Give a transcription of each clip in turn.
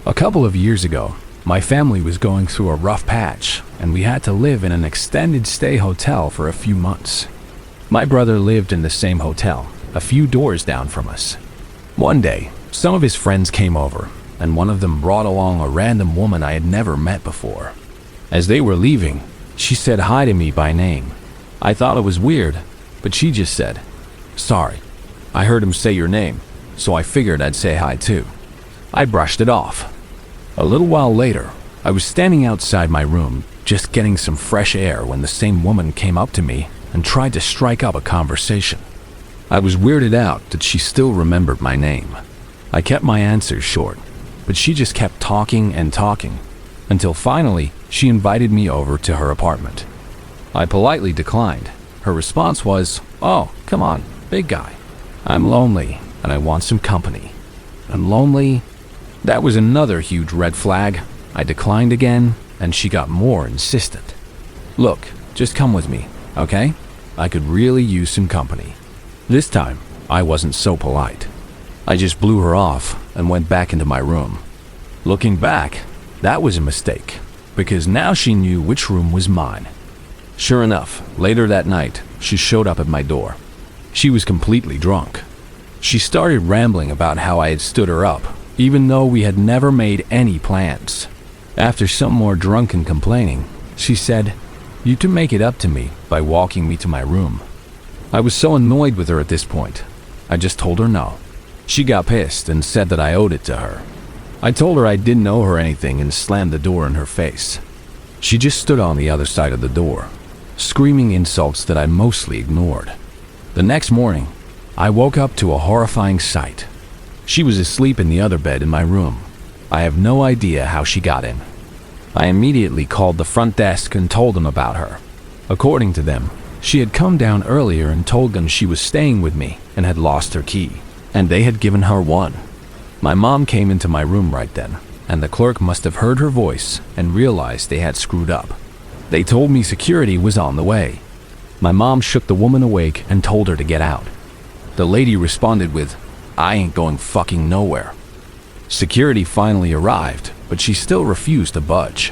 A couple of years ago, my family was going through a rough patch, and we had to live in an extended stay hotel for a few months. My brother lived in the same hotel, a few doors down from us. One day, some of his friends came over, and one of them brought along a random woman I had never met before. As they were leaving, she said hi to me by name. I thought it was weird, but she just said, "Sorry, I heard him say your name, so I figured I'd say hi too." I brushed it off. A little while later, I was standing outside my room, just getting some fresh air when the same woman came up to me and tried to strike up a conversation. I was weirded out that she still remembered my name. I kept my answers short, but she just kept talking and talking, until finally she invited me over to her apartment. I politely declined. Her response was, "Oh, come on, big guy. I'm lonely and I want some company." And lonely? That was another huge red flag. I declined again, and she got more insistent. "Look, just come with me, okay? I could really use some company." This time, I wasn't so polite. I just blew her off and went back into my room. Looking back, that was a mistake, because now she knew which room was mine. Sure enough, later that night, she showed up at my door. She was completely drunk. She started rambling about how I had stood her up, even though we had never made any plans. After some more drunken complaining, she said, "You can make it up to me by walking me to my room." I was so annoyed with her at this point, I just told her no. She got pissed and said that I owed it to her. I told her I didn't owe her anything and slammed the door in her face. She just stood on the other side of the door, screaming insults that I mostly ignored. The next morning, I woke up to a horrifying sight. She was asleep in the other bed in my room. I have no idea how she got in. I immediately called the front desk and told them about her. According to them, she had come down earlier and told them she was staying with me and had lost her key, and they had given her one. My mom came into my room right then, and the clerk must have heard her voice and realized they had screwed up. They told me security was on the way. My mom shook the woman awake and told her to get out. The lady responded with, "I ain't going fucking nowhere." Security finally arrived, but she still refused to budge.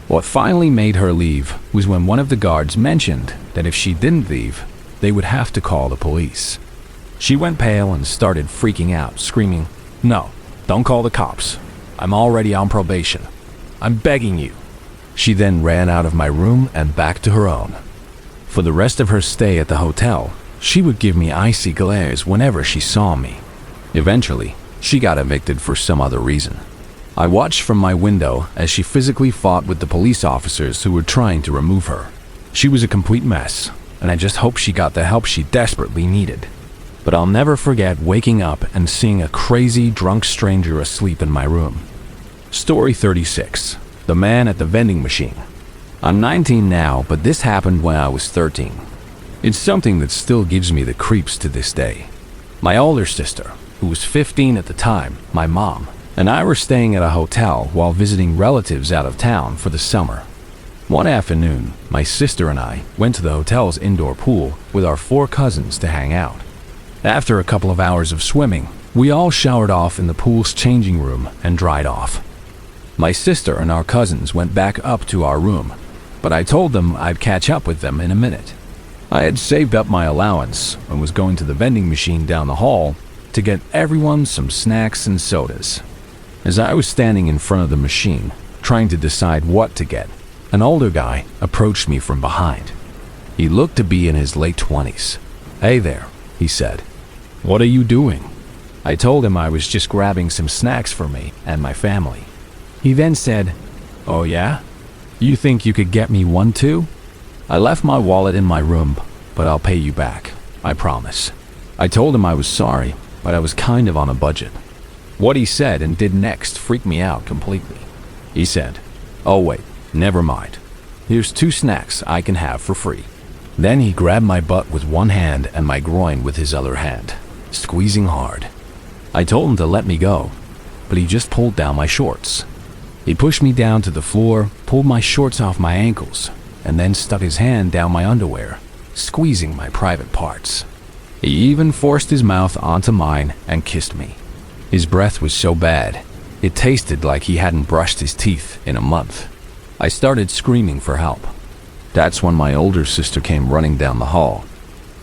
What finally made her leave was when one of the guards mentioned that if she didn't leave, they would have to call the police. She went pale and started freaking out, screaming, "No, don't call the cops. I'm already on probation. I'm begging you." She then ran out of my room and back to her own. For the rest of her stay at the hotel, she would give me icy glares whenever she saw me. Eventually, she got evicted for some other reason. I watched from my window as she physically fought with the police officers who were trying to remove her. She was a complete mess, and I just hope she got the help she desperately needed. But I'll never forget waking up and seeing a crazy, drunk stranger asleep in my room. Story 36. The man at the vending machine. I'm 19 now, but this happened when I was 13. It's something that still gives me the creeps to this day. My older sister, who was 15 at the time, my mom, and I were staying at a hotel while visiting relatives out of town for the summer. One afternoon, my sister and I went to the hotel's indoor pool with our 4 cousins to hang out. After a couple of hours of swimming, we all showered off in the pool's changing room and dried off. My sister and our cousins went back up to our room, but I told them I'd catch up with them in a minute. I had saved up my allowance and was going to the vending machine down the hall to get everyone some snacks and sodas. As I was standing in front of the machine, trying to decide what to get, an older guy approached me from behind. He looked to be in his late 20s. "Hey there," he said. "What are you doing?" I told him I was just grabbing some snacks for me and my family. He then said, "Oh yeah? You think you could get me one too?" I left my wallet in my room, but I'll pay you back, I promise. I told him I was sorry, but I was kind of on a budget. What he said and did next freaked me out completely. He said, "Oh wait, never mind. Here's 2 snacks I can have for free." Then he grabbed my butt with one hand and my groin with his other hand, squeezing hard. I told him to let me go, but he just pulled down my shorts. He pushed me down to the floor, pulled my shorts off my ankles, and then stuck his hand down my underwear, squeezing my private parts. He even forced his mouth onto mine and kissed me. His breath was so bad, It tasted like he hadn't brushed his teeth in a month. I started screaming for help. That's when my older sister came running down the hall.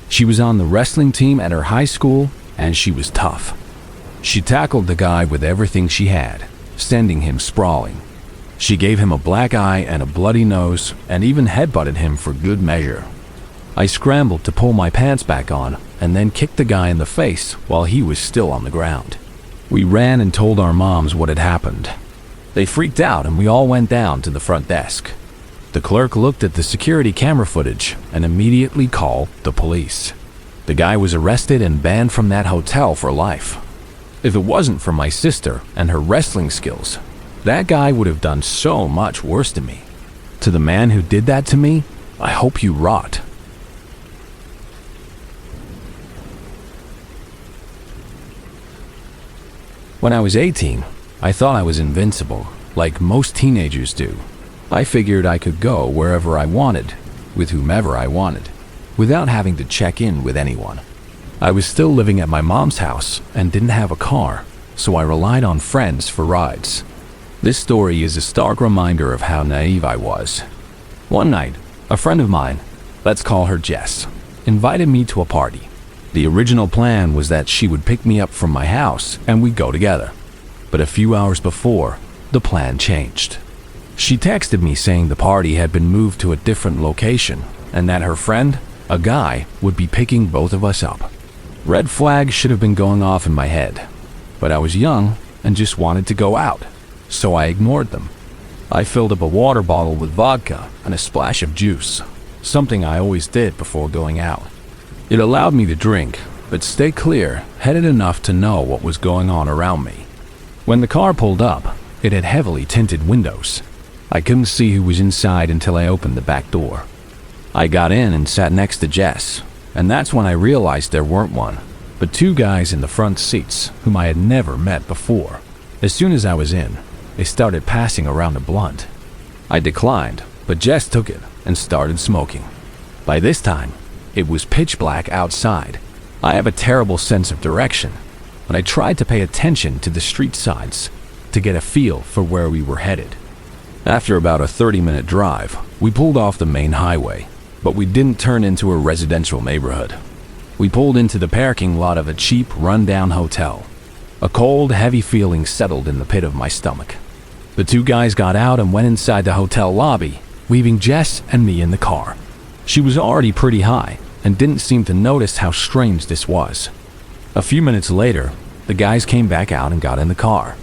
She was on the wrestling team at her high school, and she was tough. She tackled the guy with everything she had, sending him sprawling. She gave him a black eye and a bloody nose, and even headbutted him for good measure. I scrambled to pull my pants back on, and then kicked the guy in the face while he was still on the ground. We ran and told our moms what had happened. They freaked out, and we all went down to the front desk. The clerk looked at the security camera footage and immediately called the police. The guy was arrested and banned from that hotel for life. If it wasn't for my sister and her wrestling skills, that guy would have done so much worse to me. To the man who did that to me, I hope you rot. When I was 18, I thought I was invincible, like most teenagers do. I figured I could go wherever I wanted, with whomever I wanted, without having to check in with anyone. I was still living at my mom's house and didn't have a car, so I relied on friends for rides. This story is a stark reminder of how naive I was. One night, a friend of mine, let's call her Jess, invited me to a party. The original plan was that she would pick me up from my house and we'd go together. But a few hours before, the plan changed. She texted me saying the party had been moved to a different location and that her friend, a guy, would be picking both of us up. Red flags should have been going off in my head, but I was young and just wanted to go out, so I ignored them. I filled up a water bottle with vodka and a splash of juice, something I always did before going out. It allowed me to drink, but stay clear-headed enough to know what was going on around me. When the car pulled up, it had heavily tinted windows. I couldn't see who was inside until I opened the back door. I got in and sat next to Jess, and that's when I realized there weren't one, but two guys in the front seats whom I had never met before. As soon as I was in, they started passing around a blunt. I declined, but Jess took it and started smoking. By this time, it was pitch black outside. I have a terrible sense of direction, but I tried to pay attention to the street signs to get a feel for where we were headed. After about a 30-minute drive, we pulled off the main highway, but we didn't turn into a residential neighborhood. We pulled into the parking lot of a cheap, run-down hotel. A cold, heavy feeling settled in the pit of my stomach. The two guys got out and went inside the hotel lobby, leaving Jess and me in the car. She was already pretty high and didn't seem to notice how strange this was. A few minutes later, the guys came back out and got in the car.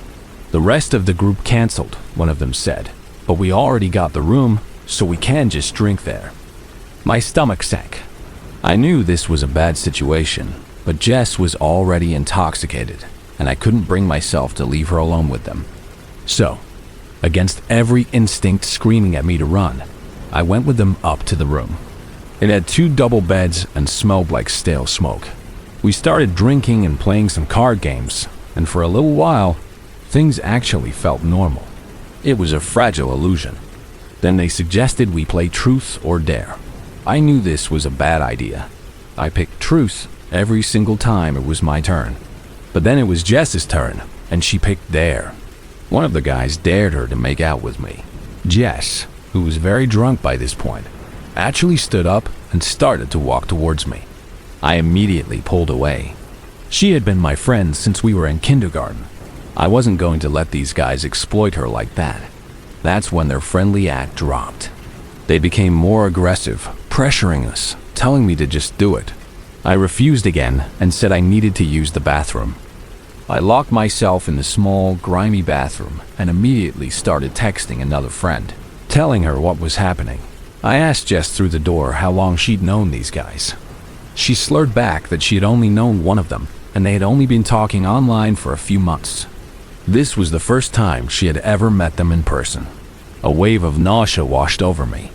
The rest of the group canceled, one of them said, but we already got the room, so we can just drink there. My stomach sank. I knew this was a bad situation, but Jess was already intoxicated, and I couldn't bring myself to leave her alone with them. So, against every instinct screaming at me to run, I went with them up to the room. It had 2 double beds and smelled like stale smoke. We started drinking and playing some card games, and for a little while, things actually felt normal. It was a fragile illusion. Then they suggested we play truth or dare. I knew this was a bad idea. I picked truth every single time it was my turn. But then it was Jess's turn, and she picked dare. One of the guys dared her to make out with me. Jess, who was very drunk by this point, actually stood up and started to walk towards me. I immediately pulled away. She had been my friend since we were in kindergarten. I wasn't going to let these guys exploit her like that. That's when their friendly act dropped. They became more aggressive, pressuring us, telling me to just do it. I refused again and said I needed to use the bathroom. I locked myself in the small, grimy bathroom and immediately started texting another friend, telling her what was happening. I asked Jess through the door how long she'd known these guys. She slurred back that she had only known one of them, and they had only been talking online for a few months. This was the first time she had ever met them in person. A wave of nausea washed over me.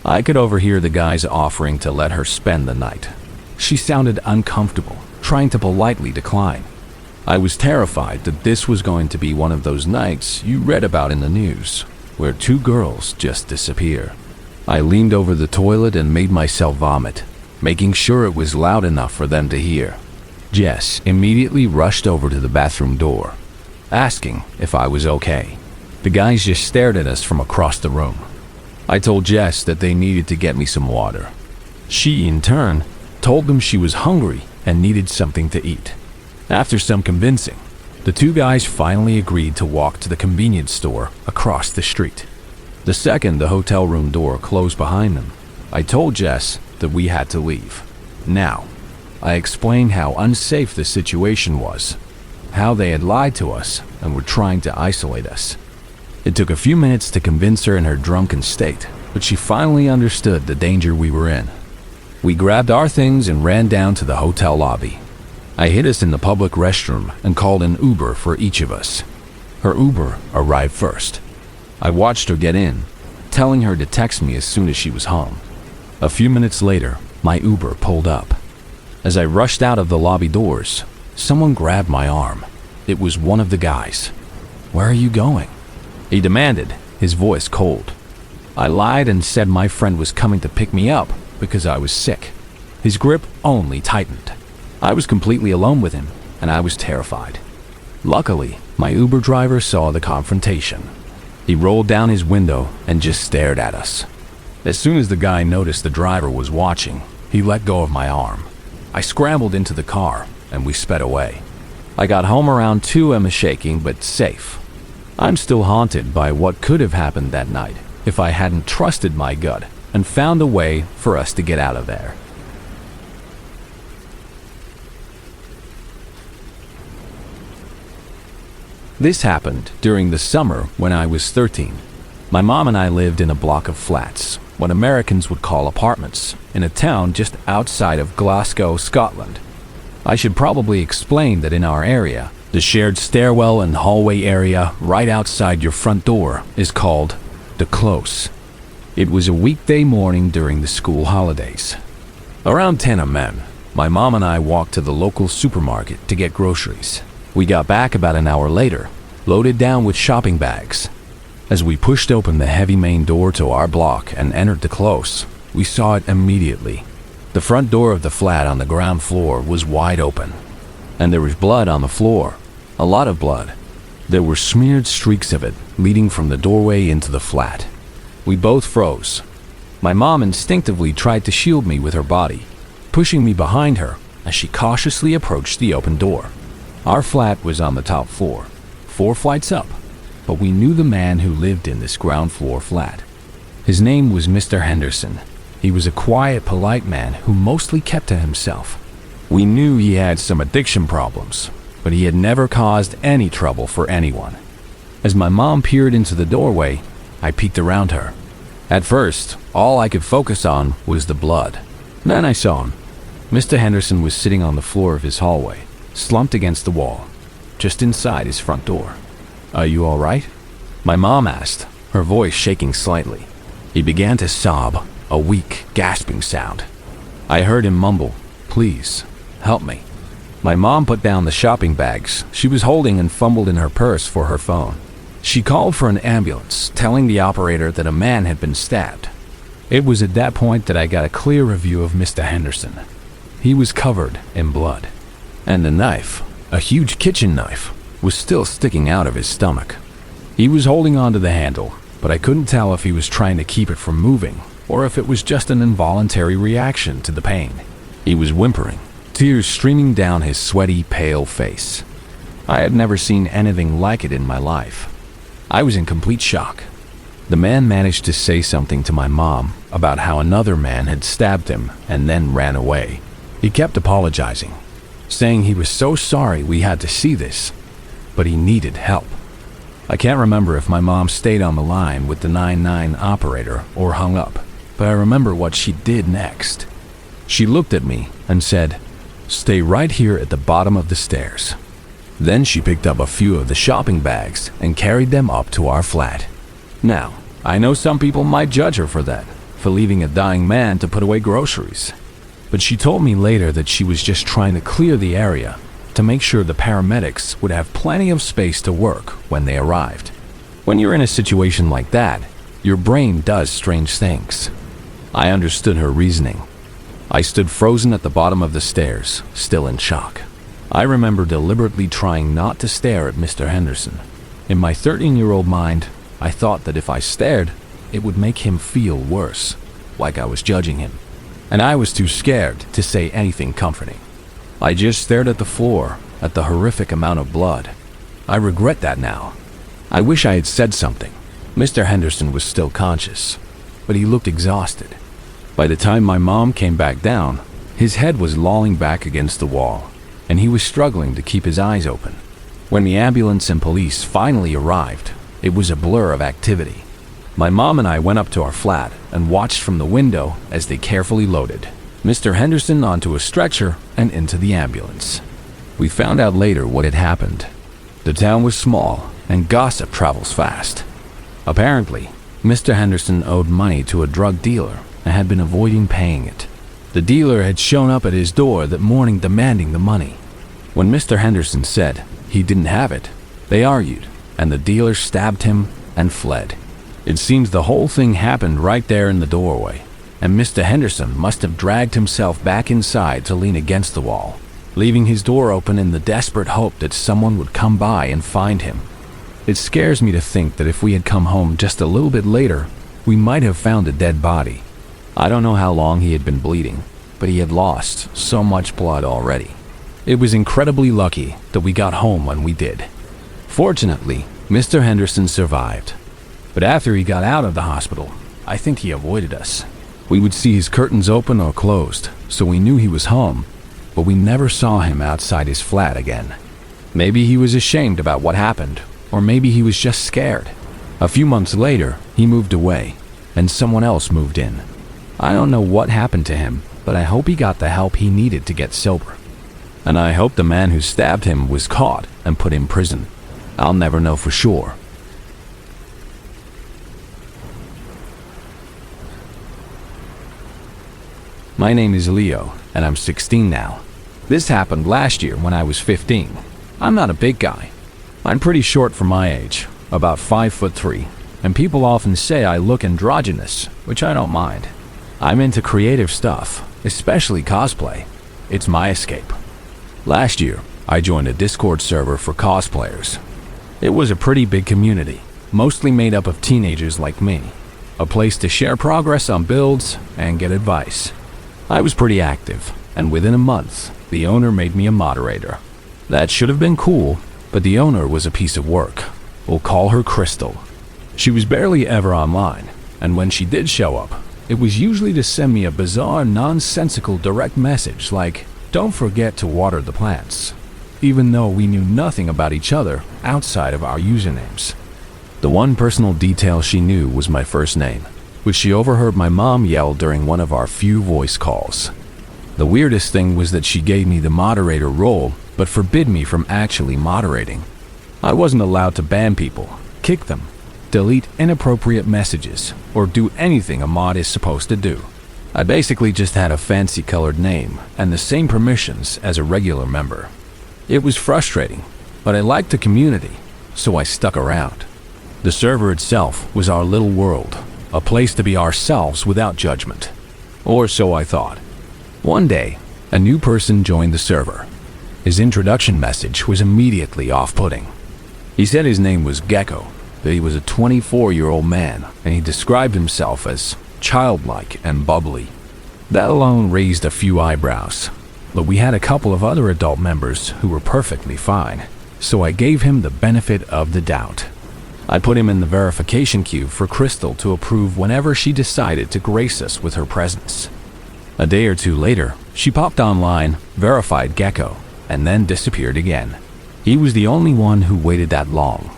I could overhear the guys offering to let her spend the night. She sounded uncomfortable, trying to politely decline. I was terrified that this was going to be one of those nights you read about in the news, where 2 girls just disappear. I leaned over the toilet and made myself vomit, making sure it was loud enough for them to hear. Jess immediately rushed over to the bathroom door. asking if I was okay. The guys just stared at us from across the room. I told Jess that they needed to get me some water. She, in turn, told them she was hungry and needed something to eat. After some convincing, the two guys finally agreed to walk to the convenience store across the street. The second the hotel room door closed behind them, I told Jess that we had to leave. Now, I explained how unsafe the situation was, how they had lied to us and were trying to isolate us. It took a few minutes to convince her in her drunken state, but she finally understood the danger we were in. We grabbed our things and ran down to the hotel lobby. I hid us in the public restroom and called an Uber for each of us. Her Uber arrived first. I watched her get in, telling her to text me as soon as she was home. A few minutes later, my Uber pulled up. As I rushed out of the lobby doors, someone grabbed my arm. It was one of the guys. "Where are you going?" he demanded, his voice cold. I lied and said my friend was coming to pick me up because I was sick. His grip only tightened. I was completely alone with him, and I was terrified. Luckily, my Uber driver saw the confrontation. He rolled down his window and just stared at us. As soon as the guy noticed the driver was watching, he let go of my arm. I scrambled into the car, and we sped away. I got home around 2 a.m. shaking but safe. I'm still haunted by what could have happened that night if I hadn't trusted my gut and found a way for us to get out of there. This happened during the summer when I was 13. My mom and I lived in a block of flats, what Americans would call apartments, in a town just outside of Glasgow, Scotland. I should probably explain that in our area, the shared stairwell and hallway area right outside your front door is called the Close. It was a weekday morning during the school holidays. Around 10 a.m., my mom and I walked to the local supermarket to get groceries. We got back about an hour later, loaded down with shopping bags. As we pushed open the heavy main door to our block and entered the Close, we saw it immediately. The front door of the flat on the ground floor was wide open, and there was blood on the floor, a lot of blood. There were smeared streaks of it leading from the doorway into the flat. We both froze. My mom instinctively tried to shield me with her body, pushing me behind her as she cautiously approached the open door. Our flat was on the top floor, 4 flights up, but we knew the man who lived in this ground floor flat. His name was Mr. Henderson. He was a quiet, polite man who mostly kept to himself. We knew he had some addiction problems, but he had never caused any trouble for anyone. As my mom peered into the doorway, I peeked around her. At first, all I could focus on was the blood. Then I saw him. Mr. Henderson was sitting on the floor of his hallway, slumped against the wall, just inside his front door. "Are you all right?" my mom asked, her voice shaking slightly. He began to sob, a weak, gasping sound. I heard him mumble, "Please, help me." My mom put down the shopping bags she was holding and fumbled in her purse for her phone. She called for an ambulance, telling the operator that a man had been stabbed. It was at that point that I got a clearer view of Mr. Henderson. He was covered in blood, and the knife, a huge kitchen knife, was still sticking out of his stomach. He was holding onto the handle, but I couldn't tell if he was trying to keep it from moving or if it was just an involuntary reaction to the pain. He was whimpering, tears streaming down his sweaty, pale face. I had never seen anything like it in my life. I was in complete shock. The man managed to say something to my mom about how another man had stabbed him and then ran away. He kept apologizing, saying he was so sorry we had to see this, but he needed help. I can't remember if my mom stayed on the line with the 999 operator or hung up, but I remember what she did next. She looked at me and said, "Stay right here at the bottom of the stairs." Then she picked up a few of the shopping bags and carried them up to our flat. Now, I know some people might judge her for that, for leaving a dying man to put away groceries. But she told me later that she was just trying to clear the area to make sure the paramedics would have plenty of space to work when they arrived. When you're in a situation like that, your brain does strange things. I understood her reasoning. I stood frozen at the bottom of the stairs, still in shock. I remember deliberately trying not to stare at Mr. Henderson. In my 13-year-old mind, I thought that if I stared, it would make him feel worse, like I was judging him. And I was too scared to say anything comforting. I just stared at the floor, at the horrific amount of blood. I regret that now. I wish I had said something. Mr. Henderson was still conscious, but he looked exhausted. By the time my mom came back down, his head was lolling back against the wall, and he was struggling to keep his eyes open. When the ambulance and police finally arrived, it was a blur of activity. My mom and I went up to our flat and watched from the window as they carefully loaded Mr. Henderson onto a stretcher and into the ambulance. We found out later what had happened. The town was small, and gossip travels fast. Apparently, Mr. Henderson owed money to a drug dealer and had been avoiding paying it. The dealer had shown up at his door that morning demanding the money. When Mr. Henderson said he didn't have it, they argued, and the dealer stabbed him and fled. It seems the whole thing happened right there in the doorway, and Mr. Henderson must have dragged himself back inside to lean against the wall, leaving his door open in the desperate hope that someone would come by and find him. It scares me to think that if we had come home just a little bit later, we might have found a dead body. I don't know how long he had been bleeding, but he had lost so much blood already. It was incredibly lucky that we got home when we did. Fortunately, Mr. Henderson survived. But after he got out of the hospital, I think he avoided us. We would see his curtains open or closed, so we knew he was home, but we never saw him outside his flat again. Maybe he was ashamed about what happened, or maybe he was just scared. A few months later, he moved away, and someone else moved in. I don't know what happened to him, but I hope he got the help he needed to get sober. And I hope the man who stabbed him was caught and put in prison. I'll never know for sure. My name is Leo, and I'm 16 now. This happened last year when I was 15. I'm not a big guy. I'm pretty short for my age, about 5'3", and people often say I look androgynous, which I don't mind. I'm into creative stuff, especially cosplay. It's my escape. Last year, I joined a Discord server for cosplayers. It was a pretty big community, mostly made up of teenagers like me. A place to share progress on builds and get advice. I was pretty active, and within a month, the owner made me a moderator. That should have been cool, but the owner was a piece of work. We'll call her Crystal. She was barely ever online, and when she did show up, it was usually to send me a bizarre, nonsensical direct message like, "Don't forget to water the plants," even though we knew nothing about each other outside of our usernames. The one personal detail she knew was my first name, which she overheard my mom yell during one of our few voice calls. The weirdest thing was that she gave me the moderator role, but forbid me from actually moderating. I wasn't allowed to ban people, kick them, delete inappropriate messages, or do anything a mod is supposed to do. I basically just had a fancy colored name and the same permissions as a regular member. It was frustrating, but I liked the community, so I stuck around. The server itself was our little world, a place to be ourselves without judgment. Or so I thought. One day, a new person joined the server. His introduction message was immediately off-putting. He said his name was Gecko, that he was a 24-year-old man, and he described himself as childlike and bubbly. That alone raised a few eyebrows, but we had a couple of other adult members who were perfectly fine, so I gave him the benefit of the doubt. I put him in the verification queue for Crystal to approve whenever she decided to grace us with her presence. A day or two later, she popped online, verified Gecko, and then disappeared again. He was the only one who waited that long.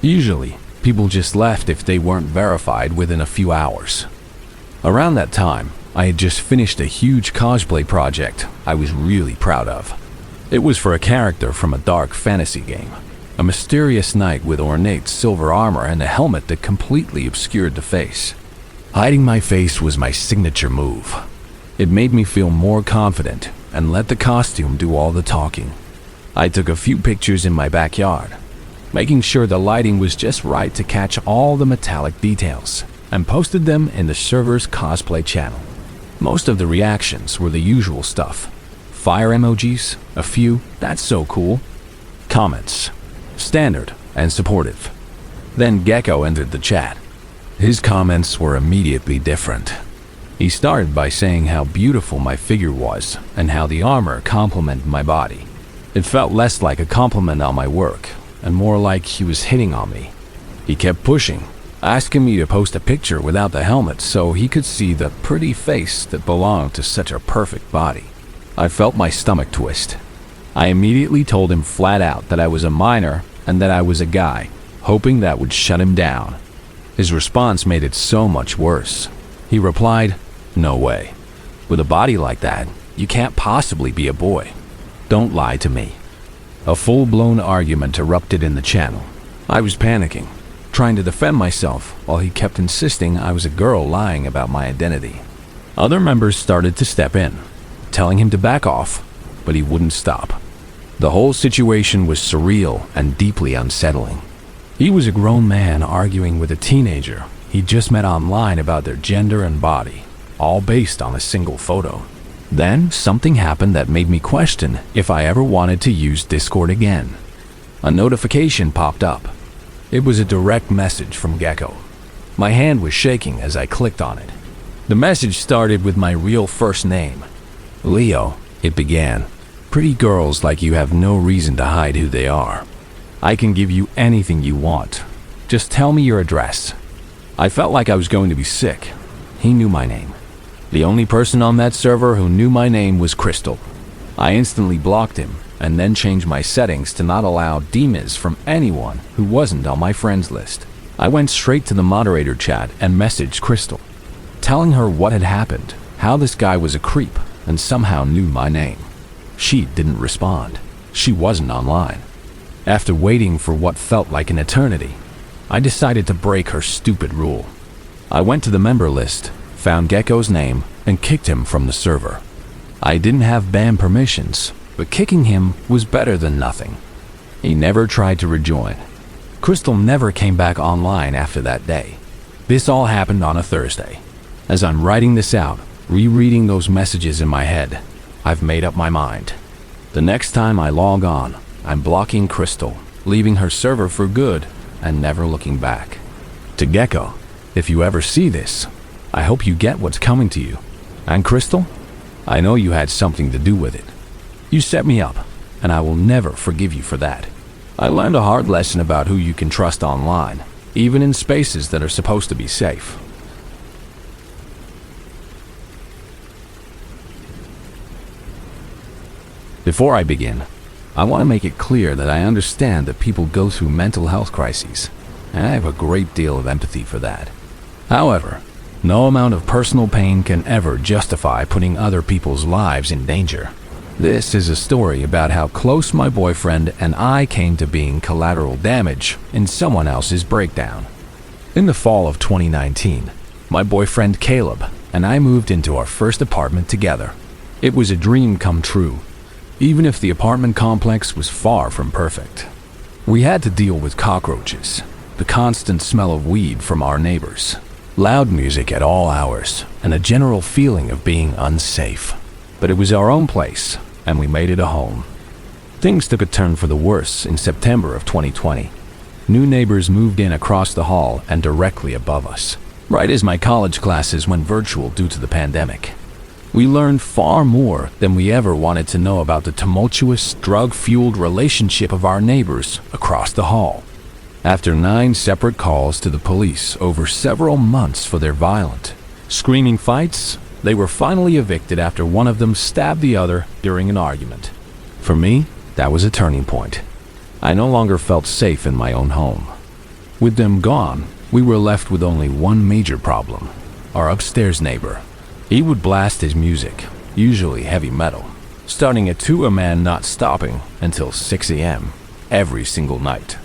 Usually, people just left if they weren't verified within a few hours. Around that time, I had just finished a huge cosplay project I was really proud of. It was for a character from a dark fantasy game, a mysterious knight with ornate silver armor and a helmet that completely obscured the face. Hiding my face was my signature move. It made me feel more confident and let the costume do all the talking. I took a few pictures in my backyard, making sure the lighting was just right to catch all the metallic details, and posted them in the server's cosplay channel. Most of the reactions were the usual stuff. Fire emojis, a few, that's so cool. Comments, standard and supportive. Then Gecko entered the chat. His comments were immediately different. He started by saying how beautiful my figure was and how the armor complemented my body. It felt less like a compliment on my work and more like he was hitting on me. He kept pushing, asking me to post a picture without the helmet so he could see the pretty face that belonged to such a perfect body. I felt my stomach twist. I immediately told him flat out that I was a minor and that I was a guy, hoping that would shut him down. His response made it so much worse. He replied, "No way. With a body like that, you can't possibly be a boy. Don't lie to me." A full-blown argument erupted in the channel. I was panicking, trying to defend myself while he kept insisting I was a girl lying about my identity. Other members started to step in, telling him to back off, but he wouldn't stop. The whole situation was surreal and deeply unsettling. He was a grown man arguing with a teenager he just met online about their gender and body, all based on a single photo. Then something happened that made me question if I ever wanted to use Discord again. A notification popped up. It was a direct message from Gecko. My hand was shaking as I clicked on it. The message started with my real first name. "Leo," it began. "Pretty girls like you have no reason to hide who they are. I can give you anything you want. Just tell me your address." I felt like I was going to be sick. He knew my name. The only person on that server who knew my name was Crystal. I instantly blocked him and then changed my settings to not allow DMs from anyone who wasn't on my friends list. I went straight to the moderator chat and messaged Crystal, telling her what had happened, how this guy was a creep and somehow knew my name. She didn't respond. She wasn't online. After waiting for what felt like an eternity, I decided to break her stupid rule. I went to the member list, found Gecko's name, and kicked him from the server. I didn't have ban permissions, but kicking him was better than nothing. He never tried to rejoin. Crystal never came back online after that day. This all happened on a Thursday. As I'm writing this out, rereading those messages in my head, I've made up my mind. The next time I log on, I'm blocking Crystal, leaving her server for good, and never looking back. To Gecko, if you ever see this, I hope you get what's coming to you. And Crystal, I know you had something to do with it. You set me up, and I will never forgive you for that. I learned a hard lesson about who you can trust online, even in spaces that are supposed to be safe. Before I begin, I want to make it clear that I understand that people go through mental health crises, and I have a great deal of empathy for that. However, no amount of personal pain can ever justify putting other people's lives in danger. This is a story about how close my boyfriend and I came to being collateral damage in someone else's breakdown. In the fall of 2019, my boyfriend Caleb and I moved into our first apartment together. It was a dream come true, even if the apartment complex was far from perfect. We had to deal with cockroaches, the constant smell of weed from our neighbors, loud music at all hours, and a general feeling of being unsafe. But it was our own place, and we made it a home. Things took a turn for the worse in September of 2020. New neighbors moved in across the hall and directly above us, right as my college classes went virtual due to the pandemic. We learned far more than we ever wanted to know about the tumultuous, drug-fueled relationship of our neighbors across the hall. After 9 separate calls to the police over several months for their violent, screaming fights, they were finally evicted after one of them stabbed the other during an argument. For me, that was a turning point. I no longer felt safe in my own home. With them gone, we were left with only one major problem: our upstairs neighbor. He would blast his music, usually heavy metal, starting at 2 a.m. and not stopping until 6 a.m. every single night.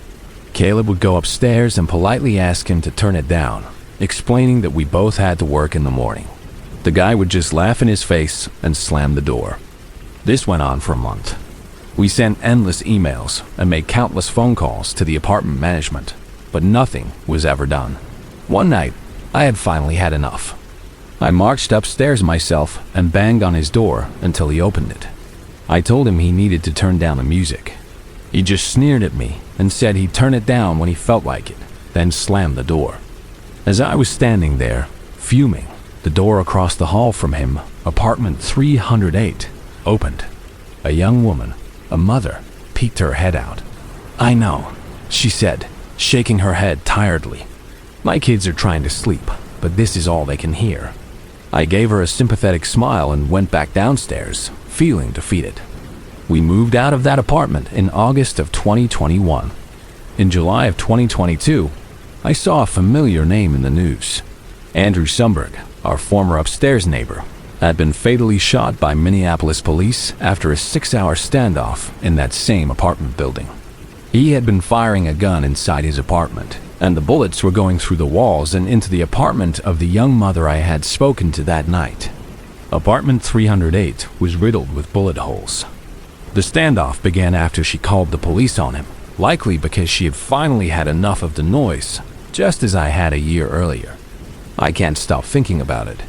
Caleb would go upstairs and politely ask him to turn it down, explaining that we both had to work in the morning. The guy would just laugh in his face and slam the door. This went on for a month. We sent endless emails and made countless phone calls to the apartment management, but nothing was ever done. One night, I had finally had enough. I marched upstairs myself and banged on his door until he opened it. I told him he needed to turn down the music. He just sneered at me and said he'd turn it down when he felt like it, then slammed the door. As I was standing there, fuming, the door across the hall from him, apartment 308, opened. A young woman, a mother, peeked her head out. "I know," she said, shaking her head tiredly. "My kids are trying to sleep, but this is all they can hear." I gave her a sympathetic smile and went back downstairs, feeling defeated. We moved out of that apartment in August of 2021. In July of 2022, I saw a familiar name in the news. Andrew Sumberg, our former upstairs neighbor, had been fatally shot by Minneapolis police after a 6-hour standoff in that same apartment building. He had been firing a gun inside his apartment, and the bullets were going through the walls and into the apartment of the young mother I had spoken to that night. Apartment 308 was riddled with bullet holes. The standoff began after she called the police on him, likely because she had finally had enough of the noise, just as I had a year earlier. I can't stop thinking about it.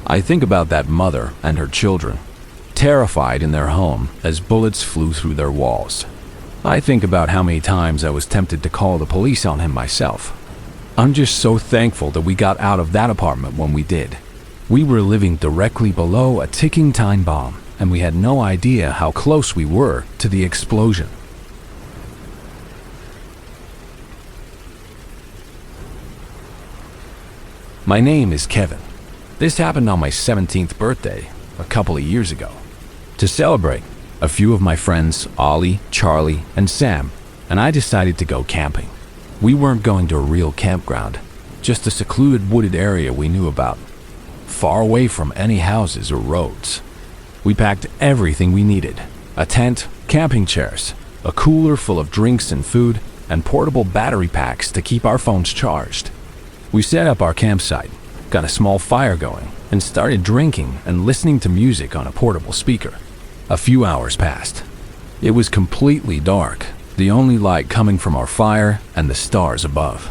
I think about that mother and her children, terrified in their home as bullets flew through their walls. I think about how many times I was tempted to call the police on him myself. I'm just so thankful that we got out of that apartment when we did. We were living directly below a ticking time bomb, and we had no idea how close we were to the explosion. My name is Kevin. This happened on my 17th birthday, a couple of years ago. To celebrate, a few of my friends, Ollie, Charlie, and Sam, and I decided to go camping. We weren't going to a real campground, just a secluded wooded area we knew about, far away from any houses or roads. We packed everything we needed: a tent, camping chairs, a cooler full of drinks and food, and portable battery packs to keep our phones charged. We set up our campsite, got a small fire going, and started drinking and listening to music on a portable speaker. A few hours passed. It was completely dark, the only light coming from our fire and the stars above.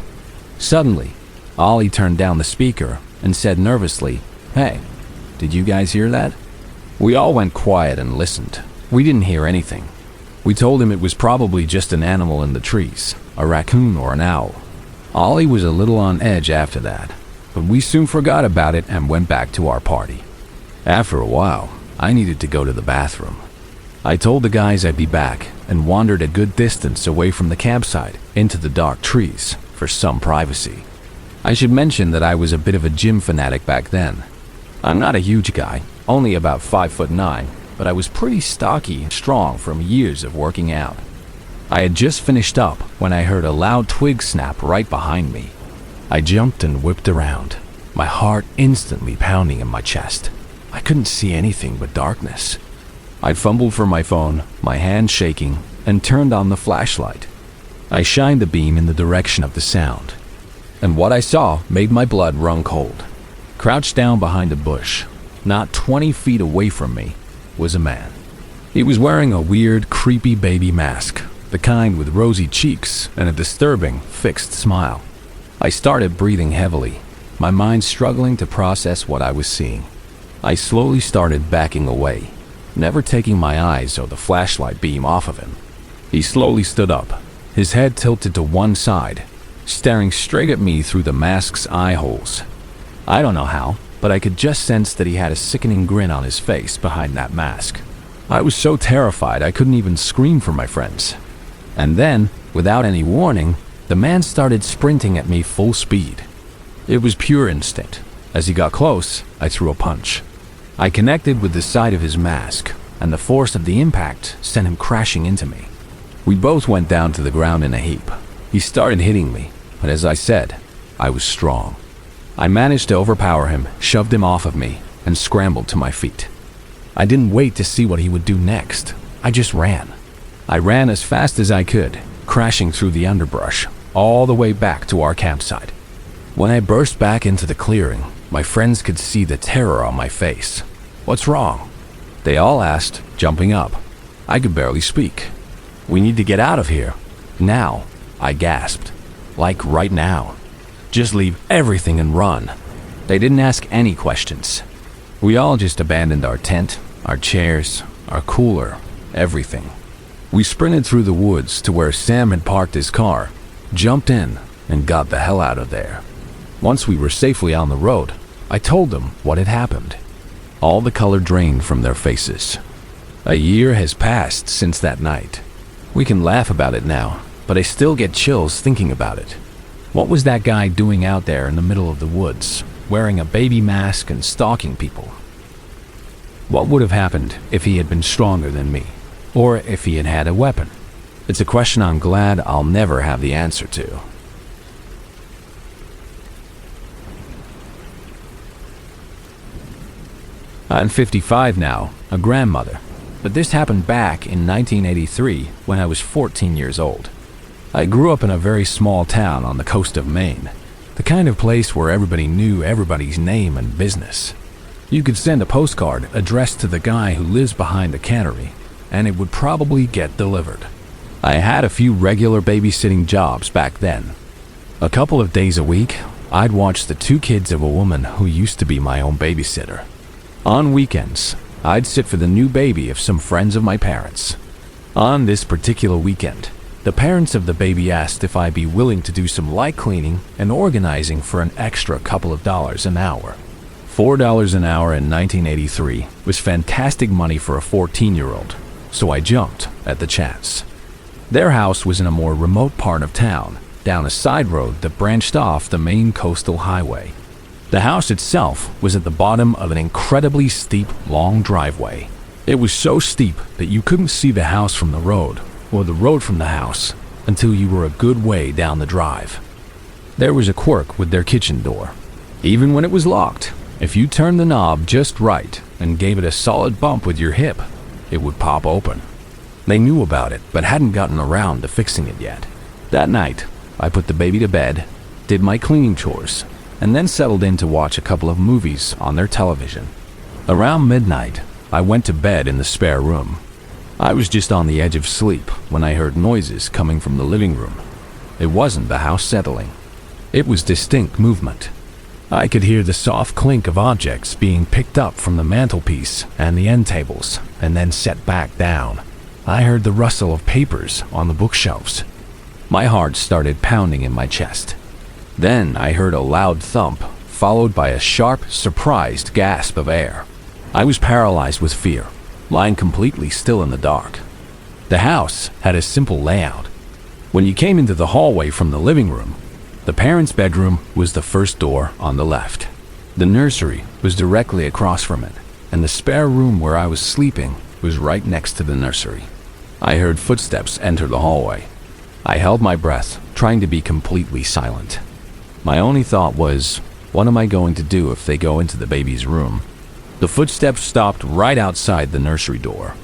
Suddenly, Ollie turned down the speaker and said nervously, "Hey, did you guys hear that?" We all went quiet and listened. We didn't hear anything. We told him it was probably just an animal in the trees, a raccoon or an owl. Ollie was a little on edge after that, but we soon forgot about it and went back to our party. After a while, I needed to go to the bathroom. I told the guys I'd be back and wandered a good distance away from the campsite into the dark trees for some privacy. I should mention that I was a bit of a gym fanatic back then. I'm not a huge guy, only about 5'9", but I was pretty stocky and strong from years of working out. I had just finished up when I heard a loud twig snap right behind me. I jumped and whipped around, my heart instantly pounding in my chest. I couldn't see anything but darkness. I fumbled for my phone, my hand shaking, and turned on the flashlight. I shined the beam in the direction of the sound, and what I saw made my blood run cold. Crouched down behind a bush, not 20 feet away from me, was a man. He was wearing a weird, creepy baby mask, the kind with rosy cheeks and a disturbing, fixed smile. I started breathing heavily, my mind struggling to process what I was seeing. I slowly started backing away, never taking my eyes or the flashlight beam off of him. He slowly stood up, his head tilted to one side, staring straight at me through the mask's eye holes. I don't know how, but I could just sense that he had a sickening grin on his face behind that mask. I was so terrified I couldn't even scream for my friends. And then, without any warning, the man started sprinting at me full speed. It was pure instinct. As he got close, I threw a punch. I connected with the side of his mask, and the force of the impact sent him crashing into me. We both went down to the ground in a heap. He started hitting me, but as I said, I was strong. I managed to overpower him, shoved him off of me, and scrambled to my feet. I didn't wait to see what he would do next. I just ran. I ran as fast as I could, crashing through the underbrush, all the way back to our campsite. When I burst back into the clearing, my friends could see the terror on my face. "What's wrong?" they all asked, jumping up. I could barely speak. "We need to get out of here. Now," I gasped. "Like right now. Just leave everything and run." They didn't ask any questions. We all just abandoned our tent, our chairs, our cooler, everything. We sprinted through the woods to where Sam had parked his car, jumped in, and got the hell out of there. Once we were safely on the road, I told them what had happened. All the color drained from their faces. A year has passed since that night. We can laugh about it now, but I still get chills thinking about it. What was that guy doing out there in the middle of the woods, wearing a baby mask and stalking people? What would have happened if he had been stronger than me? Or if he had had a weapon? It's a question I'm glad I'll never have the answer to. I'm 55 now, a grandmother, but this happened back in 1983 when I was 14 years old. I grew up in a very small town on the coast of Maine, the kind of place where everybody knew everybody's name and business. You could send a postcard addressed to the guy who lives behind the cannery, and it would probably get delivered. I had a few regular babysitting jobs back then. A couple of days a week, I'd watch the 2 kids of a woman who used to be my own babysitter. On weekends, I'd sit for the new baby of some friends of my parents. On this particular weekend, the parents of the baby asked if I'd be willing to do some light cleaning and organizing for an extra couple of dollars an hour. $4 an hour in 1983 was fantastic money for a 14-year-old, so I jumped at the chance. Their house was in a more remote part of town, down a side road that branched off the main coastal highway. The house itself was at the bottom of an incredibly steep, long driveway. It was so steep that you couldn't see the house from the road, or the road from the house, until you were a good way down the drive. There was a quirk with their kitchen door. Even when it was locked, if you turned the knob just right and gave it a solid bump with your hip, it would pop open. They knew about it, but hadn't gotten around to fixing it yet. That night, I put the baby to bed, did my cleaning chores, and then settled in to watch a couple of movies on their television. Around midnight, I went to bed in the spare room. I was just on the edge of sleep when I heard noises coming from the living room. It wasn't the house settling. It was distinct movement. I could hear the soft clink of objects being picked up from the mantelpiece and the end tables and then set back down. I heard the rustle of papers on the bookshelves. My heart started pounding in my chest. Then I heard a loud thump, followed by a sharp, surprised gasp of air. I was paralyzed with fear, lying completely still in the dark. The house had a simple layout. When you came into the hallway from the living room, the parents' bedroom was the first door on the left. The nursery was directly across from it, and the spare room where I was sleeping was right next to the nursery. I heard footsteps enter the hallway. I held my breath, trying to be completely silent. My only thought was, what am I going to do if they go into the baby's room? The footsteps stopped right outside the nursery door.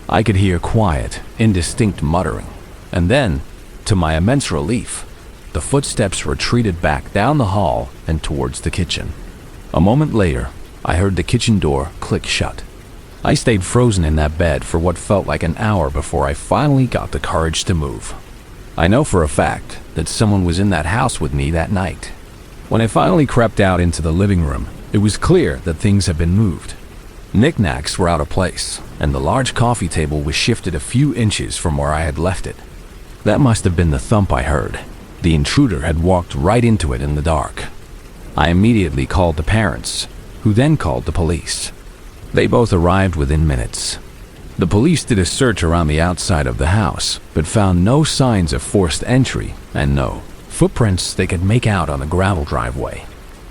I could hear quiet, indistinct muttering, and then, to my immense relief, the footsteps retreated back down the hall and towards the kitchen. A moment later, I heard the kitchen door click shut. I stayed frozen in that bed for what felt like an hour before I finally got the courage to move. I know for a fact that someone was in that house with me that night. When I finally crept out into the living room, it was clear that things had been moved. Knickknacks were out of place, and the large coffee table was shifted a few inches from where I had left it. That must have been the thump I heard. The intruder had walked right into it in the dark. I immediately called the parents, who then called the police. They both arrived within minutes. The police did a search around the outside of the house, but found no signs of forced entry and no footprints they could make out on the gravel driveway.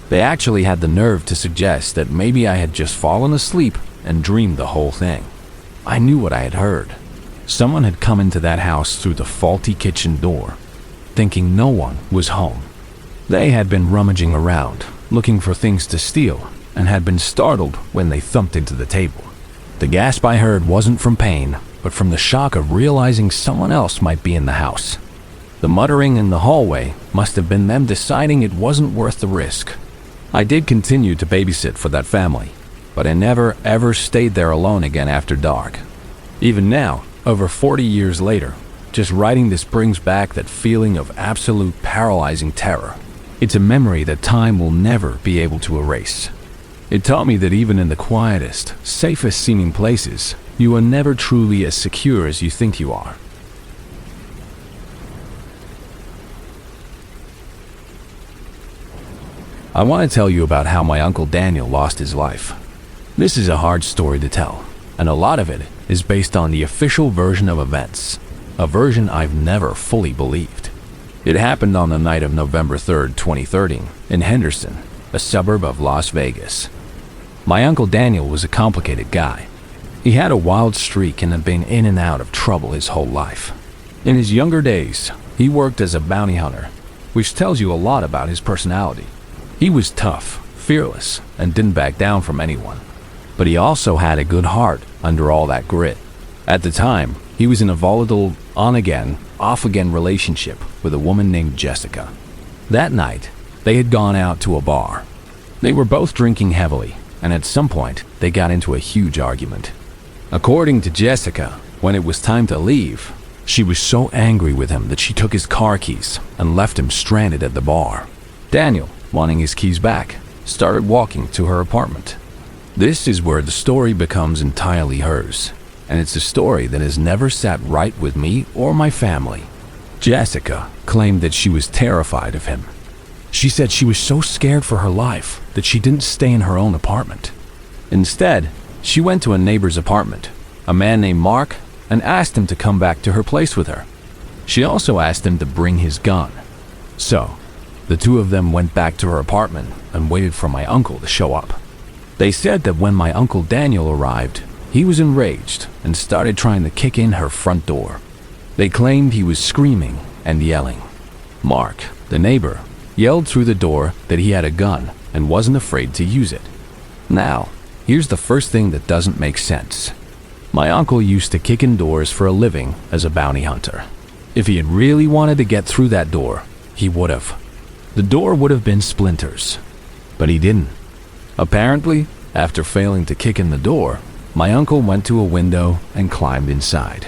They actually had the nerve to suggest that maybe I had just fallen asleep and dreamed the whole thing. I knew what I had heard. Someone had come into that house through the faulty kitchen door, thinking no one was home. They had been rummaging around, looking for things to steal, and had been startled when they thumped into the table. The gasp I heard wasn't from pain, but from the shock of realizing someone else might be in the house. The muttering in the hallway must have been them deciding it wasn't worth the risk. I did continue to babysit for that family, but I never ever stayed there alone again after dark. Even now, over 40 years later, just writing this brings back that feeling of absolute paralyzing terror. It's a memory that time will never be able to erase. It taught me that even in the quietest, safest seeming places, you are never truly as secure as you think you are. I want to tell you about how my Uncle Daniel lost his life. This is a hard story to tell, and a lot of it is based on the official version of events, a version I've never fully believed. It happened on the night of November 3rd, 2013, in Henderson, a suburb of Las Vegas. My Uncle Daniel was a complicated guy. He had a wild streak and had been in and out of trouble his whole life. In his younger days, he worked as a bounty hunter, which tells you a lot about his personality. He was tough, fearless, and didn't back down from anyone. But he also had a good heart under all that grit. At the time, he was in a volatile, on-again, off-again relationship with a woman named Jessica. That night, they had gone out to a bar. They were both drinking heavily, and at some point, they got into a huge argument. According to Jessica, when it was time to leave, she was so angry with him that she took his car keys and left him stranded at the bar. Daniel, wanting his keys back, started walking to her apartment. This is where the story becomes entirely hers, and it's a story that has never sat right with me or my family. Jessica claimed that she was terrified of him. She said she was so scared for her life that she didn't stay in her own apartment. Instead, she went to a neighbor's apartment, a man named Mark, and asked him to come back to her place with her. She also asked him to bring his gun. So, the two of them went back to her apartment and waited for my uncle to show up. They said that when my Uncle Daniel arrived, he was enraged and started trying to kick in her front door. They claimed he was screaming and yelling. Mark, the neighbor, yelled through the door that he had a gun and wasn't afraid to use it. Now, here's the first thing that doesn't make sense. My uncle used to kick in doors for a living as a bounty hunter. If he had really wanted to get through that door, he would have. The door would have been splinters, but he didn't. Apparently, after failing to kick in the door, my uncle went to a window and climbed inside.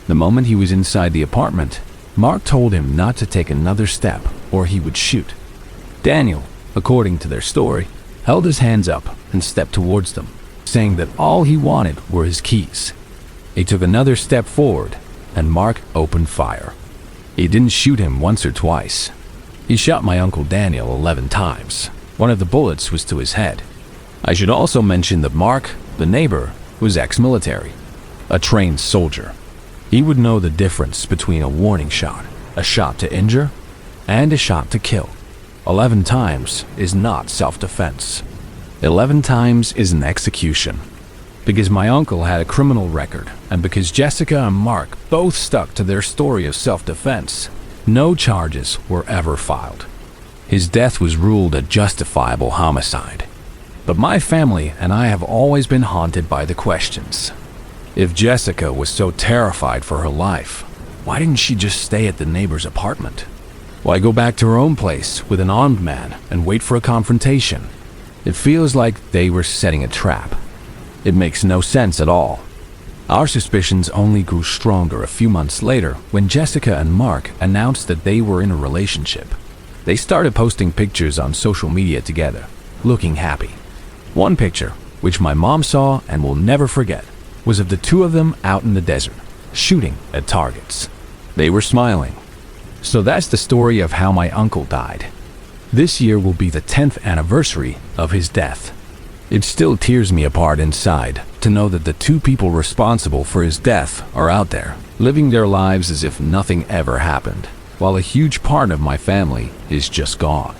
The moment he was inside the apartment, Mark told him not to take another step or he would shoot. Daniel, according to their story, held his hands up and stepped towards them, saying that all he wanted were his keys. He took another step forward, and Mark opened fire. He didn't shoot him once or twice. He shot my Uncle Daniel 11 times. One of the bullets was to his head. I should also mention that Mark, the neighbor, was ex-military, a trained soldier. He would know the difference between a warning shot, a shot to injure, and a shot to kill. 11 times is not self-defense. 11 times is an execution. Because my uncle had a criminal record, and because Jessica and Mark both stuck to their story of self-defense, no charges were ever filed. His death was ruled a justifiable homicide. But my family and I have always been haunted by the questions. If Jessica was so terrified for her life, why didn't she just stay at the neighbor's apartment? Why go back to her own place with an armed man and wait for a confrontation? It feels like they were setting a trap. It makes no sense at all. Our suspicions only grew stronger a few months later when Jessica and Mark announced that they were in a relationship. They started posting pictures on social media together, looking happy. One picture, which my mom saw and will never forget, was of the two of them out in the desert, shooting at targets. They were smiling. So that's the story of how my uncle died. This year will be the 10th anniversary of his death. It still tears me apart inside to know that the two people responsible for his death are out there, living their lives as if nothing ever happened, while a huge part of my family is just gone.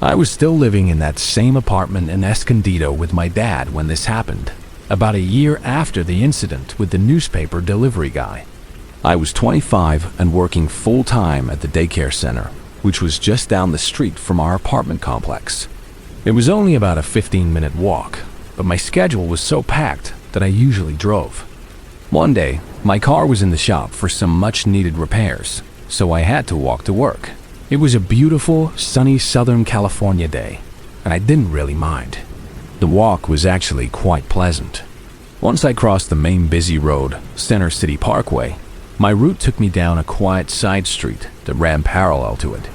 I was still living in that same apartment in Escondido with my dad when this happened, about a year after the incident with the newspaper delivery guy. I was 25 and working full-time at the daycare center, which was just down the street from our apartment complex. It was only about a 15-minute walk, but my schedule was so packed that I usually drove. One day, my car was in the shop for some much-needed repairs, so I had to walk to work. It was a beautiful, sunny Southern California day, and I didn't really mind. The walk was actually quite pleasant. Once I crossed the main busy road, Center City Parkway, my route took me down a quiet side street that ran parallel to it.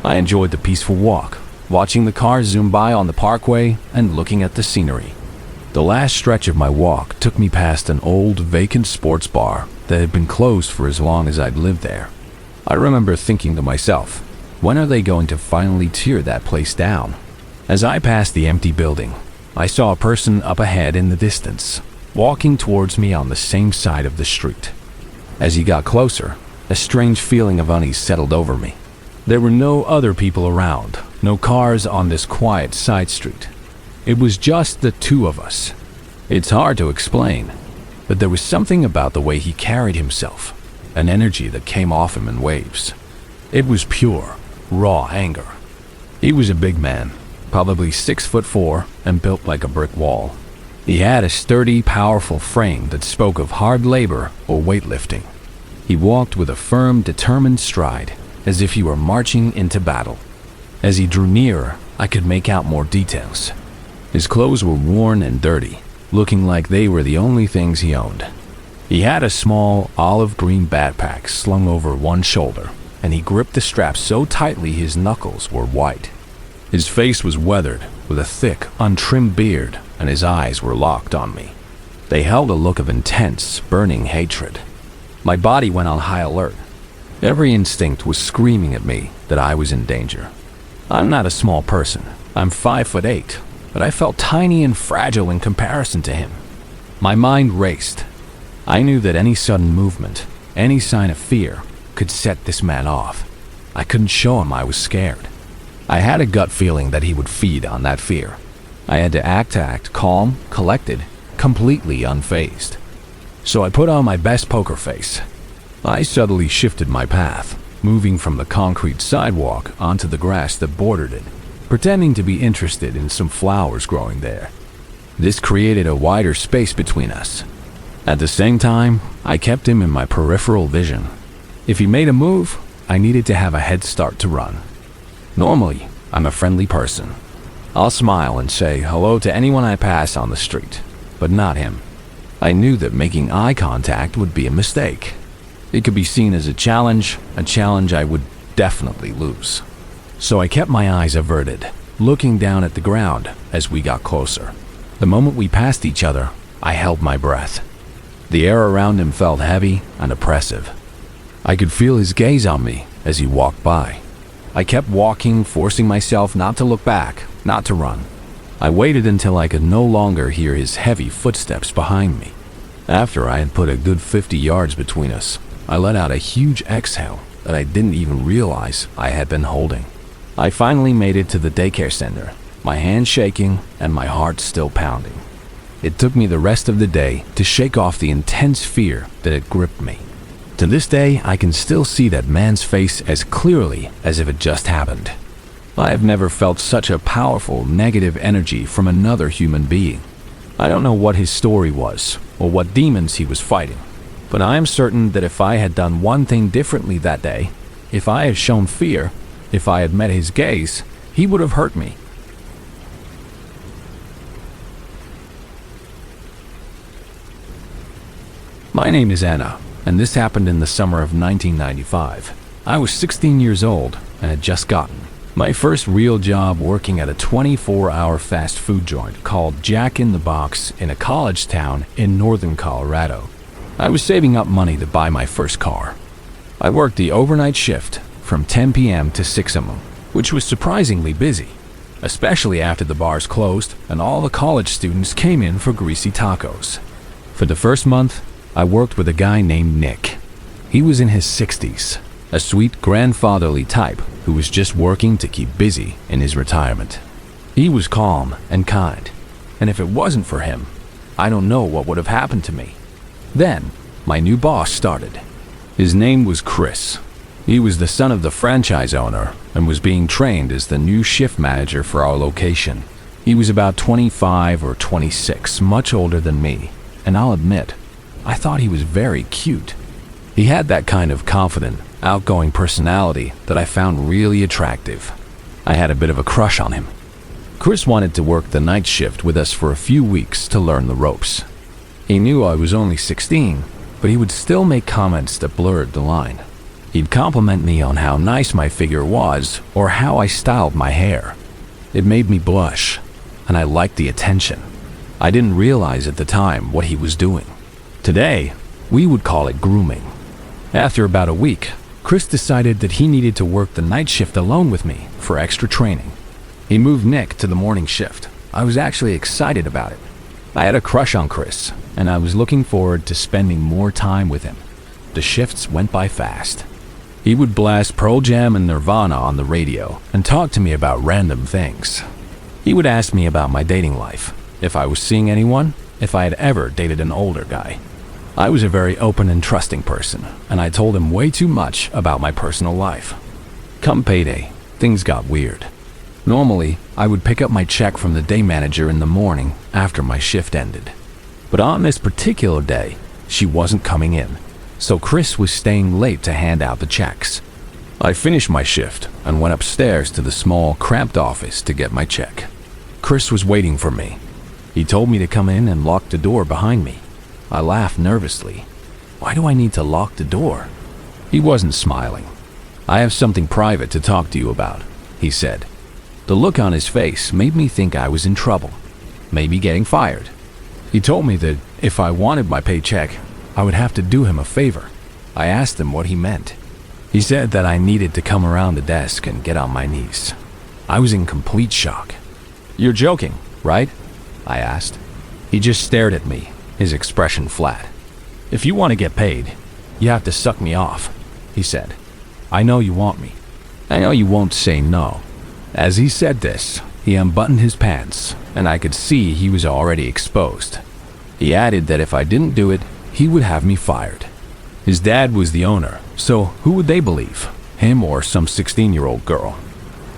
I enjoyed the peaceful walk, watching the cars zoom by on the parkway and looking at the scenery. The last stretch of my walk took me past an old, vacant sports bar that had been closed for as long as I'd lived there. I remember thinking to myself, when are they going to finally tear that place down? As I passed the empty building, I saw a person up ahead in the distance, walking towards me on the same side of the street. As he got closer, a strange feeling of unease settled over me. There were no other people around, no cars on this quiet side street. It was just the two of us. It's hard to explain, but there was something about the way he carried himself, an energy that came off him in waves. It was pure, raw anger. He was a big man, probably 6'4" and built like a brick wall. He had a sturdy, powerful frame that spoke of hard labor or weightlifting. He walked with a firm, determined stride, as if he were marching into battle. As he drew nearer, I could make out more details. His clothes were worn and dirty, looking like they were the only things he owned. He had a small, olive-green backpack slung over one shoulder, and he gripped the strap so tightly his knuckles were white. His face was weathered, with a thick, untrimmed beard, and his eyes were locked on me. They held a look of intense, burning hatred. My body went on high alert. Every instinct was screaming at me that I was in danger. I'm not a small person. I'm 5'8", but I felt tiny and fragile in comparison to him. My mind raced. I knew that any sudden movement, any sign of fear, could set this man off. I couldn't show him I was scared. I had a gut feeling that he would feed on that fear. I had to act calm, collected, completely unfazed. So I put on my best poker face. I subtly shifted my path, moving from the concrete sidewalk onto the grass that bordered it, pretending to be interested in some flowers growing there. This created a wider space between us. At the same time, I kept him in my peripheral vision. If he made a move, I needed to have a head start to run. Normally, I'm a friendly person. I'll smile and say hello to anyone I pass on the street, but not him. I knew that making eye contact would be a mistake. It could be seen as a challenge I would definitely lose. So I kept my eyes averted, looking down at the ground as we got closer. The moment we passed each other, I held my breath. The air around him felt heavy and oppressive. I could feel his gaze on me as he walked by. I kept walking, forcing myself not to look back, not to run. I waited until I could no longer hear his heavy footsteps behind me. After I had put a good 50 yards between us, I let out a huge exhale that I didn't even realize I had been holding. I finally made it to the daycare center, my hands shaking and my heart still pounding. It took me the rest of the day to shake off the intense fear that had gripped me. To this day, I can still see that man's face as clearly as if it just happened. I have never felt such a powerful negative energy from another human being. I don't know what his story was or what demons he was fighting, but I am certain that if I had done one thing differently that day, if I had shown fear, if I had met his gaze, he would have hurt me. My name is Anna, and this happened in the summer of 1995. I was 16 years old and had just gotten my first real job working at a 24-hour fast food joint called Jack in the Box in a college town in northern Colorado. I was saving up money to buy my first car. I worked the overnight shift from 10 p.m. to 6 a.m., which was surprisingly busy, especially after the bars closed and all the college students came in for greasy tacos. For the first month, I worked with a guy named Nick. He was in his 60s, a sweet grandfatherly type who was just working to keep busy in his retirement. He was calm and kind, and if it wasn't for him, I don't know what would have happened to me. Then, my new boss started. His name was Chris. He was the son of the franchise owner and was being trained as the new shift manager for our location. He was about 25 or 26, much older than me, and I'll admit, I thought he was very cute. He had that kind of confident, outgoing personality that I found really attractive. I had a bit of a crush on him. Chris wanted to work the night shift with us for a few weeks to learn the ropes. He knew I was only 16, but he would still make comments that blurred the line. He'd compliment me on how nice my figure was or how I styled my hair. It made me blush, and I liked the attention. I didn't realize at the time what he was doing. Today, we would call it grooming. After about a week, Chris decided that he needed to work the night shift alone with me for extra training. He moved Nick to the morning shift. I was actually excited about it. I had a crush on Chris, and I was looking forward to spending more time with him. The shifts went by fast. He would blast Pearl Jam and Nirvana on the radio and talk to me about random things. He would ask me about my dating life, if I was seeing anyone, if I had ever dated an older guy. I was a very open and trusting person, and I told him way too much about my personal life. Come payday, things got weird. Normally, I would pick up my check from the day manager in the morning after my shift ended. But on this particular day, she wasn't coming in, so Chris was staying late to hand out the checks. I finished my shift and went upstairs to the small, cramped office to get my check. Chris was waiting for me. He told me to come in and lock the door behind me. I laughed nervously. Why do I need to lock the door? He wasn't smiling. I have something private to talk to you about, he said. The look on his face made me think I was in trouble, maybe getting fired. He told me that if I wanted my paycheck, I would have to do him a favor. I asked him what he meant. He said that I needed to come around the desk and get on my knees. I was in complete shock. You're joking, right? I asked. He just stared at me, his expression flat. If you want to get paid, you have to suck me off, he said. I know you want me. I know you won't say no. As he said this, he unbuttoned his pants, and I could see he was already exposed. He added that if I didn't do it, he would have me fired. His dad was the owner, so who would they believe? Him or some 16-year-old girl?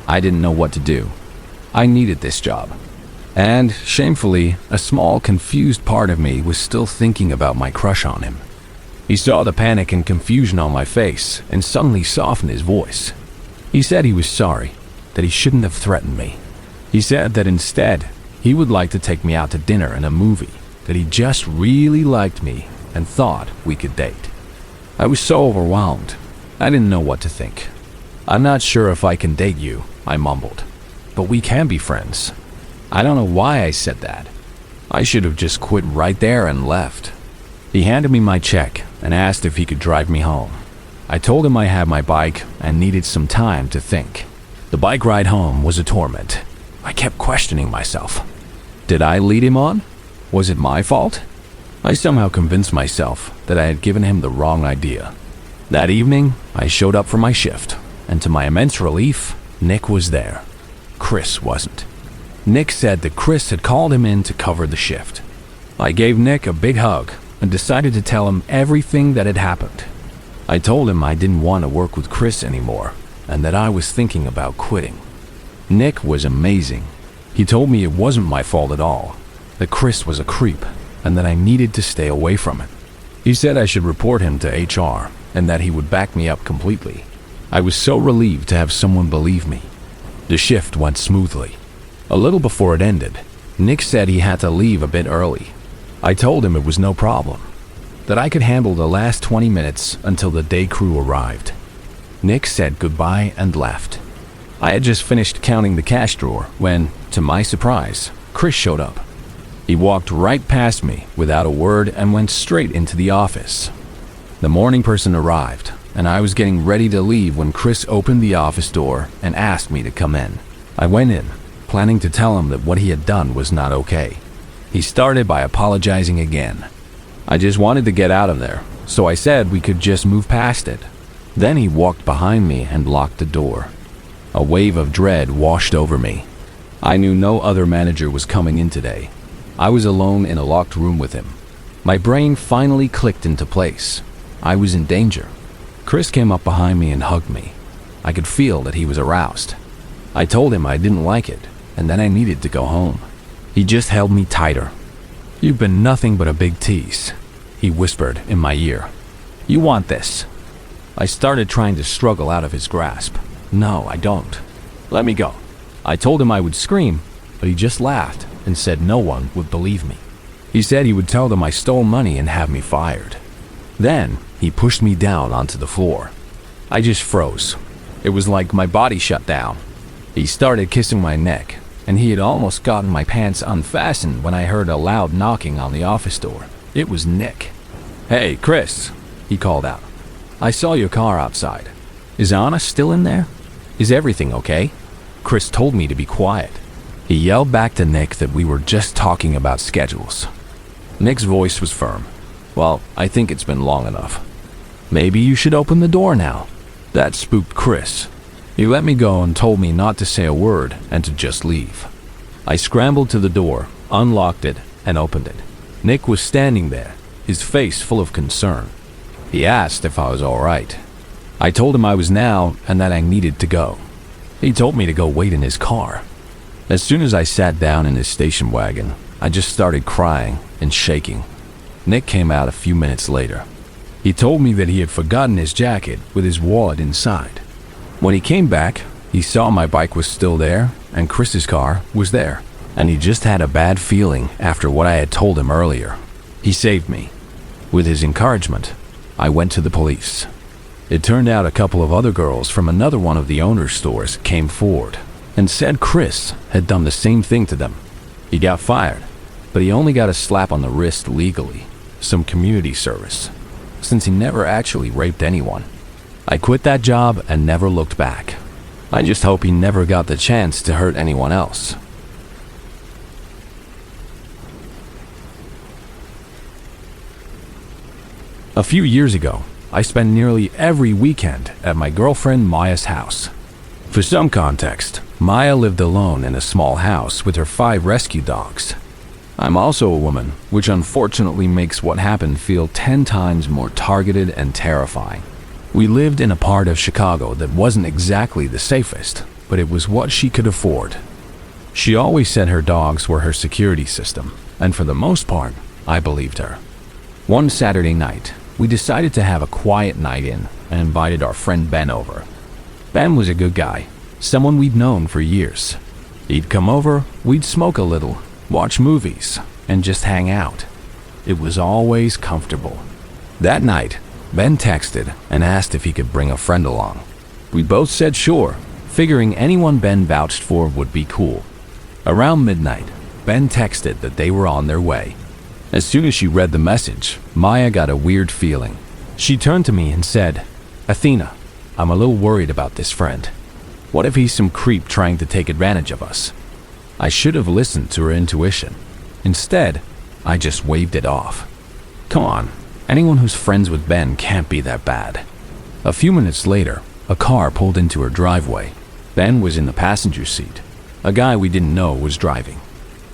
I didn't know what to do. I needed this job. And, shamefully, a small, confused part of me was still thinking about my crush on him. He saw the panic and confusion on my face and suddenly softened his voice. He said he was sorry, that he shouldn't have threatened me. He said that instead, he would like to take me out to dinner and a movie, that he just really liked me and thought we could date. I was so overwhelmed. I didn't know what to think. I'm not sure if I can date you, I mumbled. But we can be friends. I don't know why I said that. I should have just quit right there and left. He handed me my check and asked if he could drive me home. I told him I had my bike and needed some time to think. The bike ride home was a torment. I kept questioning myself. Did I lead him on? Was it my fault? I somehow convinced myself that I had given him the wrong idea. That evening, I showed up for my shift, and to my immense relief, Nick was there. Chris wasn't. Nick said that Chris had called him in to cover the shift. I gave Nick a big hug and decided to tell him everything that had happened. I told him I didn't want to work with Chris anymore, and that I was thinking about quitting. Nick was amazing. He told me it wasn't my fault at all, that Chris was a creep, and that I needed to stay away from him. He said I should report him to HR, and that he would back me up completely. I was so relieved to have someone believe me. The shift went smoothly. A little before it ended, Nick said he had to leave a bit early. I told him it was no problem, that I could handle the last 20 minutes until the day crew arrived. Nick said goodbye and left. I had just finished counting the cash drawer when, to my surprise, Chris showed up. He walked right past me without a word and went straight into the office. The morning person arrived, and I was getting ready to leave when Chris opened the office door and asked me to come in. I went in, planning to tell him that what he had done was not okay. He started by apologizing again. I just wanted to get out of there, so I said we could just move past it. Then he walked behind me and locked the door. A wave of dread washed over me. I knew no other manager was coming in today. I was alone in a locked room with him. My brain finally clicked into place. I was in danger. Chris came up behind me and hugged me. I could feel that he was aroused. I told him I didn't like it, and that I needed to go home. He just held me tighter. "You've been nothing but a big tease," he whispered in my ear. "You want this." I started trying to struggle out of his grasp. "No, I don't. Let me go." I told him I would scream, but he just laughed and said no one would believe me. He said he would tell them I stole money and have me fired. Then he pushed me down onto the floor. I just froze. It was like my body shut down. He started kissing my neck, and he had almost gotten my pants unfastened when I heard a loud knocking on the office door. It was Nick. "Hey, Chris," he called out. "I saw your car outside. Is Anna still in there? Is everything okay?" Chris told me to be quiet. He yelled back to Nick that we were just talking about schedules. Nick's voice was firm. "Well, I think it's been long enough. Maybe you should open the door now." That spooked Chris. He let me go and told me not to say a word and to just leave. I scrambled to the door, unlocked it, and opened it. Nick was standing there, his face full of concern. He asked if I was all right. I told him I was now and that I needed to go. He told me to go wait in his car. As soon as I sat down in his station wagon, I just started crying and shaking. Nick came out a few minutes later. He told me that he had forgotten his jacket with his wallet inside. When he came back, he saw my bike was still there and Chris's car was there, and he just had a bad feeling after what I had told him earlier. He saved me. With his encouragement, I went to the police. It turned out a couple of other girls from another one of the owner's stores came forward and said Chris had done the same thing to them. He got fired, but he only got a slap on the wrist legally, some community service, since he never actually raped anyone. I quit that job and never looked back. I just hope he never got the chance to hurt anyone else. A few years ago, I spent nearly every weekend at my girlfriend Maya's house. For some context, Maya lived alone in a small house with her 5 rescue dogs. I'm also a woman, which unfortunately makes what happened feel 10 times more targeted and terrifying. We lived in a part of Chicago that wasn't exactly the safest, but it was what she could afford. She always said her dogs were her security system, and for the most part, I believed her. One Saturday night, we decided to have a quiet night in and invited our friend Ben over. Ben was a good guy, someone we'd known for years. He'd come over, we'd smoke a little, watch movies, and just hang out. It was always comfortable. That night, Ben texted and asked if he could bring a friend along. We both said sure, figuring anyone Ben vouched for would be cool. Around midnight, Ben texted that they were on their way. As soon as she read the message, Maya got a weird feeling. She turned to me and said, "Athena, I'm a little worried about this friend. What if he's some creep trying to take advantage of us?" I should have listened to her intuition. Instead, I just waved it off. Come on, anyone who's friends with Ben can't be that bad. A few minutes later, a car pulled into her driveway. Ben was in the passenger seat. A guy we didn't know was driving.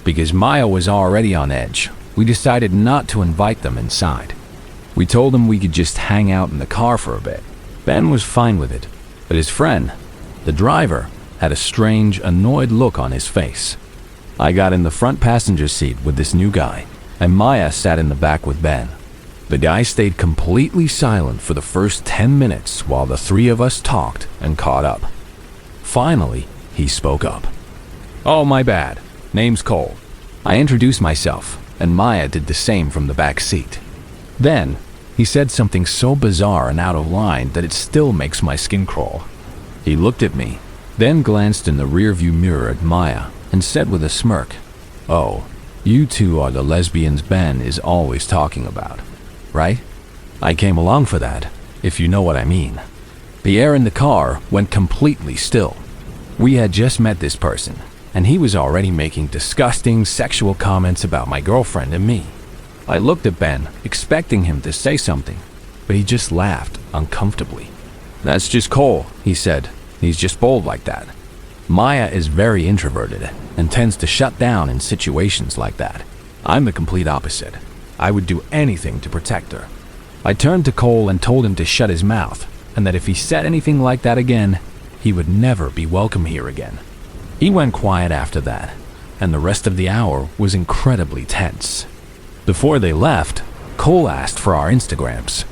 Because Maya was already on edge, we decided not to invite them inside. We told him we could just hang out in the car for a bit. Ben was fine with it, but his friend, the driver, had a strange, annoyed look on his face. I got in the front passenger seat with this new guy, and Maya sat in the back with Ben. The guy stayed completely silent for the first 10 minutes while the 3 of us talked and caught up. Finally, he spoke up. "Oh, my bad. Name's Cole." I introduced myself, and Maya did the same from the back seat. Then, he said something so bizarre and out of line that it still makes my skin crawl. He looked at me, then glanced in the rearview mirror at Maya and said with a smirk, "Oh, you two are the lesbians Ben is always talking about, right?" I came along for that, if you know what I mean. The air in the car went completely still. We had just met this person, and he was already making disgusting sexual comments about my girlfriend and me. I looked at Ben, expecting him to say something, but he just laughed uncomfortably. "That's just Cole," he said. "He's just bold like that." Maya is very introverted and tends to shut down in situations like that. I'm the complete opposite. I would do anything to protect her. I turned to Cole and told him to shut his mouth, and that if he said anything like that again, he would never be welcome here again. He went quiet after that, and the rest of the hour was incredibly tense. Before they left, Cole asked for our Instagrams.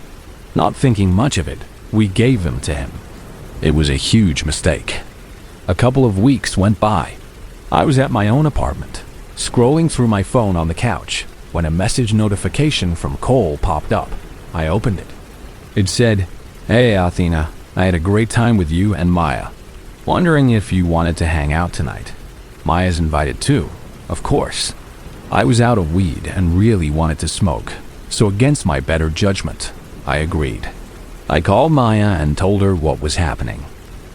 Not thinking much of it, we gave them to him. It was a huge mistake. A couple of weeks went by. I was at my own apartment, scrolling through my phone on the couch, when a message notification from Cole popped up. I opened it. It said, "Hey Athena, I had a great time with you and Maya. Wondering if you wanted to hang out tonight." Maya's invited too, of course. I was out of weed and really wanted to smoke, so against my better judgment, I agreed. I called Maya and told her what was happening.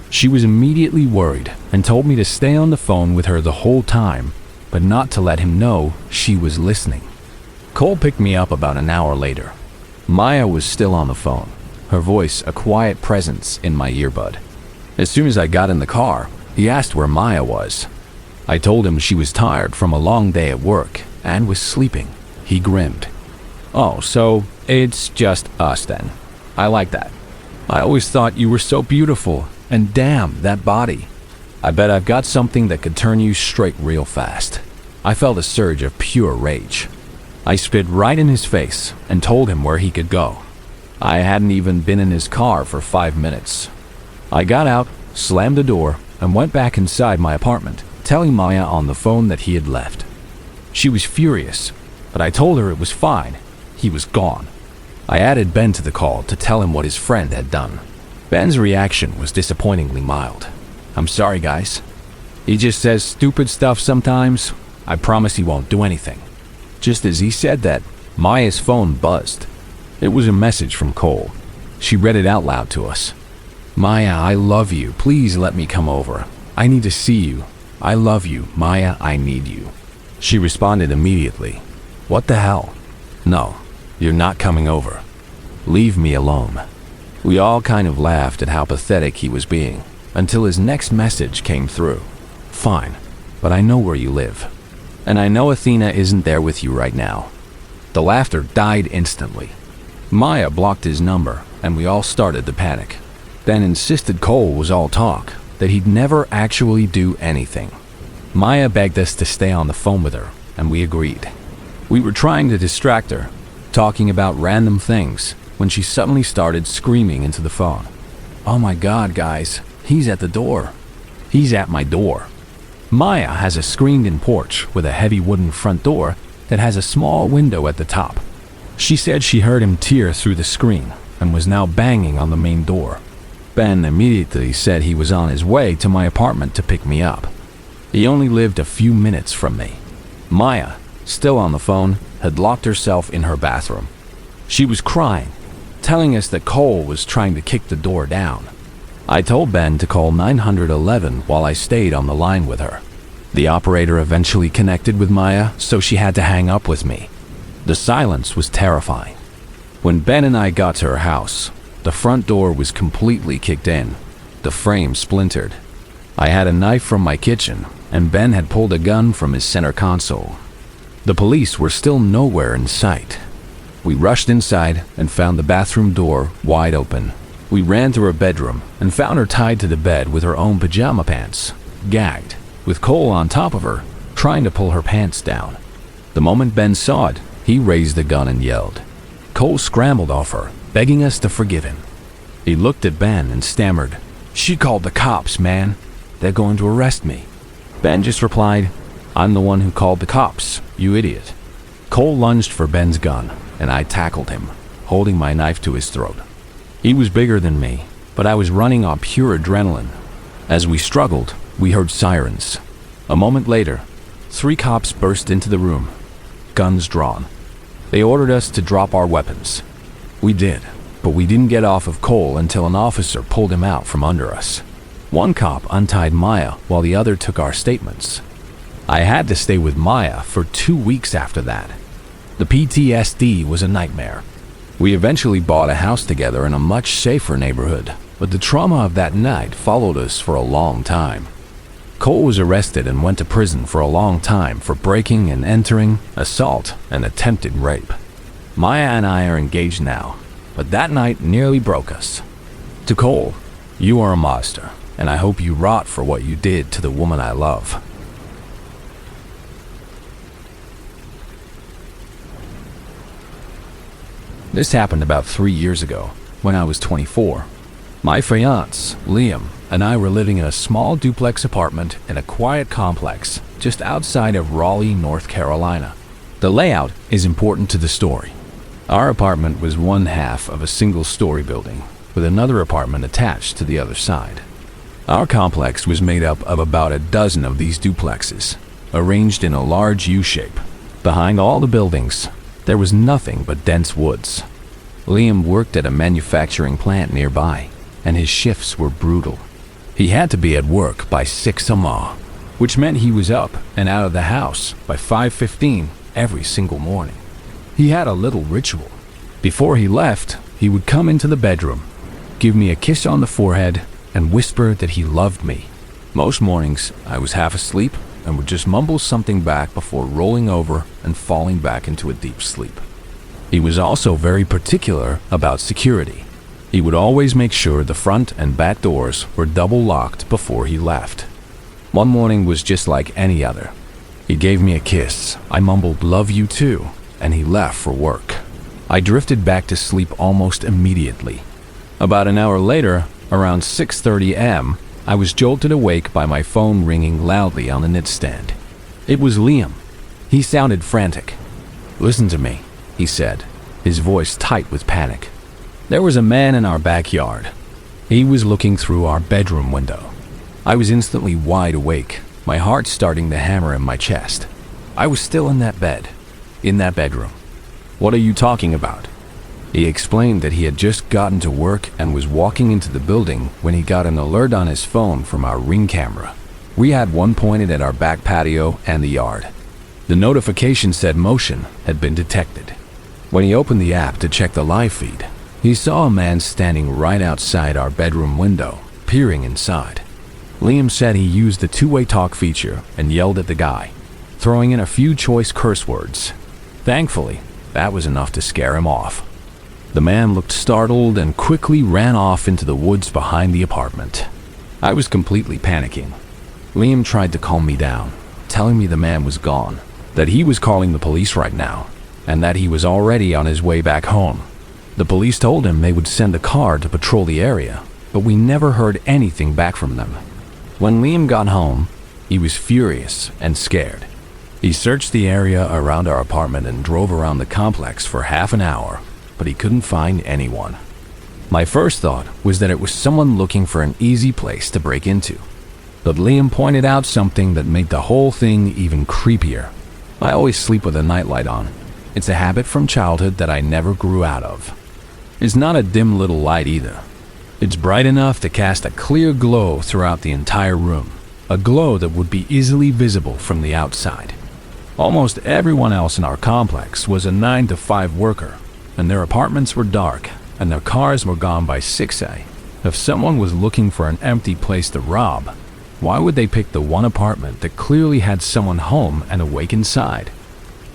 She was immediately worried and told me to stay on the phone with her the whole time, but not to let him know she was listening. Cole picked me up about an hour later. Maya was still on the phone, her voice a quiet presence in my earbud. As soon as I got in the car, he asked where Maya was. I told him she was tired from a long day at work and was sleeping. He grinned. "Oh, so it's just us then. I like that. I always thought you were so beautiful, and damn, that body. I bet I've got something that could turn you straight real fast." I felt a surge of pure rage. I spit right in his face and told him where he could go. I hadn't even been in his car for 5 minutes. I got out, slammed the door, and went back inside my apartment, telling Maya on the phone that he had left. She was furious, but I told her it was fine. He was gone. I added Ben to the call to tell him what his friend had done. Ben's reaction was disappointingly mild. "I'm sorry, guys. He just says stupid stuff sometimes. I promise he won't do anything." Just as he said that, Maya's phone buzzed. It was a message from Cole. She read it out loud to us. "Maya, I love you. Please let me come over. I need to see you. I love you. Maya, I need you." She responded immediately. "What the hell? No, you're not coming over. Leave me alone." We all kind of laughed at how pathetic he was being, until his next message came through. "Fine, but I know where you live. And I know Athena isn't there with you right now." The laughter died instantly. Maya blocked his number, and we all started to panic. Ben insisted Cole was all talk, that he'd never actually do anything. Maya begged us to stay on the phone with her, and we agreed. We were trying to distract her, talking about random things, when she suddenly started screaming into the phone. "Oh my God, guys, he's at the door. He's at my door." Maya has a screened-in porch with a heavy wooden front door that has a small window at the top. She said she heard him tear through the screen and was now banging on the main door. Ben immediately said he was on his way to my apartment to pick me up. He only lived a few minutes from me. Maya, still on the phone, had locked herself in her bathroom. She was crying, telling us that Cole was trying to kick the door down. I told Ben to call 911 while I stayed on the line with her. The operator eventually connected with Maya, so she had to hang up with me. The silence was terrifying. When Ben and I got to her house, the front door was completely kicked in. The frame splintered. I had a knife from my kitchen, and Ben had pulled a gun from his center console. The police were still nowhere in sight. We rushed inside and found the bathroom door wide open. We ran to her bedroom and found her tied to the bed with her own pajama pants, gagged, with Cole on top of her, trying to pull her pants down. The moment Ben saw it, he raised the gun and yelled. Cole scrambled off her, begging us to forgive him. He looked at Ben and stammered, "She called the cops, man. They're going to arrest me." Ben just replied, "I'm the one who called the cops, you idiot." Cole lunged for Ben's gun, and I tackled him, holding my knife to his throat. He was bigger than me, but I was running on pure adrenaline. As we struggled, we heard sirens. A moment later, 3 cops burst into the room, guns drawn. They ordered us to drop our weapons. We did, but we didn't get off of Cole until an officer pulled him out from under us. One cop untied Maya while the other took our statements. I had to stay with Maya for 2 weeks after that. The PTSD was a nightmare. We eventually bought a house together in a much safer neighborhood, but the trauma of that night followed us for a long time. Cole was arrested and went to prison for a long time for breaking and entering, assault, and attempted rape. Maya and I are engaged now, but that night nearly broke us. To Cole, you are a monster, and I hope you rot for what you did to the woman I love. This happened about 3 years ago, when I was 24. My fiancé, Liam, and I were living in a small duplex apartment in a quiet complex just outside of Raleigh, North Carolina. The layout is important to the story. Our apartment was one half of a single-story building, with another apartment attached to the other side. Our complex was made up of about a dozen of these duplexes, arranged in a large U shape. Behind all the buildings, there was nothing but dense woods. Liam worked at a manufacturing plant nearby, and his shifts were brutal. He had to be at work by 6 a.m., which meant he was up and out of the house by 5:15 every single morning. He had a little ritual. Before he left, he would come into the bedroom, give me a kiss on the forehead, and whisper that he loved me. Most mornings, I was half asleep and would just mumble something back before rolling over and falling back into a deep sleep. He was also very particular about security. He would always make sure the front and back doors were double locked before he left. One morning was just like any other. He gave me a kiss, I mumbled "love you too," and he left for work. I drifted back to sleep almost immediately. About an hour later, around 6:30 a.m., I was jolted awake by my phone ringing loudly on the nightstand. It was Liam. He sounded frantic. "Listen to me," he said, his voice tight with panic. There was a man in our backyard. He was looking through our bedroom window. I was instantly wide awake, my heart starting to hammer in my chest. I was still in that bed, in that bedroom. "What are you talking about?" He explained that he had just gotten to work and was walking into the building when he got an alert on his phone from our Ring camera. We had one pointed at our back patio and the yard. The notification said motion had been detected. When he opened the app to check the live feed, he saw a man standing right outside our bedroom window, peering inside. Liam said he used the two-way talk feature and yelled at the guy, throwing in a few choice curse words. Thankfully, that was enough to scare him off. The man looked startled and quickly ran off into the woods behind the apartment. I was completely panicking. Liam tried to calm me down, telling me the man was gone, that he was calling the police right now, and that he was already on his way back home. The police told him they would send a car to patrol the area, but we never heard anything back from them. When Liam got home, he was furious and scared. He searched the area around our apartment and drove around the complex for half an hour, but he couldn't find anyone. My first thought was that it was someone looking for an easy place to break into. But Liam pointed out something that made the whole thing even creepier. I always sleep with a nightlight on. It's a habit from childhood that I never grew out of. It's not a dim little light either. It's bright enough to cast a clear glow throughout the entire room, a glow that would be easily visible from the outside. Almost everyone else in our complex was a 9 to 5 worker, and their apartments were dark, and their cars were gone by 6 a.m. If someone was looking for an empty place to rob, why would they pick the one apartment that clearly had someone home and awake inside?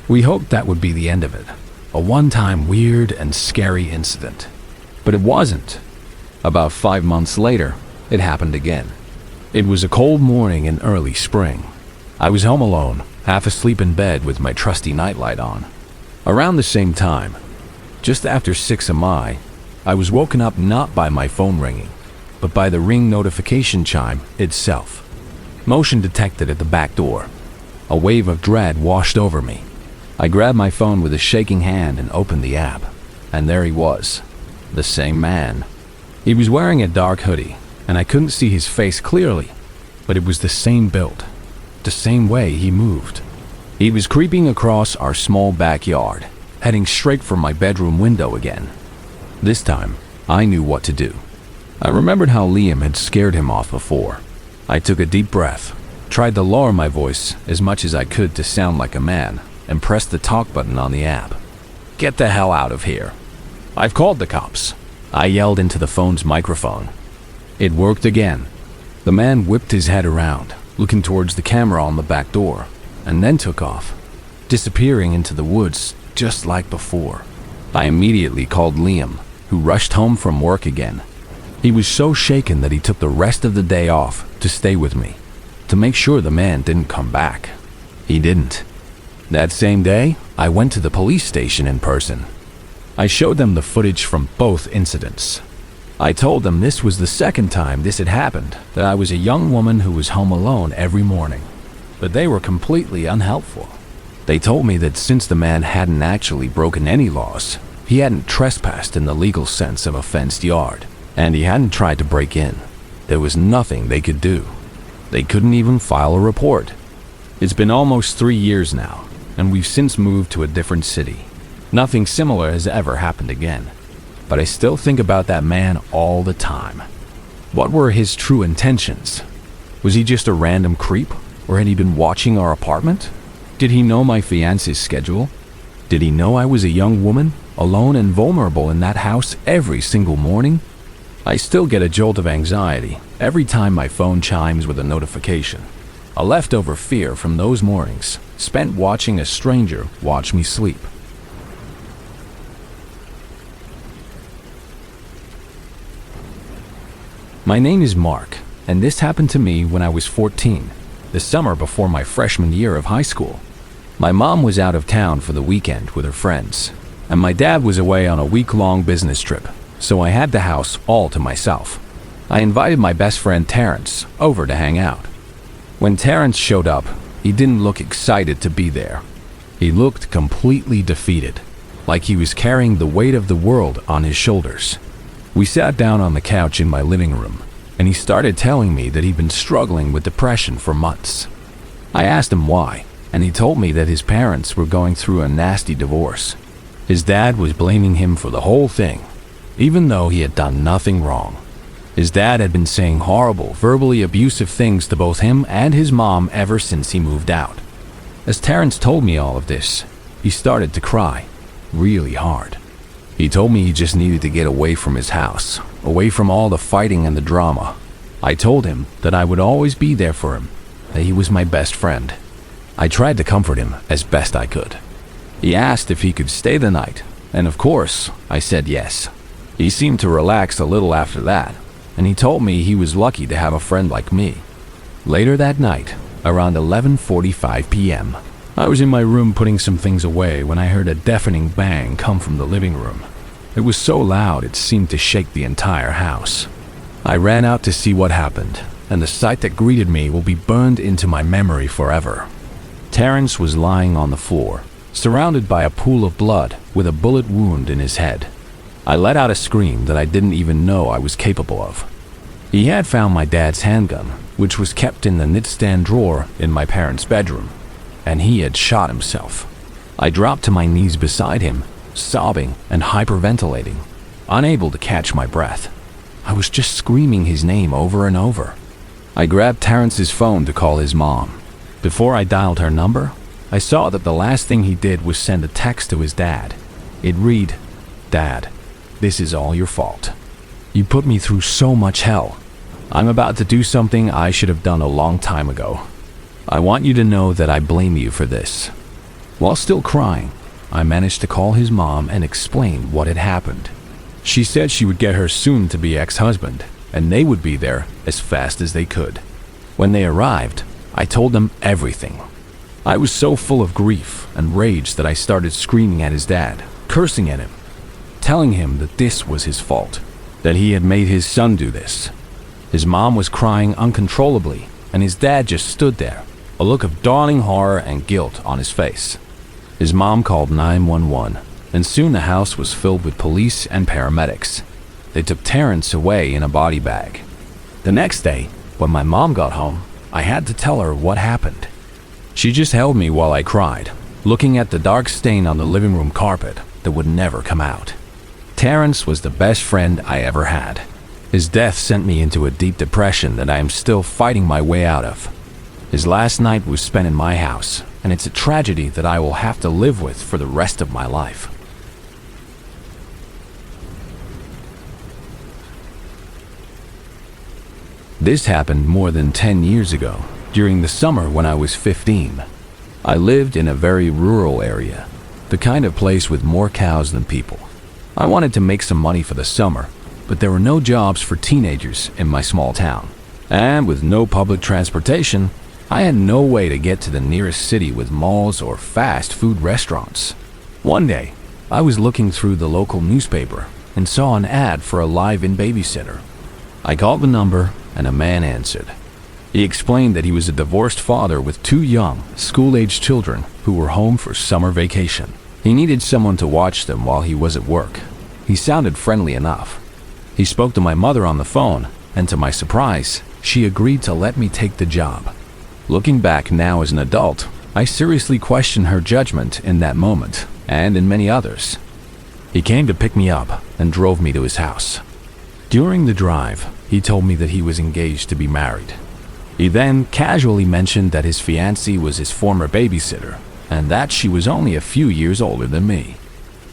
We hoped that would be the end of it, a one-time weird and scary incident. But it wasn't. About 5 months later, it happened again. It was a cold morning in early spring. I was home alone, half asleep in bed with my trusty nightlight on. Around the same time, just after 6 a.m, I was woken up not by my phone ringing, but by the Ring notification chime itself. Motion detected at the back door. A wave of dread washed over me. I grabbed my phone with a shaking hand and opened the app, and there he was, the same man. He was wearing a dark hoodie, and I couldn't see his face clearly, but it was the same build, the same way he moved. He was creeping across our small backyard, heading straight for my bedroom window again. This time, I knew what to do. I remembered how Liam had scared him off before. I took a deep breath, tried to lower my voice as much as I could to sound like a man, and pressed the talk button on the app. "Get the hell out of here. I've called the cops," I yelled into the phone's microphone. It worked again. The man whipped his head around, looking towards the camera on the back door, and then took off, disappearing into the woods just like before. I immediately called Liam, who rushed home from work again. He was so shaken that he took the rest of the day off to stay with me, to make sure the man didn't come back. He didn't. That same day, I went to the police station in person. I showed them the footage from both incidents. I told them this was the second time this had happened, that I was a young woman who was home alone every morning. But they were completely unhelpful. They told me that since the man hadn't actually broken any laws, he hadn't trespassed in the legal sense of a fenced yard, and he hadn't tried to break in. There was nothing they could do. They couldn't even file a report. It's been almost 3 years now, and we've since moved to a different city. Nothing similar has ever happened again. But I still think about that man all the time. What were his true intentions? Was he just a random creep, or had he been watching our apartment? Did he know my fiance's schedule? Did he know I was a young woman, alone and vulnerable in that house every single morning? I still get a jolt of anxiety every time my phone chimes with a notification. A leftover fear from those mornings spent watching a stranger watch me sleep. My name is Mark, and this happened to me when I was 14, the summer before my freshman year of high school. My mom was out of town for the weekend with her friends, and my dad was away on a week-long business trip, so I had the house all to myself. I invited my best friend Terrence over to hang out. When Terrence showed up, he didn't look excited to be there. He looked completely defeated, like he was carrying the weight of the world on his shoulders. We sat down on the couch in my living room, and he started telling me that he'd been struggling with depression for months. I asked him why, and he told me that his parents were going through a nasty divorce. His dad was blaming him for the whole thing, even though he had done nothing wrong. His dad had been saying horrible, verbally abusive things to both him and his mom ever since he moved out. As Terrence told me all of this, he started to cry, really hard. He told me he just needed to get away from his house, away from all the fighting and the drama. I told him that I would always be there for him, that he was my best friend. I tried to comfort him as best I could. He asked if he could stay the night, and of course, I said yes. He seemed to relax a little after that, and he told me he was lucky to have a friend like me. Later that night, around 11:45 p.m., I was in my room putting some things away when I heard a deafening bang come from the living room. It was so loud it seemed to shake the entire house. I ran out to see what happened, and the sight that greeted me will be burned into my memory forever. Terrence was lying on the floor, surrounded by a pool of blood with a bullet wound in his head. I let out a scream that I didn't even know I was capable of. He had found my dad's handgun, which was kept in the nightstand drawer in my parents' bedroom, and he had shot himself. I dropped to my knees beside him, sobbing and hyperventilating, unable to catch my breath. I was just screaming his name over and over. I grabbed Terrence's phone to call his mom. Before I dialed her number, I saw that the last thing he did was send a text to his dad. It read, "Dad, this is all your fault. You put me through so much hell. I'm about to do something I should have done a long time ago. I want you to know that I blame you for this." While still crying, I managed to call his mom and explain what had happened. She said she would get her soon-to-be ex-husband, and they would be there as fast as they could. When they arrived, I told them everything. I was so full of grief and rage that I started screaming at his dad, cursing at him, telling him that this was his fault, that he had made his son do this. His mom was crying uncontrollably, and his dad just stood there, a look of dawning horror and guilt on his face. His mom called 911, and soon the house was filled with police and paramedics. They took Terrence away in a body bag. The next day, when my mom got home, I had to tell her what happened. She just held me while I cried, looking at the dark stain on the living room carpet that would never come out. Terrence was the best friend I ever had. His death sent me into a deep depression that I am still fighting my way out of. His last night was spent in my house, and it's a tragedy that I will have to live with for the rest of my life. This happened more than 10 years ago, during the summer when I was 15. I lived in a very rural area, the kind of place with more cows than people. I wanted to make some money for the summer, but there were no jobs for teenagers in my small town. And with no public transportation, I had no way to get to the nearest city with malls or fast food restaurants. One day, I was looking through the local newspaper and saw an ad for a live-in babysitter. I called the number and a man answered. He explained that he was a divorced father with 2 young, school-aged children who were home for summer vacation. He needed someone to watch them while he was at work. He sounded friendly enough. He spoke to my mother on the phone, and to my surprise, she agreed to let me take the job. Looking back now as an adult, I seriously question her judgment in that moment and in many others. He came to pick me up and drove me to his house. During the drive, he told me that he was engaged to be married. He then casually mentioned that his fiancée was his former babysitter and that she was only a few years older than me.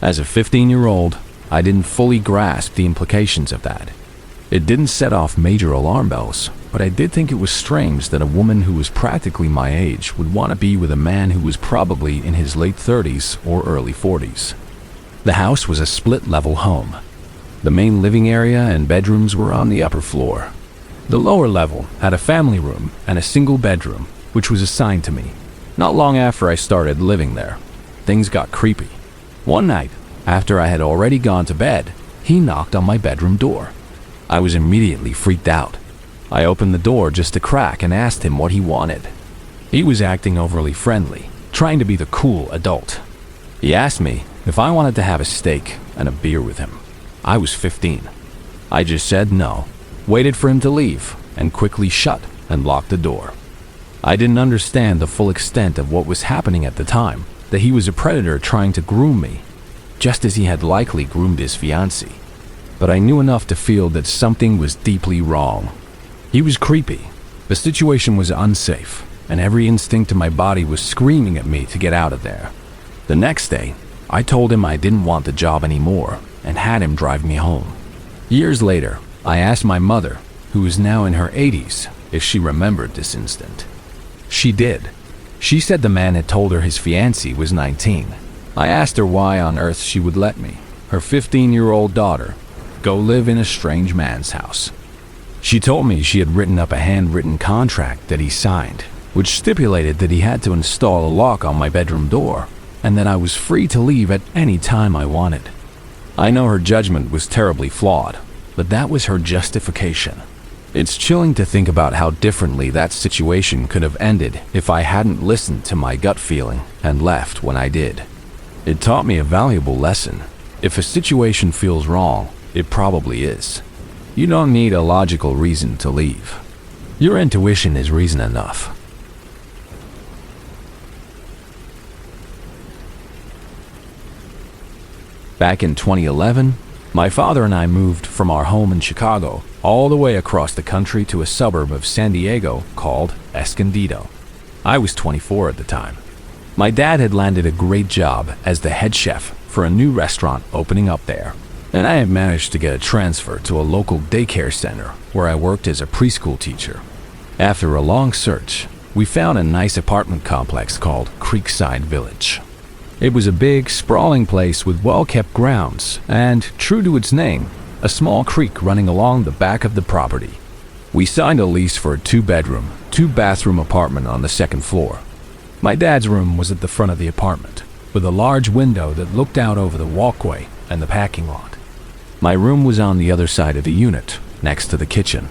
As a 15-year-old, I didn't fully grasp the implications of that. It didn't set off major alarm bells, but I did think it was strange that a woman who was practically my age would want to be with a man who was probably in his late 30s or early 40s. The house was a split-level home. The main living area and bedrooms were on the upper floor. The lower level had a family room and a single bedroom, which was assigned to me. Not long after I started living there, things got creepy. One night, after I had already gone to bed, he knocked on my bedroom door. I was immediately freaked out. I opened the door just a crack and asked him what he wanted. He was acting overly friendly, trying to be the cool adult. He asked me if I wanted to have a steak and a beer with him. I was 15. I just said no, waited for him to leave, and quickly shut and locked the door. I didn't understand the full extent of what was happening at the time, that he was a predator trying to groom me, just as he had likely groomed his fiancée. But I knew enough to feel that something was deeply wrong. He was creepy, the situation was unsafe, and every instinct in my body was screaming at me to get out of there. The next day, I told him I didn't want the job anymore and had him drive me home. Years later, I asked my mother, who was now in her 80s, if she remembered this incident. She did. She said the man had told her his fiancée was 19. I asked her why on earth she would let me, her 15-year-old daughter, go live in a strange man's house. She told me she had written up a handwritten contract that he signed, which stipulated that he had to install a lock on my bedroom door and that I was free to leave at any time I wanted. I know her judgment was terribly flawed, but that was her justification. It's chilling to think about how differently that situation could have ended if I hadn't listened to my gut feeling and left when I did. It taught me a valuable lesson. If a situation feels wrong, it probably is. You don't need a logical reason to leave. Your intuition is reason enough. Back in 2011, my father and I moved from our home in Chicago all the way across the country to a suburb of San Diego called Escondido. I was 24 at the time. My dad had landed a great job as the head chef for a new restaurant opening up there, and I had managed to get a transfer to a local daycare center where I worked as a preschool teacher. After a long search, we found a nice apartment complex called Creekside Village. It was a big, sprawling place with well-kept grounds and, true to its name, a small creek running along the back of the property. We signed a lease for a 2-bedroom, 2-bathroom apartment on the second floor. My dad's room was at the front of the apartment, with a large window that looked out over the walkway and the parking lot. My room was on the other side of the unit, next to the kitchen.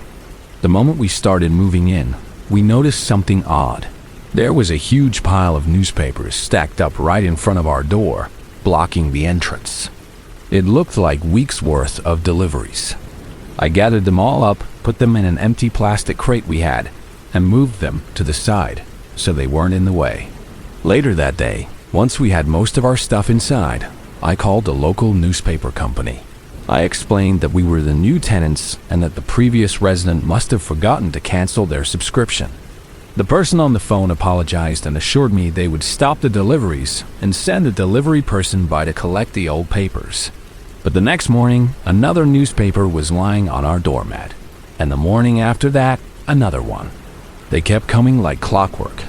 The moment we started moving in, we noticed something odd. There was a huge pile of newspapers stacked up right in front of our door, blocking the entrance. It looked like weeks' worth of deliveries. I gathered them all up, put them in an empty plastic crate we had, and moved them to the side so they weren't in the way. Later that day, once we had most of our stuff inside, I called the local newspaper company. I explained that we were the new tenants and that the previous resident must have forgotten to cancel their subscription. The person on the phone apologized and assured me they would stop the deliveries and send a delivery person by to collect the old papers. But the next morning, another newspaper was lying on our doormat, and the morning after that, another one. They kept coming like clockwork.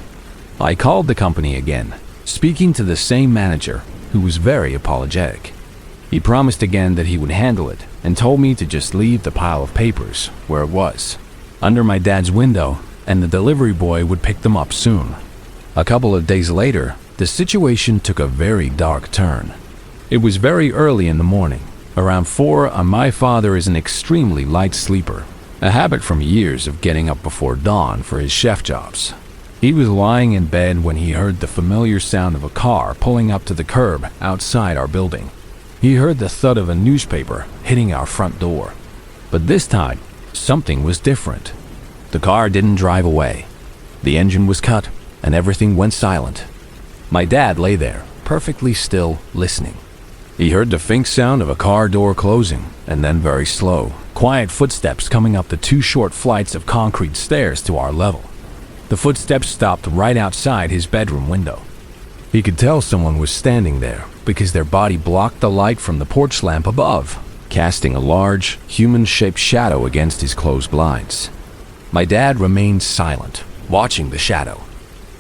I called the company again, speaking to the same manager, who was very apologetic. He promised again that he would handle it and told me to just leave the pile of papers where it was, under my dad's window, and the delivery boy would pick them up soon. A couple of days later, the situation took a very dark turn. It was very early in the morning, around 4, and my father is an extremely light sleeper, a habit from years of getting up before dawn for his chef jobs. He was lying in bed when he heard the familiar sound of a car pulling up to the curb outside our building. He heard the thud of a newspaper hitting our front door. But this time, Something was different. The car didn't drive away. The engine was cut, and everything went silent. My dad lay there, perfectly still, listening. He heard the faint sound of a car door closing, and then very slow, quiet footsteps coming up the 2 short flights of concrete stairs to our level. The footsteps stopped right outside his bedroom window. He could tell someone was standing there because their body blocked the light from the porch lamp above, casting a large, human-shaped shadow against his closed blinds. My dad remained silent, watching the shadow.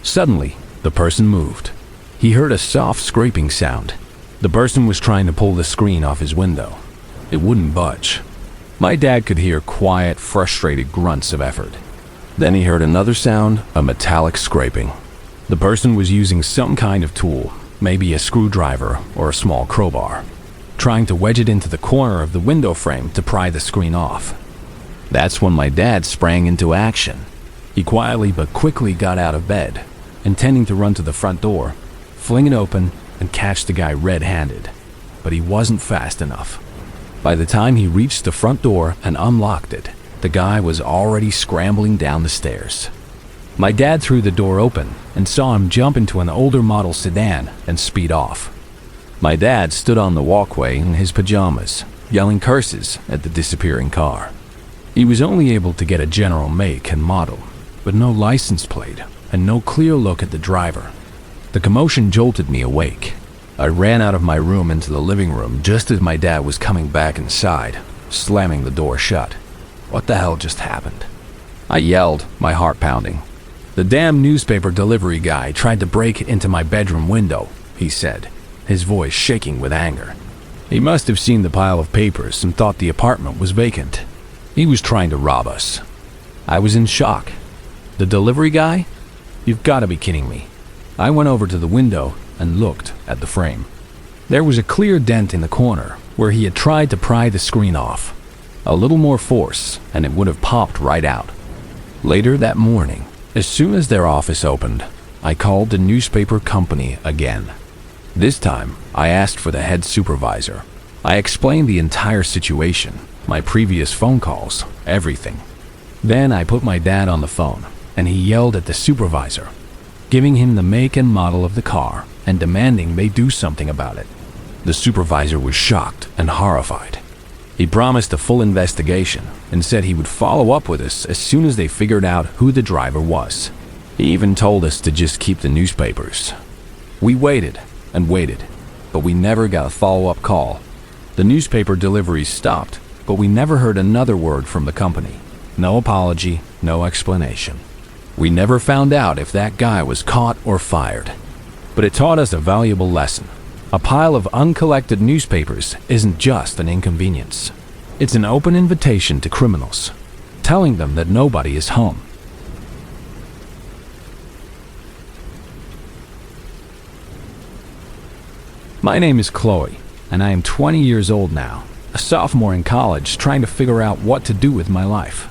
Suddenly, the person moved. He heard a soft scraping sound. The person was trying to pull the screen off his window. It wouldn't budge. My dad could hear quiet, frustrated grunts of effort. Then he heard another sound, a metallic scraping. The person was using some kind of tool, maybe a screwdriver or a small crowbar, trying to wedge it into the corner of the window frame to pry the screen off. That's when my dad sprang into action. He quietly but quickly got out of bed, intending to run to the front door, fling it open, and catch the guy red-handed. But he wasn't fast enough. By the time he reached the front door and unlocked it, the guy was already scrambling down the stairs. My dad threw the door open and saw him jump into an older model sedan and speed off. My dad stood on the walkway in his pajamas, yelling curses at the disappearing car. He was only able to get a general make and model, but no license plate and no clear look at the driver. The commotion jolted me awake. I ran out of my room into the living room just as my dad was coming back inside, slamming the door shut. What the hell just happened? I yelled, my heart pounding. The damn newspaper delivery guy tried to break into my bedroom window, he said, his voice shaking with anger. He must have seen the pile of papers and thought the apartment was vacant. He was trying to rob us. I was in shock. The delivery guy? You've got to be kidding me. I went over to the window and looked at the frame. There was a clear dent in the corner where he had tried to pry the screen off. A little more force and it would have popped right out. Later that morning, as soon as their office opened, I called the newspaper company again. This time, I asked for the head supervisor. I explained the entire situation, my previous phone calls, everything. Then I put my dad on the phone and he yelled at the supervisor, giving him the make and model of the car and demanding they do something about it. The supervisor was shocked and horrified. He promised a full investigation and said he would follow up with us as soon as they figured out who the driver was. He even told us to just keep the newspapers. We waited and waited, but we never got a follow-up call. The newspaper deliveries stopped, but we never heard another word from the company. No apology, no explanation. We never found out if that guy was caught or fired. But it taught us a valuable lesson. A pile of uncollected newspapers isn't just an inconvenience. It's an open invitation to criminals, telling them that nobody is home. My name is Chloe, and I am 20 years old now, a sophomore in college trying to figure out what to do with my life.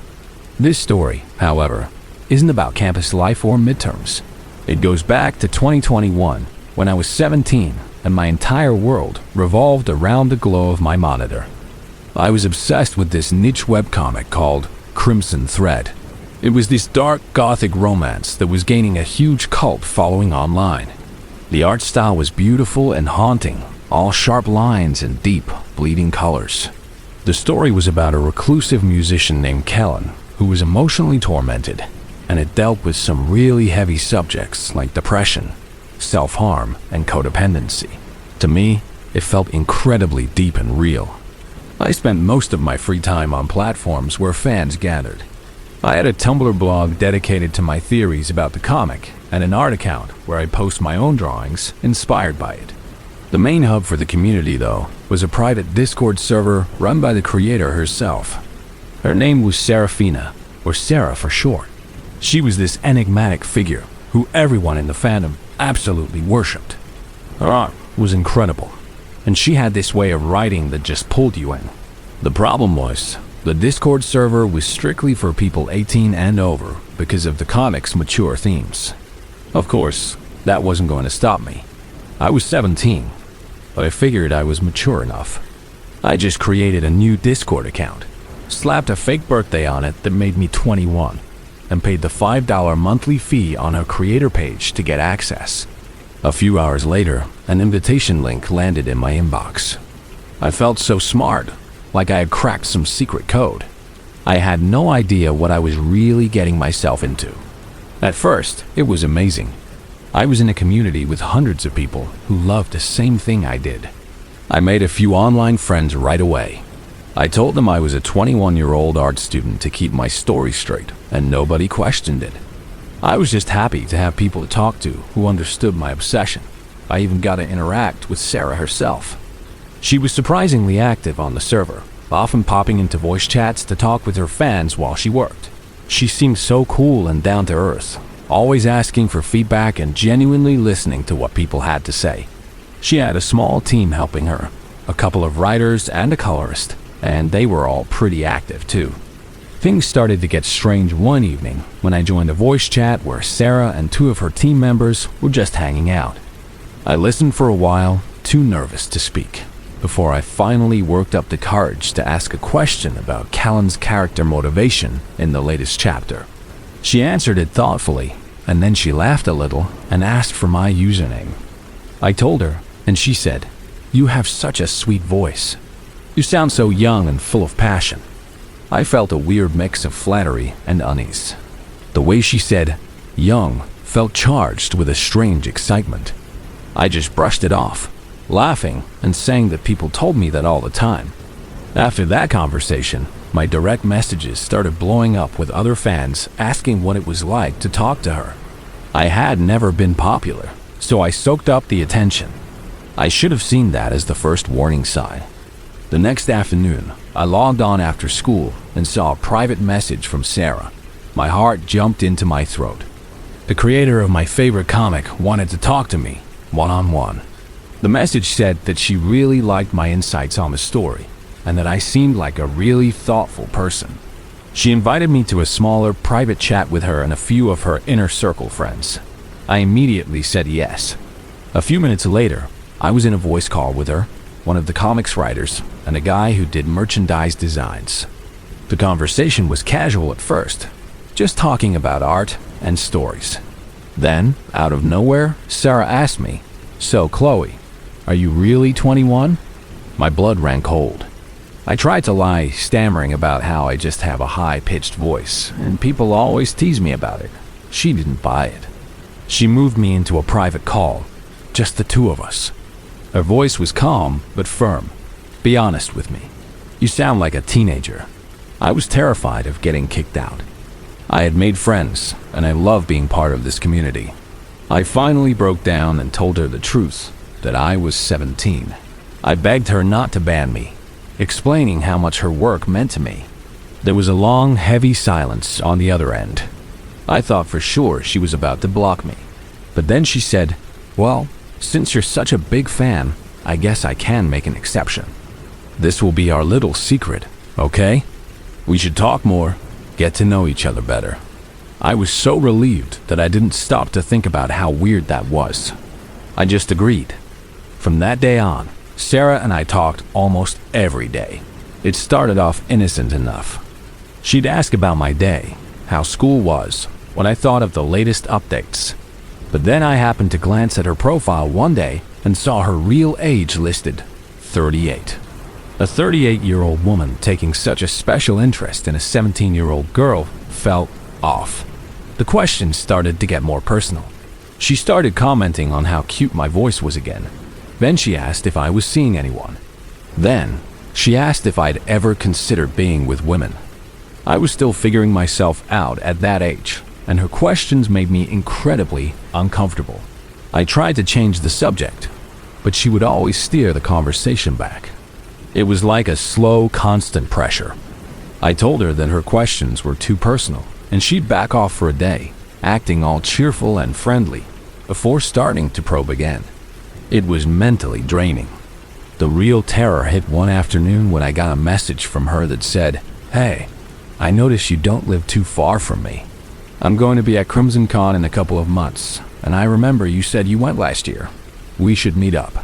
This story, however, isn't about campus life or midterms. It goes back to 2021, when I was 17 and my entire world revolved around the glow of my monitor. I was obsessed with this niche webcomic called Crimson Thread. It was this dark gothic romance that was gaining a huge cult following online. The art style was beautiful and haunting, all sharp lines and deep, bleeding colors. The story was about a reclusive musician named Kellen who was emotionally tormented, and it dealt with some really heavy subjects like depression, self-harm, and codependency. To me, it felt incredibly deep and real. I spent most of my free time on platforms where fans gathered. I had a Tumblr blog dedicated to my theories about the comic, and an art account where I post my own drawings inspired by it. The main hub for the community, though, was a private Discord server run by the creator herself. Her name was Serafina, or Sarah for short. She was this enigmatic figure who everyone in the fandom absolutely worshipped. Her art was incredible, and she had this way of writing that just pulled you in. The problem was, the Discord server was strictly for people 18 and over because of the comic's mature themes. Of course, that wasn't going to stop me. I was 17, but I figured I was mature enough. I just created a new Discord account. slapped a fake birthday on it that made me 21, and paid the $5 monthly fee on her creator page to get access. A few hours later, an invitation link landed in my inbox. I felt so smart, like I had cracked some secret code. I had no idea what I was really getting myself into. At first, it was amazing. I was in a community with hundreds of people who loved the same thing I did. I made a few online friends right away. I told them I was a 21-year-old art student to keep my story straight, and nobody questioned it. I was just happy to have people to talk to who understood my obsession. I even got to interact with Sarah herself. She was surprisingly active on the server, often popping into voice chats to talk with her fans while she worked. She seemed so cool and down to earth, always asking for feedback and genuinely listening to what people had to say. She had a small team helping her, a couple of writers and a colorist, and they were all pretty active too. Things started to get strange one evening when I joined a voice chat where Sarah and two of her team members were just hanging out. I listened for a while, too nervous to speak, before I finally worked up the courage to ask a question about Callan's character motivation in the latest chapter. She answered it thoughtfully, and then she laughed a little and asked for my username. I told her, and she said, "You have such a sweet voice. You sound so young and full of passion." I felt a weird mix of flattery and unease. The way she said young felt charged with a strange excitement. I just brushed it off, laughing and saying that people told me that all the time. After that conversation, my direct messages started blowing up with other fans asking what it was like to talk to her. I had never been popular, so I soaked up the attention. I should have seen that as the first warning sign. The next afternoon, I logged on after school and saw a private message from Sarah. My heart jumped into my throat. The creator of my favorite comic wanted to talk to me, one-on-one. The message said that she really liked my insights on the story, and that I seemed like a really thoughtful person. She invited me to a smaller, private chat with her and a few of her inner circle friends. I immediately said yes. A few minutes later, I was in a voice call with her, one of the comics writers, and a guy who did merchandise designs. The conversation was casual at first, just talking about art and stories. Then, out of nowhere, Sarah asked me, "So, Chloe, are you really 21? My blood ran cold. I tried to lie, stammering about how I just have a high-pitched voice, and people always tease me about it. She didn't buy it. She moved me into a private call, just the two of us. Her voice was calm but firm. "Be honest with me. You sound like a teenager." I was terrified of getting kicked out. I had made friends, and I love being part of this community. I finally broke down and told her the truth, that I was 17. I begged her not to ban me, explaining how much her work meant to me. There was a long, heavy silence on the other end. I thought for sure she was about to block me. But then she said, "Well, since you're such a big fan, I guess I can make an exception. This will be our little secret, okay? We should talk more, get to know each other better." I was so relieved that I didn't stop to think about how weird that was. I just agreed. From that day on, Sarah and I talked almost every day. It started off innocent enough. She'd ask about my day, how school was, when I thought of the latest updates. But then I happened to glance at her profile one day and saw her real age listed, 38. A 38-year-old woman taking such a special interest in a 17-year-old girl felt off. The questions started to get more personal. She started commenting on how cute my voice was again. Then she asked if I was seeing anyone. Then she asked if I'd ever considered being with women. I was still figuring myself out at that age, and her questions made me incredibly uncomfortable. I tried to change the subject, but she would always steer the conversation back. It was like a slow, constant pressure. I told her that her questions were too personal, and she'd back off for a day, acting all cheerful and friendly, before starting to probe again. It was mentally draining. The real terror hit one afternoon when I got a message from her that said, "Hey, I notice you don't live too far from me. I'm going to be at Crimson Con in a couple of months, and I remember you said you went last year. We should meet up."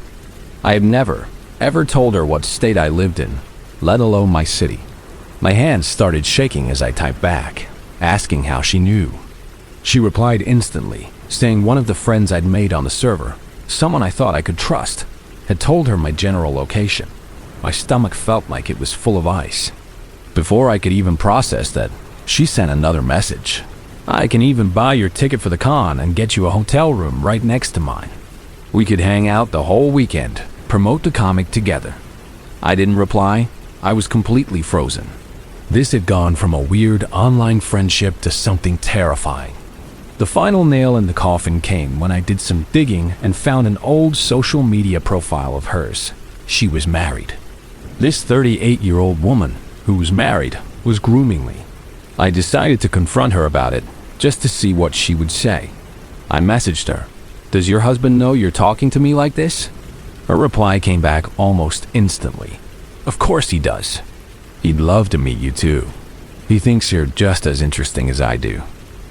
I had never, ever told her what state I lived in, let alone my city. My hands started shaking as I typed back, asking how she knew. She replied instantly, saying one of the friends I'd made on the server, someone I thought I could trust, had told her my general location. My stomach felt like it was full of ice. Before I could even process that, she sent another message. I can even buy your ticket for the con and get you a hotel room right next to mine. We could hang out the whole weekend, promote the comic together. I didn't reply. I was completely frozen. This had gone from a weird online friendship to something terrifying. The final nail in the coffin came when I did some digging and found an old social media profile of hers. She was married. This 38-year-old woman, who was married, was grooming me. I decided to confront her about it, just to see what she would say. I messaged her, "Does your husband know you're talking to me like this?" Her reply came back almost instantly. "Of course he does. He'd love to meet you too. He thinks you're just as interesting as I do."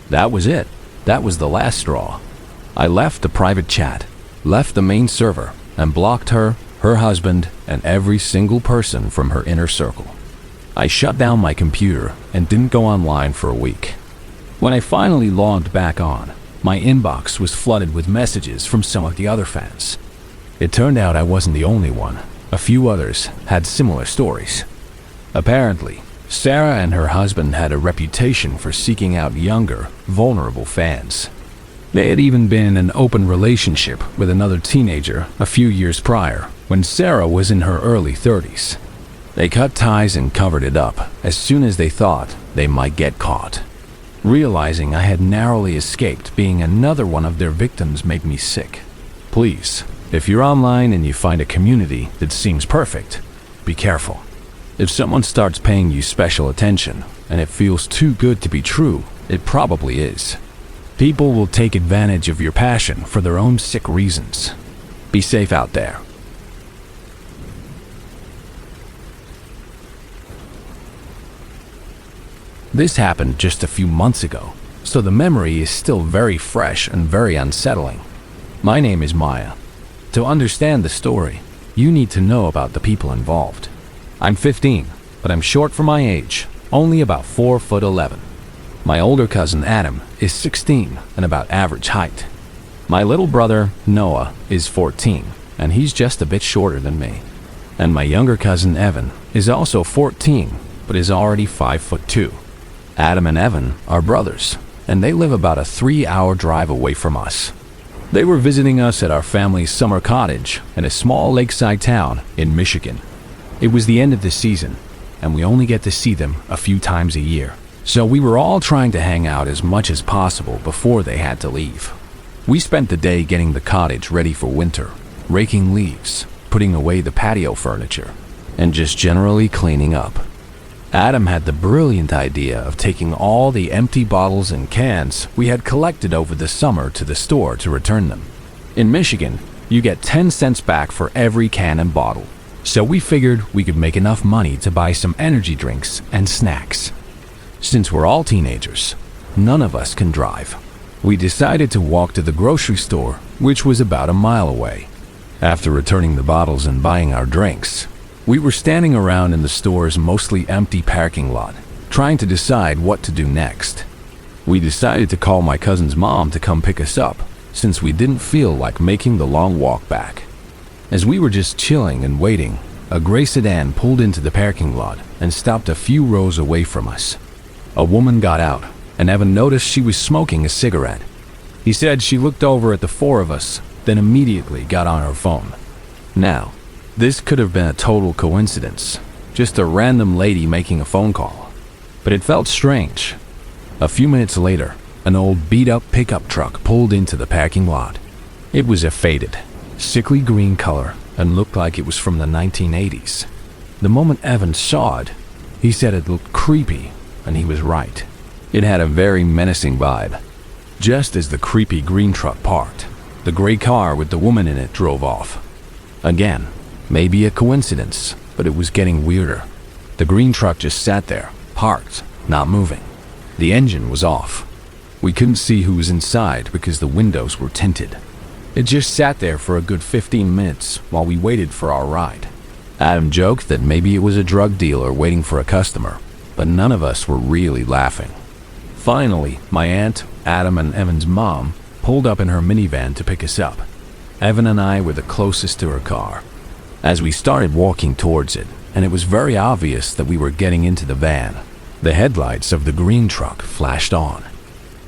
That was it. That was the last straw. I left the private chat, left the main server, and blocked her, her husband, and every single person from her inner circle. I shut down my computer and didn't go online for a week. When I finally logged back on, my inbox was flooded with messages from some of the other fans. It turned out I wasn't the only one. A few others had similar stories. Apparently, Sarah and her husband had a reputation for seeking out younger, vulnerable fans. They had even been in an open relationship with another teenager a few years prior, when Sarah was in her early 30s. They cut ties and covered it up as soon as they thought they might get caught. Realizing I had narrowly escaped being another one of their victims made me sick. Please, if you're online and you find a community that seems perfect, be careful. If someone starts paying you special attention and it feels too good to be true, it probably is. People will take advantage of your passion for their own sick reasons. Be safe out there. This happened just a few months ago, so the memory is still very fresh and very unsettling. My name is Maya. To understand the story, you need to know about the people involved. I'm 15, but I'm short for my age, only about 4'11". My older cousin Adam is 16 and about average height. My little brother Noah is 14, and he's just a bit shorter than me. And my younger cousin Evan is also 14, but is already 5'2". Adam and Evan are brothers, and they live about a 3-hour drive away from us. They were visiting us at our family's summer cottage in a small lakeside town in Michigan. It was the end of the season, and we only get to see them a few times a year, so we were all trying to hang out as much as possible before they had to leave. We spent the day getting the cottage ready for winter, raking leaves, putting away the patio furniture, and just generally cleaning up. Adam had the brilliant idea of taking all the empty bottles and cans we had collected over the summer to the store to return them. In Michigan, you get 10 cents back for every can and bottle, so we figured we could make enough money to buy some energy drinks and snacks. Since we're all teenagers, none of us can drive. We decided to walk to the grocery store, which was about a mile away. After returning the bottles and buying our drinks, we were standing around in the store's mostly empty parking lot, trying to decide what to do next. We decided to call my cousin's mom to come pick us up, since we didn't feel like making the long walk back. As we were just chilling and waiting, a gray sedan pulled into the parking lot and stopped a few rows away from us. A woman got out, and Evan noticed she was smoking a cigarette. He said she looked over at the four of us, then immediately got on her phone. Now, this could have been a total coincidence, just a random lady making a phone call. But it felt strange. A few minutes later, an old beat-up pickup truck pulled into the parking lot. It was a faded, sickly green color and looked like it was from the 1980s. The moment Evan saw it, he said it looked creepy, and he was right. It had a very menacing vibe. Just as the creepy green truck parked, the gray car with the woman in it drove off. Again, maybe a coincidence, but it was getting weirder. The green truck just sat there, parked, not moving. The engine was off. We couldn't see who was inside because the windows were tinted. It just sat there for a good 15 minutes while we waited for our ride. Adam joked that maybe it was a drug dealer waiting for a customer, but none of us were really laughing. Finally, my aunt, Adam, and Evan's mom pulled up in her minivan to pick us up. Evan and I were the closest to her car. As we started walking towards it, and it was very obvious that we were getting into the van, the headlights of the green truck flashed on.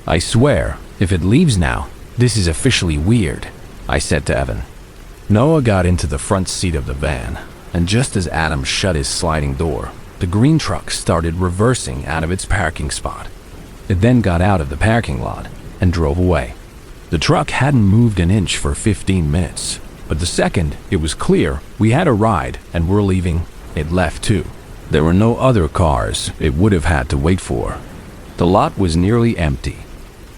"I swear, if it leaves now, this is officially weird," I said to Evan. Noah got into the front seat of the van, and just as Adam shut his sliding door, the green truck started reversing out of its parking spot. It then got out of the parking lot and drove away. The truck hadn't moved an inch for 15 minutes, but the second it was clear we had a ride and were leaving, it left too. There were no other cars it would have had to wait for. The lot was nearly empty.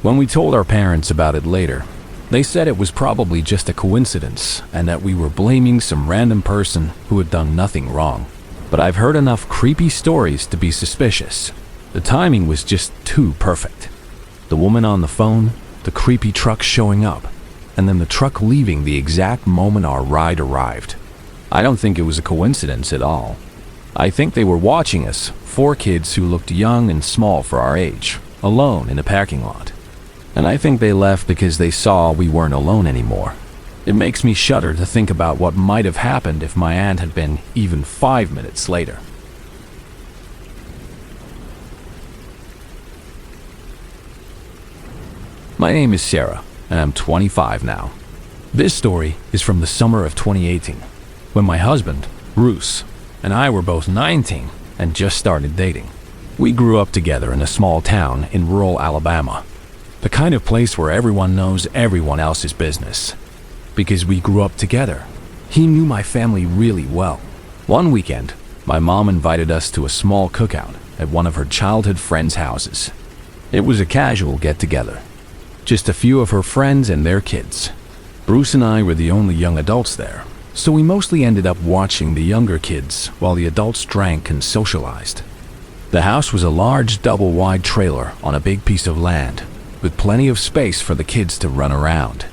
When we told our parents about it later, they said it was probably just a coincidence and that we were blaming some random person who had done nothing wrong. But I've heard enough creepy stories to be suspicious. The timing was just too perfect. The woman on the phone, the creepy truck showing up, and then the truck leaving the exact moment our ride arrived. I don't think it was a coincidence at all. I think they were watching us, 4 kids who looked young and small for our age, alone in a parking lot. And I think they left because they saw we weren't alone anymore. It makes me shudder to think about what might have happened if my aunt had been even 5 minutes later. My name is Sarah, and I'm 25 now. This story is from the summer of 2018, when my husband, Bruce, and I were both 19 and just started dating. We grew up together in a small town in rural Alabama, the kind of place where everyone knows everyone else's business. Because we grew up together, he knew my family really well. One weekend, my mom invited us to a small cookout at one of her childhood friends' houses. It was a casual get-together. Just a few of her friends and their kids. Bruce and I were the only young adults there, so we mostly ended up watching the younger kids while the adults drank and socialized. The house was a large double-wide trailer on a big piece of land, with plenty of space for the kids to run around.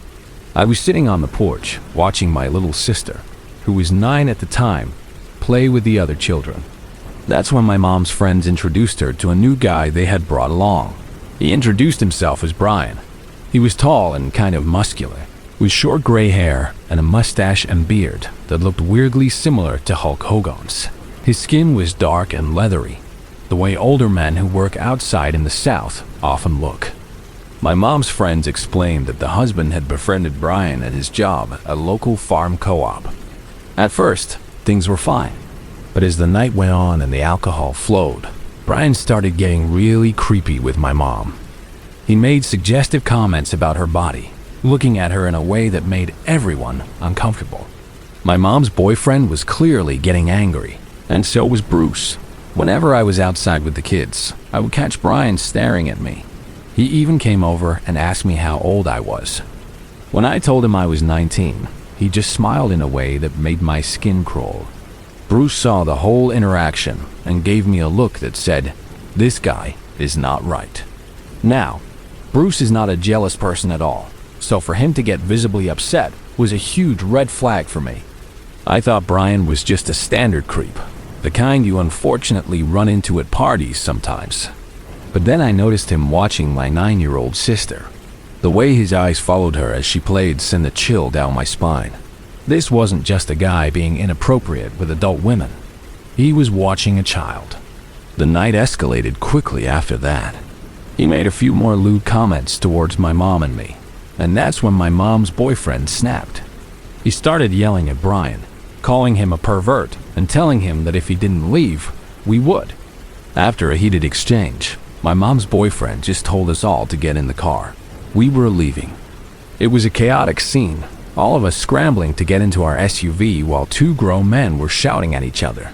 I was sitting on the porch watching my little sister, who was 9 at the time, play with the other children. That's when my mom's friends introduced her to a new guy they had brought along. He introduced himself as Brian. He was tall and kind of muscular, with short gray hair and a mustache and beard that looked weirdly similar to Hulk Hogan's. His skin was dark and leathery, the way older men who work outside in the South often look. My mom's friends explained that the husband had befriended Brian at his job at a local farm co-op. At first, things were fine, but as the night went on and the alcohol flowed, Brian started getting really creepy with my mom. He made suggestive comments about her body, looking at her in a way that made everyone uncomfortable. My mom's boyfriend was clearly getting angry, and so was Bruce. Whenever I was outside with the kids, I would catch Brian staring at me. He even came over and asked me how old I was. When I told him I was 19, he just smiled in a way that made my skin crawl. Bruce saw the whole interaction and gave me a look that said, "This guy is not right." Now, Bruce is not a jealous person at all, so for him to get visibly upset was a huge red flag for me. I thought Brian was just a standard creep, the kind you unfortunately run into at parties sometimes. But then I noticed him watching my 9-year-old sister. The way his eyes followed her as she played sent a chill down my spine. This wasn't just a guy being inappropriate with adult women. He was watching a child. The night escalated quickly after that. He made a few more lewd comments towards my mom and me, and that's when my mom's boyfriend snapped. He started yelling at Brian, calling him a pervert and telling him that if he didn't leave, we would. After a heated exchange, my mom's boyfriend just told us all to get in the car. We were leaving. It was a chaotic scene, all of us scrambling to get into our SUV while 2 grown men were shouting at each other.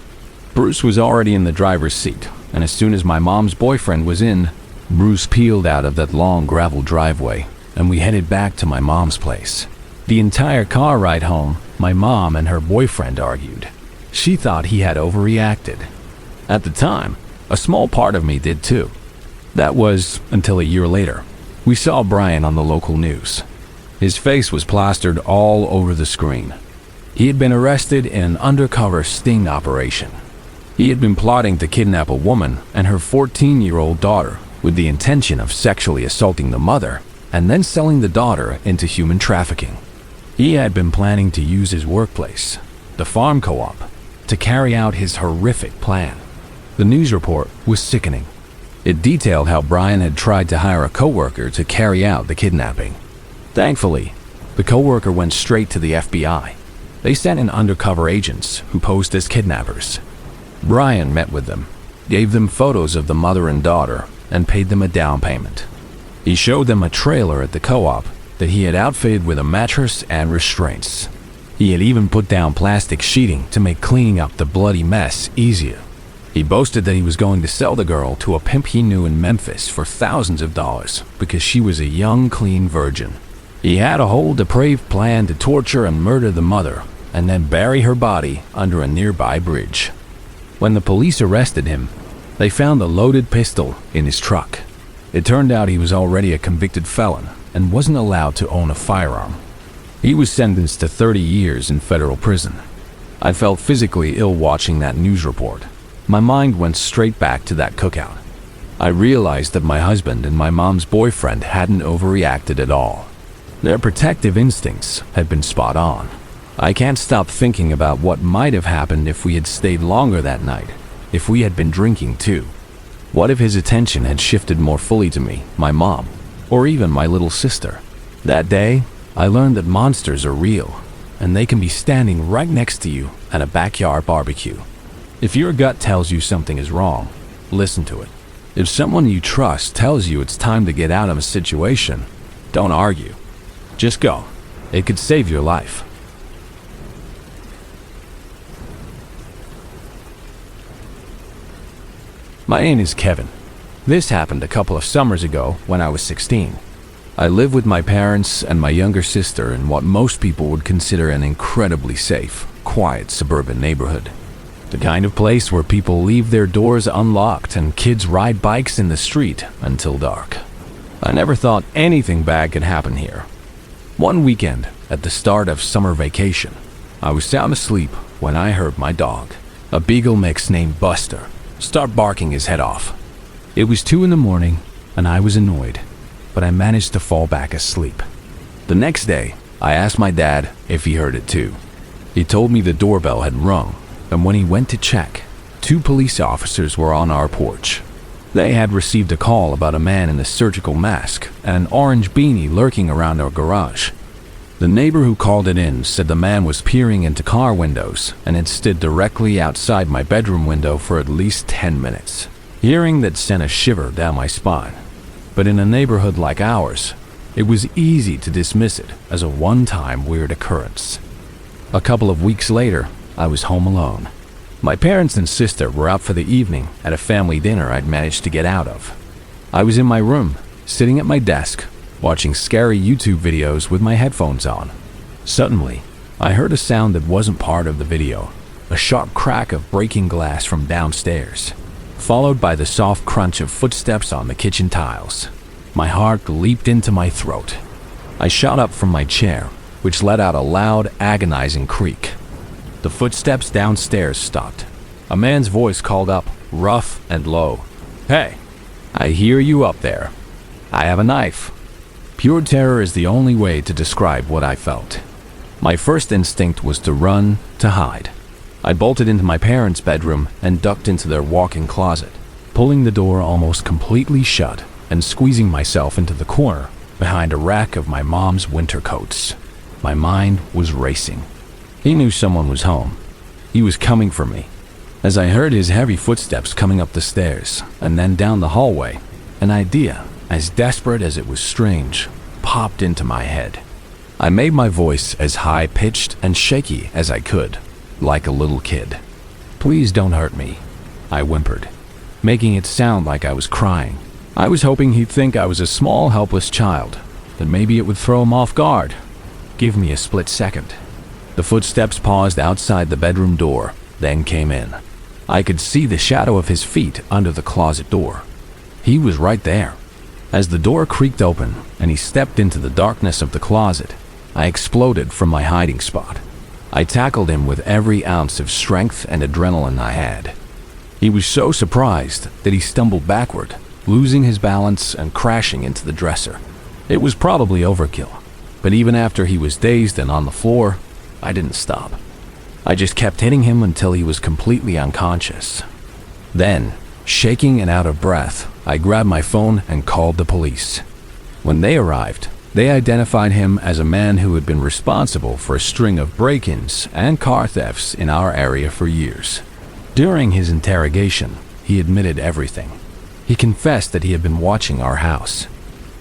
Bruce was already in the driver's seat, and as soon as my mom's boyfriend was in, Bruce peeled out of that long gravel driveway, and we headed back to my mom's place. The entire car ride home, my mom and her boyfriend argued. She thought he had overreacted. At the time, a small part of me did too. That was until a year later. We saw Brian on the local news. His face was plastered all over the screen. He had been arrested in an undercover sting operation. He had been plotting to kidnap a woman and her 14-year-old daughter with the intention of sexually assaulting the mother and then selling the daughter into human trafficking. He had been planning to use his workplace, the farm co-op, to carry out his horrific plan. The news report was sickening. It detailed how Brian had tried to hire a coworker to carry out the kidnapping. Thankfully, the coworker went straight to the FBI. They sent in undercover agents who posed as kidnappers. Brian met with them, gave them photos of the mother and daughter, and paid them a down payment. He showed them a trailer at the co-op that he had outfitted with a mattress and restraints. He had even put down plastic sheeting to make cleaning up the bloody mess easier. He boasted that he was going to sell the girl to a pimp he knew in Memphis for thousands of dollars because she was a young, clean virgin. He had a whole depraved plan to torture and murder the mother and then bury her body under a nearby bridge. When the police arrested him, they found a loaded pistol in his truck. It turned out he was already a convicted felon and wasn't allowed to own a firearm. He was sentenced to 30 years in federal prison. I felt physically ill watching that news report. My mind went straight back to that cookout. I realized that my husband and my mom's boyfriend hadn't overreacted at all. Their protective instincts had been spot on. I can't stop thinking about what might have happened if we had stayed longer that night, if we had been drinking too. What if his attention had shifted more fully to me, my mom, or even my little sister? That day, I learned that monsters are real, and they can be standing right next to you at a backyard barbecue. If your gut tells you something is wrong, listen to it. If someone you trust tells you it's time to get out of a situation, don't argue. Just go. It could save your life. My name is Kevin. This happened a couple of summers ago when I was 16. I live with my parents and my younger sister in what most people would consider an incredibly safe, quiet suburban neighborhood. The kind of place where people leave their doors unlocked and kids ride bikes in the street until dark. I never thought anything bad could happen here. One weekend, at the start of summer vacation, I was sound asleep when I heard my dog, a beagle mix named Buster, start barking his head off. It was 2 a.m, and I was annoyed, but I managed to fall back asleep. The next day, I asked my dad if he heard it too. He told me the doorbell had rung, and when he went to check, 2 police officers were on our porch. They had received a call about a man in a surgical mask and an orange beanie lurking around our garage. The neighbor who called it in said the man was peering into car windows and had stood directly outside my bedroom window for at least 10 minutes. Hearing that sent a shiver down my spine. But in a neighborhood like ours, it was easy to dismiss it as a one-time weird occurrence. A couple of weeks later, I was home alone. My parents and sister were out for the evening at a family dinner I'd managed to get out of. I was in my room, sitting at my desk, watching scary YouTube videos with my headphones on. Suddenly, I heard a sound that wasn't part of the video, a sharp crack of breaking glass from downstairs, followed by the soft crunch of footsteps on the kitchen tiles. My heart leaped into my throat. I shot up from my chair, which let out a loud, agonizing creak. The footsteps downstairs stopped. A man's voice called up, rough and low. "Hey, I hear you up there. I have a knife." Pure terror is the only way to describe what I felt. My first instinct was to run, to hide. I bolted into my parents' bedroom and ducked into their walk-in closet, pulling the door almost completely shut and squeezing myself into the corner behind a rack of my mom's winter coats. My mind was racing. He knew someone was home. He was coming for me. As I heard his heavy footsteps coming up the stairs and then down the hallway, an idea, as desperate as it was strange, popped into my head. I made my voice as high-pitched and shaky as I could, like a little kid. "Please don't hurt me," I whimpered, making it sound like I was crying. I was hoping he'd think I was a small, helpless child, that maybe it would throw him off guard. Give me a split second. The footsteps paused outside the bedroom door, then came in. I could see the shadow of his feet under the closet door. He was right there. As the door creaked open and he stepped into the darkness of the closet, I exploded from my hiding spot. I tackled him with every ounce of strength and adrenaline I had. He was so surprised that he stumbled backward, losing his balance and crashing into the dresser. It was probably overkill, but even after he was dazed and on the floor, I didn't stop. I just kept hitting him until he was completely unconscious. Then, shaking and out of breath, I grabbed my phone and called the police. When they arrived, they identified him as a man who had been responsible for a string of break-ins and car thefts in our area for years. During his interrogation, he admitted everything. He confessed that he had been watching our house.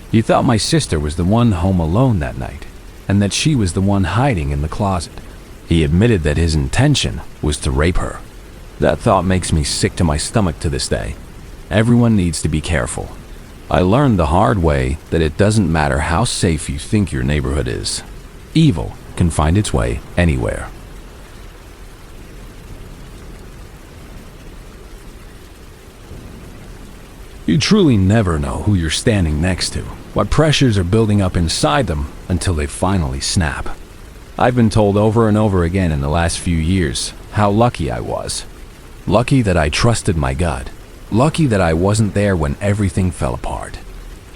He thought my sister was the one home alone that night, and that she was the one hiding in the closet. He admitted that his intention was to rape her. That thought makes me sick to my stomach to this day. Everyone needs to be careful. I learned the hard way that it doesn't matter how safe you think your neighborhood is. Evil can find its way anywhere. You truly never know who you're standing next to, what pressures are building up inside them until they finally snap. I've been told over and over again in the last few years how lucky I was. Lucky that I trusted my gut. Lucky that I wasn't there when everything fell apart.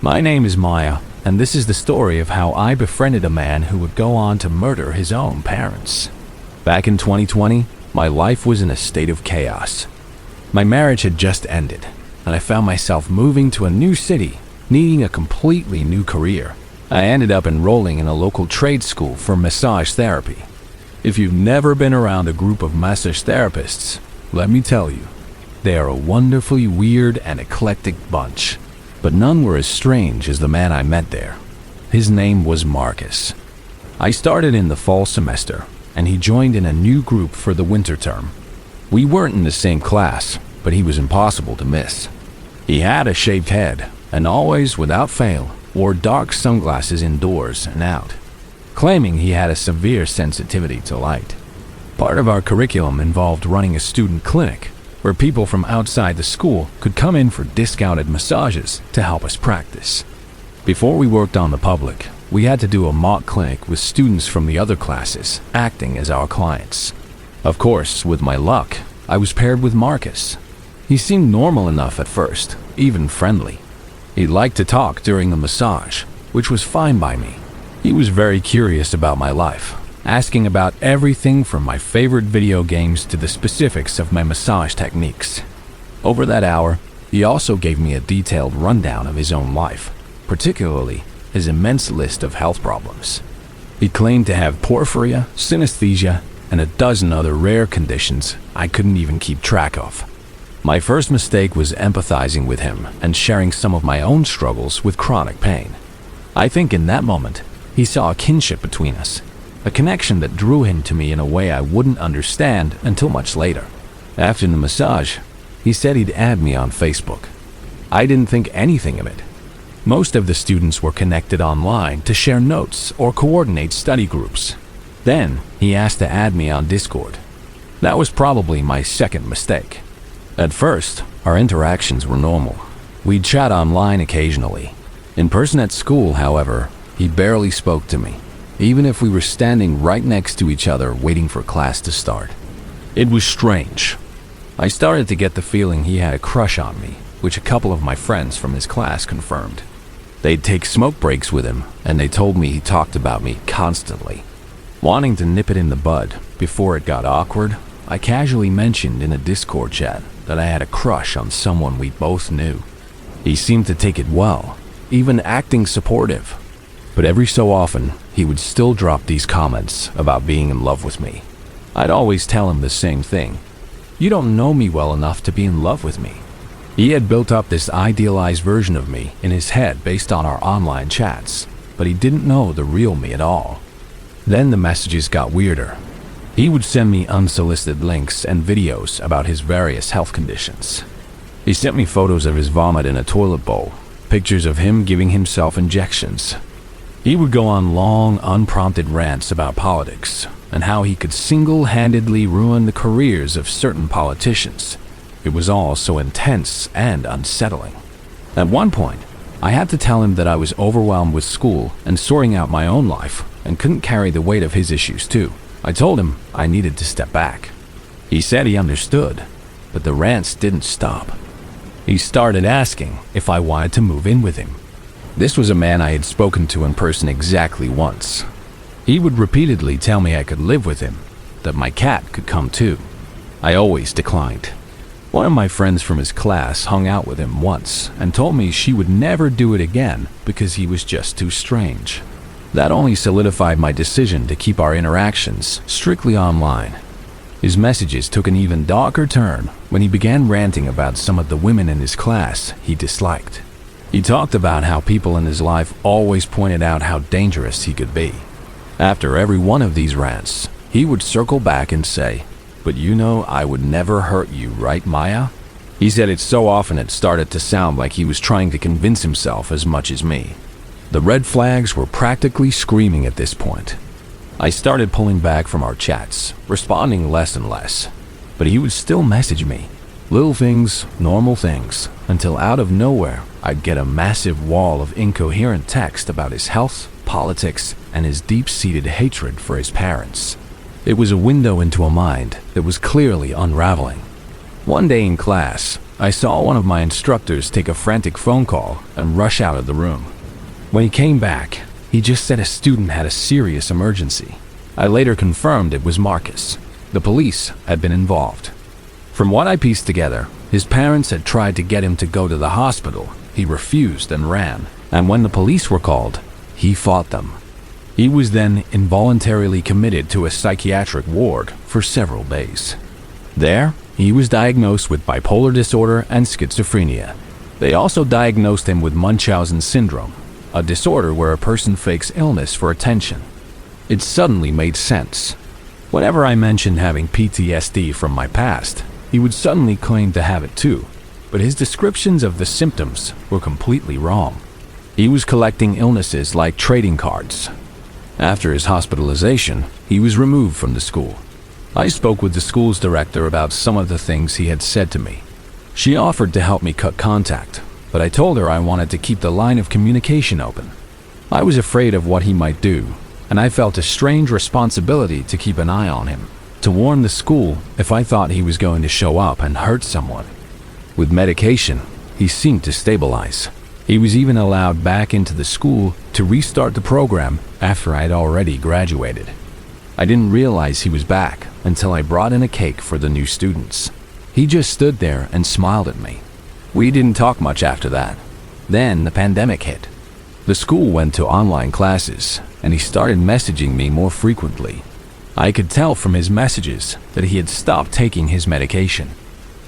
My name is Maya, and this is the story of how I befriended a man who would go on to murder his own parents. Back in 2020, my life was in a state of chaos. My marriage had just ended, and I found myself moving to a new city, needing a completely new career. I ended up enrolling in a local trade school for massage therapy. If you've never been around a group of massage therapists, let me tell you, they are a wonderfully weird and eclectic bunch, but none were as strange as the man I met there. His name was Marcus. I started in the fall semester, and he joined in a new group for the winter term. We weren't in the same class, but he was impossible to miss. He had a shaved head, and always, without fail, wore dark sunglasses indoors and out, claiming he had a severe sensitivity to light. Part of our curriculum involved running a student clinic, where people from outside the school could come in for discounted massages to help us practice. Before we worked on the public, we had to do a mock clinic with students from the other classes acting as our clients. Of course, with my luck, I was paired with Marcus. He seemed normal enough at first, even friendly. He liked to talk during the massage, which was fine by me. He was very curious about my life, asking about everything from my favorite video games to the specifics of my massage techniques. Over that hour, he also gave me a detailed rundown of his own life, particularly his immense list of health problems. He claimed to have porphyria, synesthesia, and a dozen other rare conditions I couldn't even keep track of. My first mistake was empathizing with him and sharing some of my own struggles with chronic pain. I think in that moment, he saw a kinship between us, a connection that drew him to me in a way I wouldn't understand until much later. After the massage, he said he'd add me on Facebook. I didn't think anything of it. Most of the students were connected online to share notes or coordinate study groups. Then, he asked to add me on Discord. That was probably my second mistake. At first, our interactions were normal. We'd chat online occasionally. In person at school, however, he barely spoke to me, even if we were standing right next to each other waiting for class to start. It was strange. I started to get the feeling he had a crush on me, which a couple of my friends from his class confirmed. They'd take smoke breaks with him, and they told me he talked about me constantly. Wanting to nip it in the bud before it got awkward, I casually mentioned in a Discord chat that I had a crush on someone we both knew. He seemed to take it well, even acting supportive. But every so often, he would still drop these comments about being in love with me. I'd always tell him the same thing. You don't know me well enough to be in love with me. He had built up this idealized version of me in his head based on our online chats, but he didn't know the real me at all. Then the messages got weirder. He would send me unsolicited links and videos about his various health conditions. He sent me photos of his vomit in a toilet bowl, pictures of him giving himself injections. He would go on long, unprompted rants about politics and how he could single-handedly ruin the careers of certain politicians. It was all so intense and unsettling. At one point, I had to tell him that I was overwhelmed with school and sorting out my own life and couldn't carry the weight of his issues too. I told him I needed to step back. He said he understood, but the rants didn't stop. He started asking if I wanted to move in with him. This was a man I had spoken to in person exactly once. He would repeatedly tell me I could live with him, that my cat could come too. I always declined. One of my friends from his class hung out with him once and told me she would never do it again because he was just too strange. That only solidified my decision to keep our interactions strictly online. His messages took an even darker turn when he began ranting about some of the women in his class he disliked. He talked about how people in his life always pointed out how dangerous he could be. After every one of these rants, he would circle back and say, "But you know I would never hurt you, right, Maya?" He said it so often it started to sound like he was trying to convince himself as much as me. The red flags were practically screaming at this point. I started pulling back from our chats, responding less and less. But he would still message me. Little things, normal things, until out of nowhere I'd get a massive wall of incoherent text about his health, politics, and his deep-seated hatred for his parents. It was a window into a mind that was clearly unraveling. One day in class, I saw one of my instructors take a frantic phone call and rush out of the room. When he came back, he just said a student had a serious emergency. I later confirmed it was Marcus. The police had been involved. From what I pieced together, his parents had tried to get him to go to the hospital. He refused and ran, and when the police were called, he fought them. He was then involuntarily committed to a psychiatric ward for several days. There, he was diagnosed with bipolar disorder and schizophrenia. They also diagnosed him with Munchausen syndrome, a disorder where a person fakes illness for attention. It suddenly made sense. Whenever I mentioned having PTSD from my past, he would suddenly claim to have it too, but his descriptions of the symptoms were completely wrong. He was collecting illnesses like trading cards. After his hospitalization, he was removed from the school. I spoke with the school's director about some of the things he had said to me. She offered to help me cut contact, but I told her I wanted to keep the line of communication open. I was afraid of what he might do, and I felt a strange responsibility to keep an eye on him, to warn the school if I thought he was going to show up and hurt someone. With medication, he seemed to stabilize. He was even allowed back into the school to restart the program after I had already graduated. I didn't realize he was back until I brought in a cake for the new students. He just stood there and smiled at me. We didn't talk much after that. Then the pandemic hit. The school went to online classes, and he started messaging me more frequently. I could tell from his messages that he had stopped taking his medication.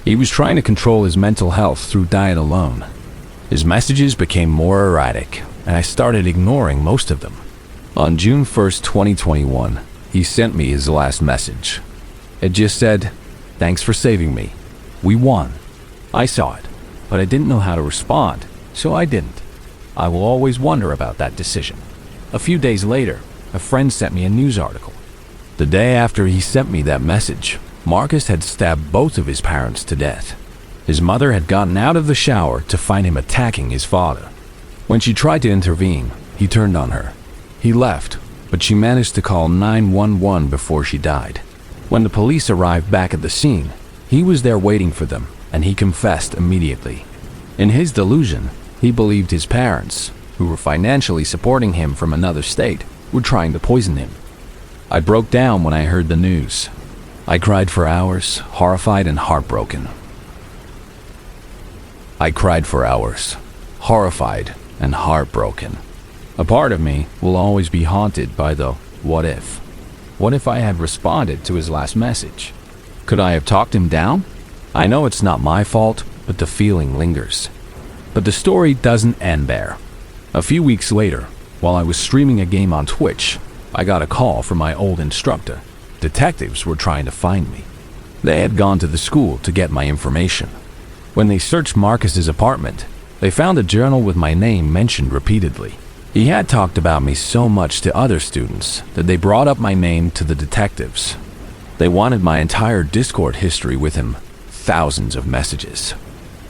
He was trying to control his mental health through diet alone. His messages became more erratic, and I started ignoring most of them. On June 1st, 2021, he sent me his last message. It just said, "Thanks for saving me. We won." I saw it, but I didn't know how to respond, so I didn't. I will always wonder about that decision. A few days later, a friend sent me a news article. The day after he sent me that message, Marcus had stabbed both of his parents to death. His mother had gotten out of the shower to find him attacking his father. When she tried to intervene, he turned on her. He left, but she managed to call 911 before she died. When the police arrived back at the scene, he was there waiting for them, and he confessed immediately. In his delusion, he believed his parents, who were financially supporting him from another state, were trying to poison him. I broke down when I heard the news. I cried for hours, horrified and heartbroken. I cried for hours, horrified and heartbroken. A part of me will always be haunted by the what if. What if I had responded to his last message? Could I have talked him down? I know it's not my fault, but the feeling lingers. But the story doesn't end there. A few weeks later, while I was streaming a game on Twitch, I got a call from my old instructor. Detectives were trying to find me. They had gone to the school to get my information. When they searched Marcus's apartment, they found a journal with my name mentioned repeatedly. He had talked about me so much to other students that they brought up my name to the detectives. They wanted my entire Discord history with him, thousands of messages.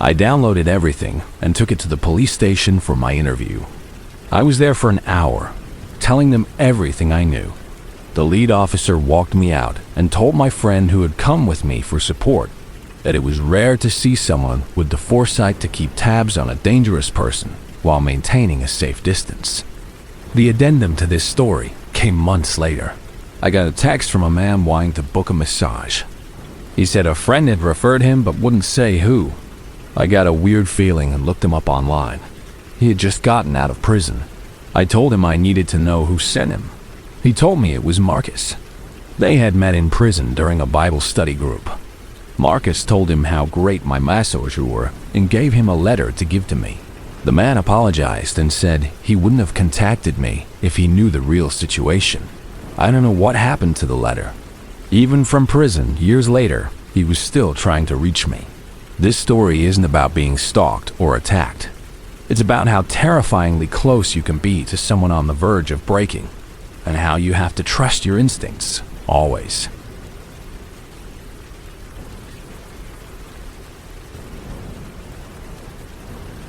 I downloaded everything and took it to the police station for my interview. I was there for an hour, telling them everything I knew. The lead officer walked me out and told my friend who had come with me for support, that it was rare to see someone with the foresight to keep tabs on a dangerous person while maintaining a safe distance. The addendum to this story came months later. I got a text from a man wanting to book a massage. He said a friend had referred him but wouldn't say who. I got a weird feeling and looked him up online. He had just gotten out of prison. I told him I needed to know who sent him. He told me it was Marcus. They had met in prison during a Bible study group. Marcus told him how great my masseurs were and gave him a letter to give to me. The man apologized and said he wouldn't have contacted me if he knew the real situation. I don't know what happened to the letter. Even from prison, years later, he was still trying to reach me. This story isn't about being stalked or attacked. It's about how terrifyingly close you can be to someone on the verge of breaking, and how you have to trust your instincts, always.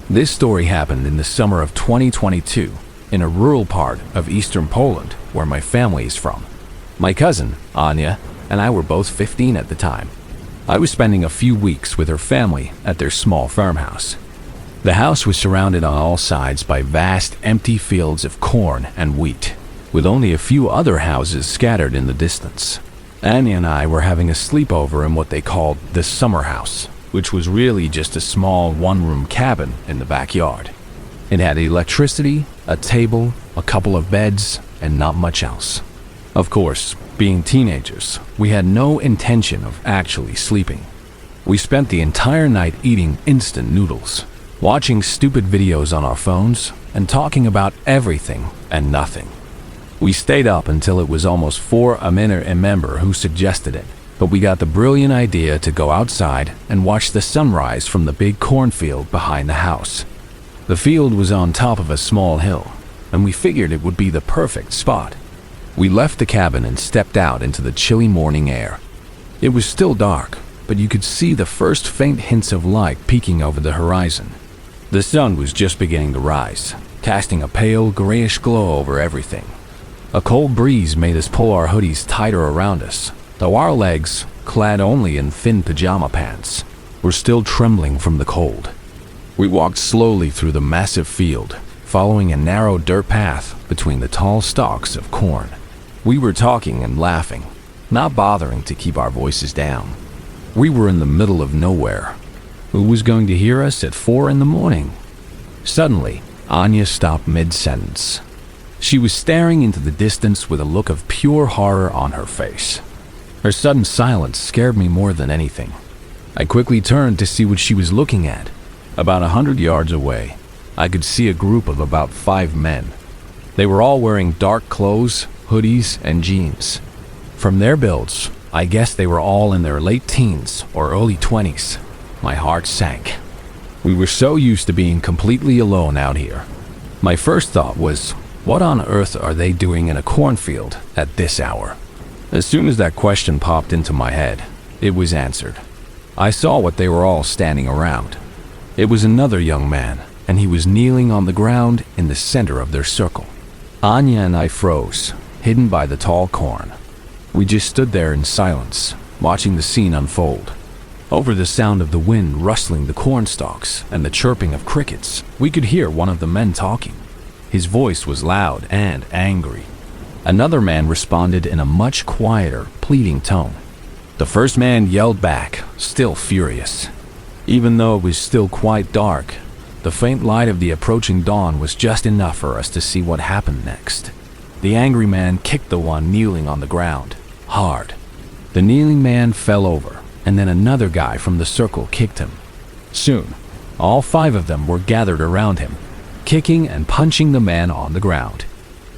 This story happened in the summer of 2022 in a rural part of eastern Poland where my family is from. My cousin, Anya, and I were both 15 at the time. I was spending a few weeks with her family at their small farmhouse. The house was surrounded on all sides by vast, empty fields of corn and wheat, with only a few other houses scattered in the distance. Anya and I were having a sleepover in what they called the summer house, which was really just a small one-room cabin in the backyard. It had electricity, a table, a couple of beds, and not much else. Of course, being teenagers, we had no intention of actually sleeping. We spent the entire night eating instant noodles, watching stupid videos on our phones, and talking about everything and nothing. We stayed up until it was almost 4 a.m. who suggested it, but we got the brilliant idea to go outside and watch the sunrise from the big cornfield behind the house. The field was on top of a small hill, and we figured it would be the perfect spot. We left the cabin and stepped out into the chilly morning air. It was still dark, but you could see the first faint hints of light peeking over the horizon. The sun was just beginning to rise, casting a pale grayish glow over everything. A cold breeze made us pull our hoodies tighter around us, though our legs, clad only in thin pajama pants, were still trembling from the cold. We walked slowly through the massive field, following a narrow dirt path between the tall stalks of corn. We were talking and laughing, not bothering to keep our voices down. We were in the middle of nowhere. Who was going to hear us at 4 a.m? Suddenly, Anya stopped mid-sentence. She was staring into the distance with a look of pure horror on her face. Her sudden silence scared me more than anything. I quickly turned to see what she was looking at. About 100 yards away, I could see a group of about 5 men. They were all wearing dark clothes, hoodies, and jeans. From their builds, I guessed they were all in their late teens or early 20s. My heart sank. We were so used to being completely alone out here. My first thought was, what on earth are they doing in a cornfield at this hour? As soon as that question popped into my head, it was answered. I saw what they were all standing around. It was another young man, and he was kneeling on the ground in the center of their circle. Anya and I froze, hidden by the tall corn. We just stood there in silence, watching the scene unfold. Over the sound of the wind rustling the corn stalks and the chirping of crickets, we could hear one of the men talking. His voice was loud and angry. Another man responded in a much quieter, pleading tone. The first man yelled back, still furious. Even though it was still quite dark, the faint light of the approaching dawn was just enough for us to see what happened next. The angry man kicked the one kneeling on the ground, hard. The kneeling man fell over, and then another guy from the circle kicked him. Soon, all 5 of them were gathered around him, kicking and punching the man on the ground.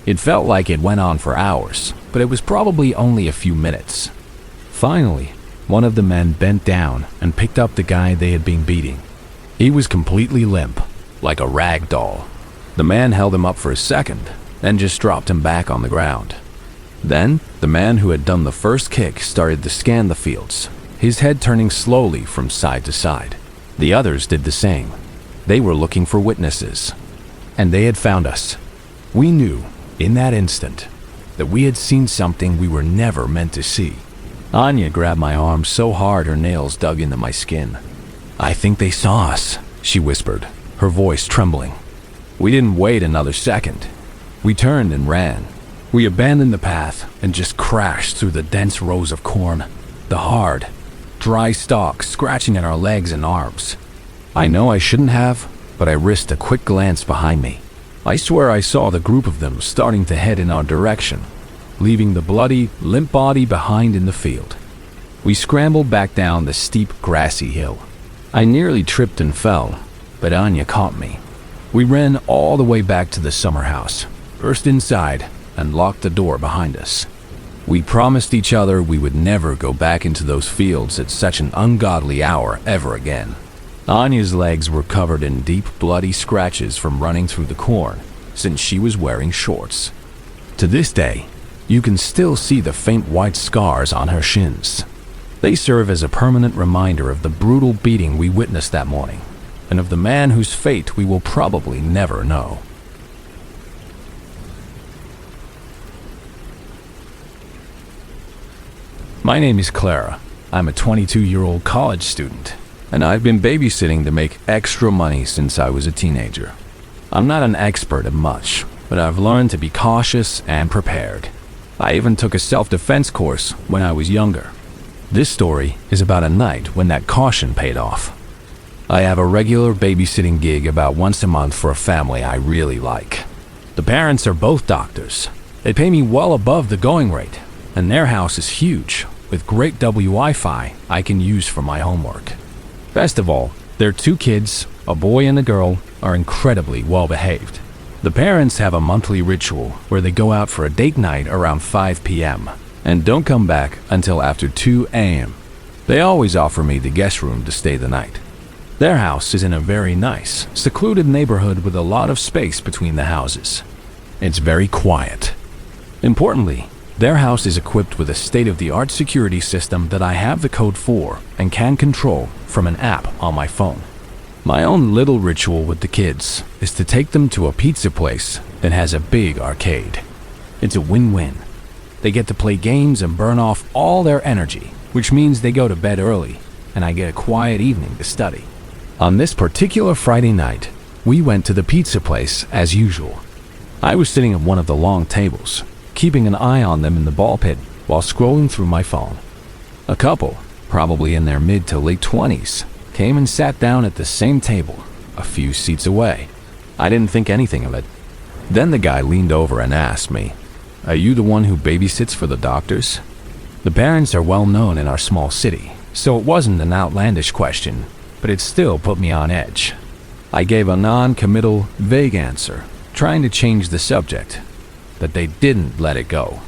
It felt like it went on for hours, but it was probably only a few minutes. Finally, one of the men bent down and picked up the guy they had been beating. He was completely limp, like a rag doll. The man held him up for a second, then just dropped him back on the ground. Then, the man who had done the first kick started to scan the fields, his head turning slowly from side to side. The others did the same. They were looking for witnesses. And they had found us. We knew, in that instant, that we had seen something we were never meant to see. Anya grabbed my arm so hard her nails dug into my skin. "I think they saw us," she whispered, her voice trembling. We didn't wait another second. We turned and ran. We abandoned the path and just crashed through the dense rows of corn, the hard, dry stalks scratching at our legs and arms. I know I shouldn't have, but I risked a quick glance behind me. I swear I saw the group of them starting to head in our direction, leaving the bloody, limp body behind in the field. We scrambled back down the steep, grassy hill. I nearly tripped and fell, but Anya caught me. We ran all the way back to the summer house, burst inside, and locked the door behind us. We promised each other we would never go back into those fields at such an ungodly hour ever again. Anya's legs were covered in deep, bloody scratches from running through the corn, since she was wearing shorts. To this day, you can still see the faint white scars on her shins. They serve as a permanent reminder of the brutal beating we witnessed that morning, and of the man whose fate we will probably never know. My name is Clara. I'm a 22-year-old college student, and I've been babysitting to make extra money since I was a teenager. I'm not an expert at much, but I've learned to be cautious and prepared. I even took a self-defense course when I was younger. This story is about a night when that caution paid off. I have a regular babysitting gig about once a month for a family I really like. The parents are both doctors. They pay me well above the going rate, and their house is huge, with great Wi-Fi I can use for my homework. Best of all, their two kids, a boy and a girl, are incredibly well behaved. The parents have a monthly ritual where they go out for a date night around 5 p.m. and don't come back until after 2 a.m. They always offer me the guest room to stay the night. Their house is in a very nice, secluded neighborhood with a lot of space between the houses. It's very quiet. Importantly, their house is equipped with a state-of-the-art security system that I have the code for and can control from an app on my phone. My own little ritual with the kids is to take them to a pizza place that has a big arcade. It's a win-win. They get to play games and burn off all their energy, which means they go to bed early, and I get a quiet evening to study. On this particular Friday night, we went to the pizza place as usual. I was sitting at one of the long tables, keeping an eye on them in the ball pit while scrolling through my phone. A couple, probably in their mid to late 20s, came and sat down at the same table, a few seats away. I didn't think anything of it. Then the guy leaned over and asked me, "Are you the one who babysits for the doctors?" The parents are well known in our small city, so it wasn't an outlandish question, but it still put me on edge. I gave a non-committal, vague answer, trying to change the subject, but they didn't let it go.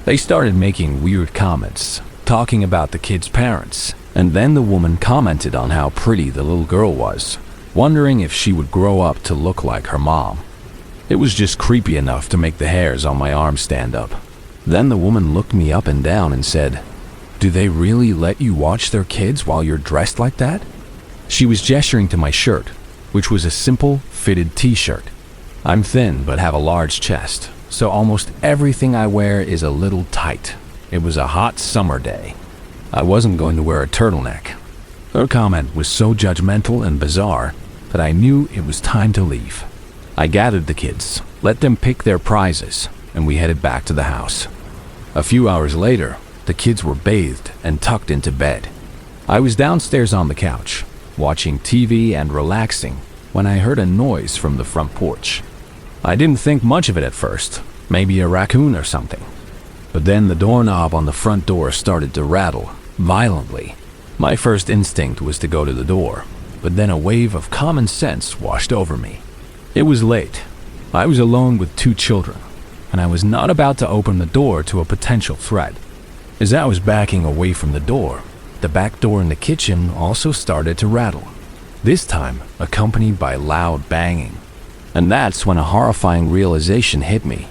They started making weird comments, talking about the kids' parents, and then the woman commented on how pretty the little girl was, wondering if she would grow up to look like her mom. It was just creepy enough to make the hairs on my arm stand up. Then the woman looked me up and down and said, "Do they really let you watch their kids while you're dressed like that?" She was gesturing to my shirt, which was a simple, fitted t-shirt. I'm thin but have a large chest, so almost everything I wear is a little tight. It was a hot summer day. I wasn't going to wear a turtleneck. Her comment was so judgmental and bizarre that I knew it was time to leave. I gathered the kids, let them pick their prizes, and we headed back to the house. A few hours later, the kids were bathed and tucked into bed. I was downstairs on the couch, watching TV and relaxing, when I heard a noise from the front porch. I didn't think much of it at first, maybe a raccoon or something. But then the doorknob on the front door started to rattle, violently. My first instinct was to go to the door, but then a wave of common sense washed over me. It was late. I was alone with two children, and I was not about to open the door to a potential threat. As I was backing away from the door, the back door in the kitchen also started to rattle, this time accompanied by loud banging. And that's when a horrifying realization hit me.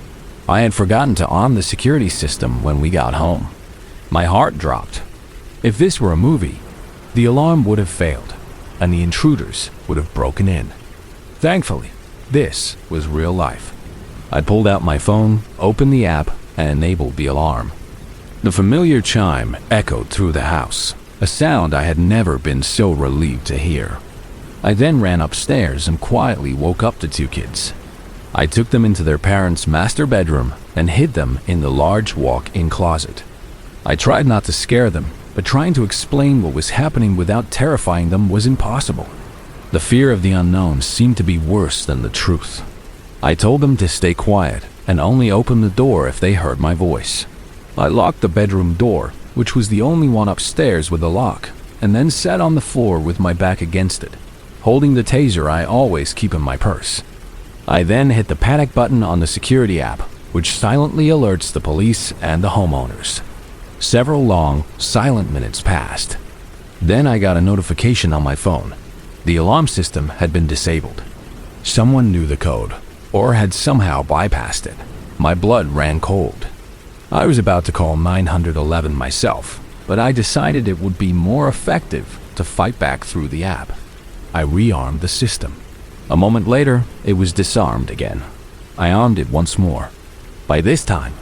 I had forgotten to on the security system when we got home. My heart dropped. If this were a movie, the alarm would have failed, and the intruders would have broken in. Thankfully, this was real life. I pulled out my phone, opened the app, and enabled the alarm. The familiar chime echoed through the house, a sound I had never been so relieved to hear. I then ran upstairs and quietly woke up the two kids. I took them into their parents' master bedroom and hid them in the large walk-in closet. I tried not to scare them, but trying to explain what was happening without terrifying them was impossible. The fear of the unknown seemed to be worse than the truth. I told them to stay quiet and only open the door if they heard my voice. I locked the bedroom door, which was the only one upstairs with a lock, and then sat on the floor with my back against it, holding the taser I always keep in my purse. I then hit the panic button on the security app, which silently alerts the police and the homeowners. Several long, silent minutes passed. Then I got a notification on my phone. The alarm system had been disabled. Someone knew the code, or had somehow bypassed it. My blood ran cold. I was about to call 911 myself, but I decided it would be more effective to fight back through the app. I rearmed the system. A moment later, it was disarmed again. I armed it once more. By this time,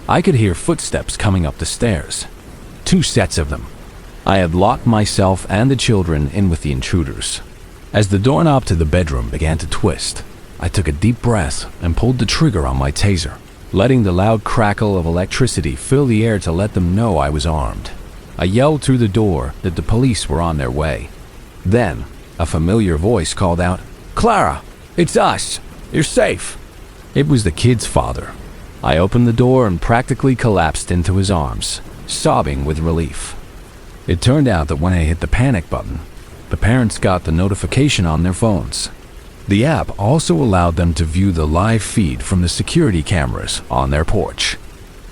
I could hear footsteps coming up the stairs. 2 sets of them. I had locked myself and the children in with the intruders. As the doorknob to the bedroom began to twist, I took a deep breath and pulled the trigger on my taser, letting the loud crackle of electricity fill the air to let them know I was armed. I yelled through the door that the police were on their way. Then, a familiar voice called out, "Clara, it's us. You're safe." It was the kid's father. I opened the door and practically collapsed into his arms, sobbing with relief. It turned out that when I hit the panic button, the parents got the notification on their phones. The app also allowed them to view the live feed from the security cameras on their porch.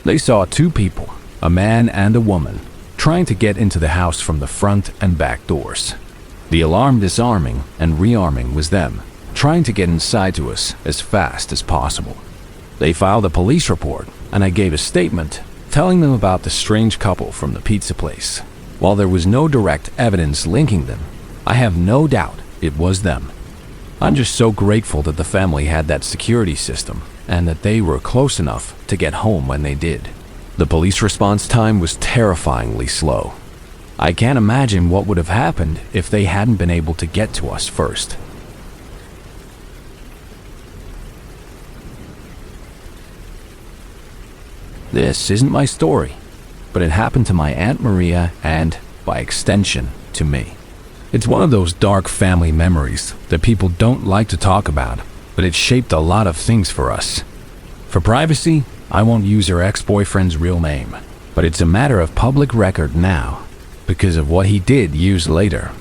They saw 2 people, a man and a woman, trying to get into the house from the front and back doors. The alarm disarming and rearming was them, trying to get inside to us as fast as possible. They filed a police report, and I gave a statement telling them about the strange couple from the pizza place. While there was no direct evidence linking them, I have no doubt it was them. I'm just so grateful that the family had that security system and that they were close enough to get home when they did. The police response time was terrifyingly slow. I can't imagine what would have happened if they hadn't been able to get to us first. This isn't my story, but it happened to my Aunt Maria and, by extension, to me. It's one of those dark family memories that people don't like to talk about, but it shaped a lot of things for us. For privacy, I won't use her ex-boyfriend's real name, but it's a matter of public record now because of what he did years later.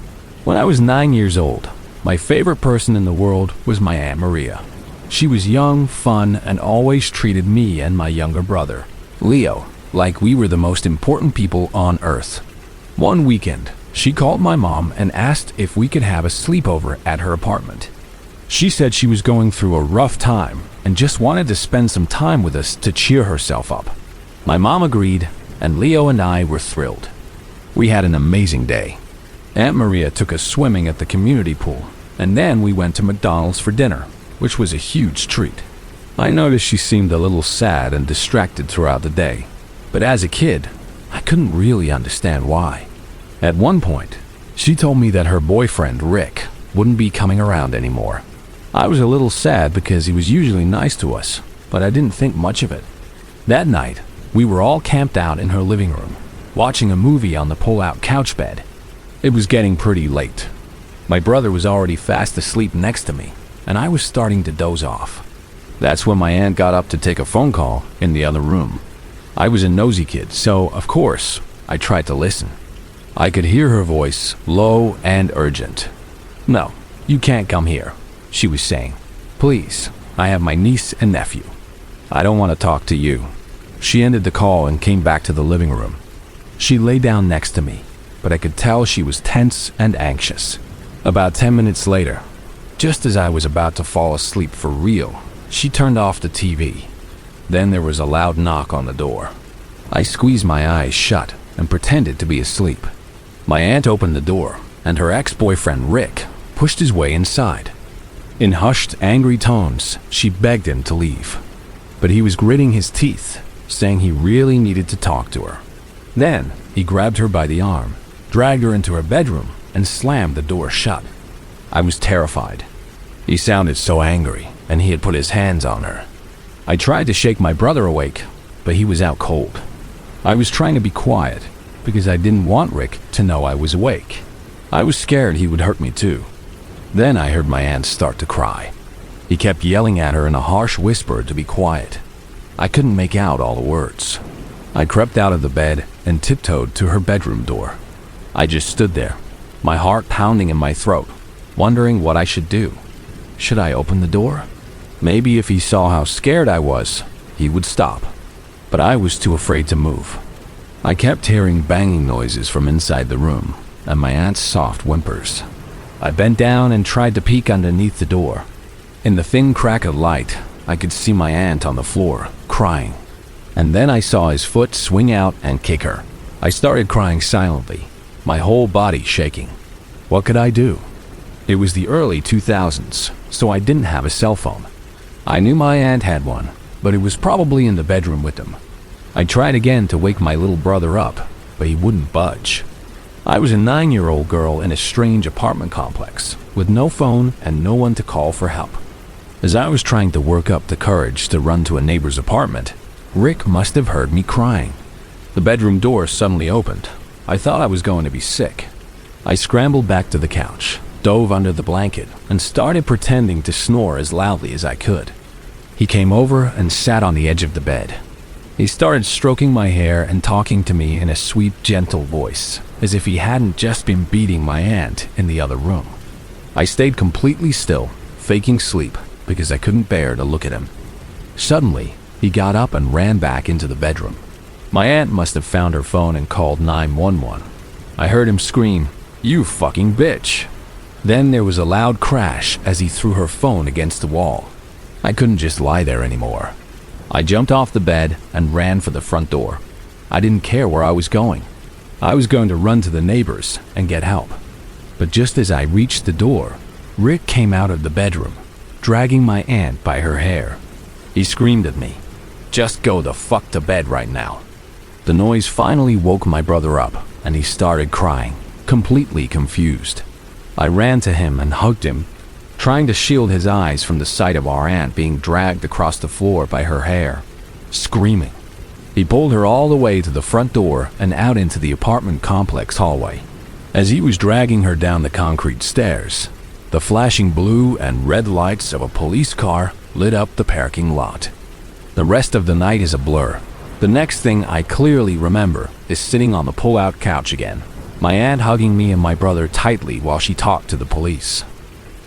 When I was 9 years old, my favorite person in the world was my Aunt Maria. She was young, fun, and always treated me and my younger brother, Leo, like we were the most important people on Earth. One weekend, she called my mom and asked if we could have a sleepover at her apartment. She said she was going through a rough time and just wanted to spend some time with us to cheer herself up. My mom agreed, and Leo and I were thrilled. We had an amazing day. Aunt Maria took us swimming at the community pool, and then we went to McDonald's for dinner, which was a huge treat. I noticed she seemed a little sad and distracted throughout the day, but as a kid, I couldn't really understand why. At one point, she told me that her boyfriend, Rick, wouldn't be coming around anymore. I was a little sad because he was usually nice to us, but I didn't think much of it. That night, we were all camped out in her living room, watching a movie on the pull-out couch bed. It was getting pretty late. My brother was already fast asleep next to me, and I was starting to doze off. That's when my aunt got up to take a phone call in the other room. I was a nosy kid, so, of course, I tried to listen. I could hear her voice, low and urgent. "No, you can't come here," she was saying. "Please, I have my niece and nephew. I don't want to talk to you." She ended the call and came back to the living room. She lay down next to me, but I could tell she was tense and anxious. About 10 minutes later, just as I was about to fall asleep for real, she turned off the TV. Then there was a loud knock on the door. I squeezed my eyes shut and pretended to be asleep. My aunt opened the door, and her ex-boyfriend, Rick, pushed his way inside. In hushed, angry tones, she begged him to leave. But he was gritting his teeth, saying he really needed to talk to her. Then he grabbed her by the arm, dragged her into her bedroom, and slammed the door shut. I was terrified. He sounded so angry, and he had put his hands on her. I tried to shake my brother awake, but he was out cold. I was trying to be quiet because I didn't want Rick to know I was awake. I was scared he would hurt me too. Then I heard my aunt start to cry. He kept yelling at her in a harsh whisper to be quiet. I couldn't make out all the words. I crept out of the bed and tiptoed to her bedroom door. I just stood there, my heart pounding in my throat, wondering what I should do. Should I open the door? Maybe if he saw how scared I was, he would stop. But I was too afraid to move. I kept hearing banging noises from inside the room and my aunt's soft whimpers. I bent down and tried to peek underneath the door. In the thin crack of light, I could see my aunt on the floor, crying. And then I saw his foot swing out and kick her. I started crying silently, my whole body shaking. What could I do? It was the early 2000s, so I didn't have a cell phone. I knew my aunt had one, but it was probably in the bedroom with him. I tried again to wake my little brother up, but he wouldn't budge. I was a 9-year-old girl in a strange apartment complex, with no phone and no one to call for help. As I was trying to work up the courage to run to a neighbor's apartment, Rick must have heard me crying. The bedroom door suddenly opened. I thought I was going to be sick. I scrambled back to the couch, dove under the blanket, and started pretending to snore as loudly as I could. He came over and sat on the edge of the bed. He started stroking my hair and talking to me in a sweet, gentle voice, as if he hadn't just been beating my aunt in the other room. I stayed completely still, faking sleep, because I couldn't bear to look at him. Suddenly, he got up and ran back into the bedroom. My aunt must have found her phone and called 911. I heard him scream, "You fucking bitch!" Then there was a loud crash as he threw her phone against the wall. I couldn't just lie there anymore. I jumped off the bed and ran for the front door. I didn't care where I was going. I was going to run to the neighbors and get help. But just as I reached the door, Rick came out of the bedroom, dragging my aunt by her hair. He screamed at me, "Just go the fuck to bed right now." The noise finally woke my brother up, and he started crying, completely confused. I ran to him and hugged him, trying to shield his eyes from the sight of our aunt being dragged across the floor by her hair, screaming. He pulled her all the way to the front door and out into the apartment complex hallway. As he was dragging her down the concrete stairs, the flashing blue and red lights of a police car lit up the parking lot. The rest of the night is a blur. The next thing I clearly remember is sitting on the pull-out couch again, my aunt hugging me and my brother tightly while she talked to the police.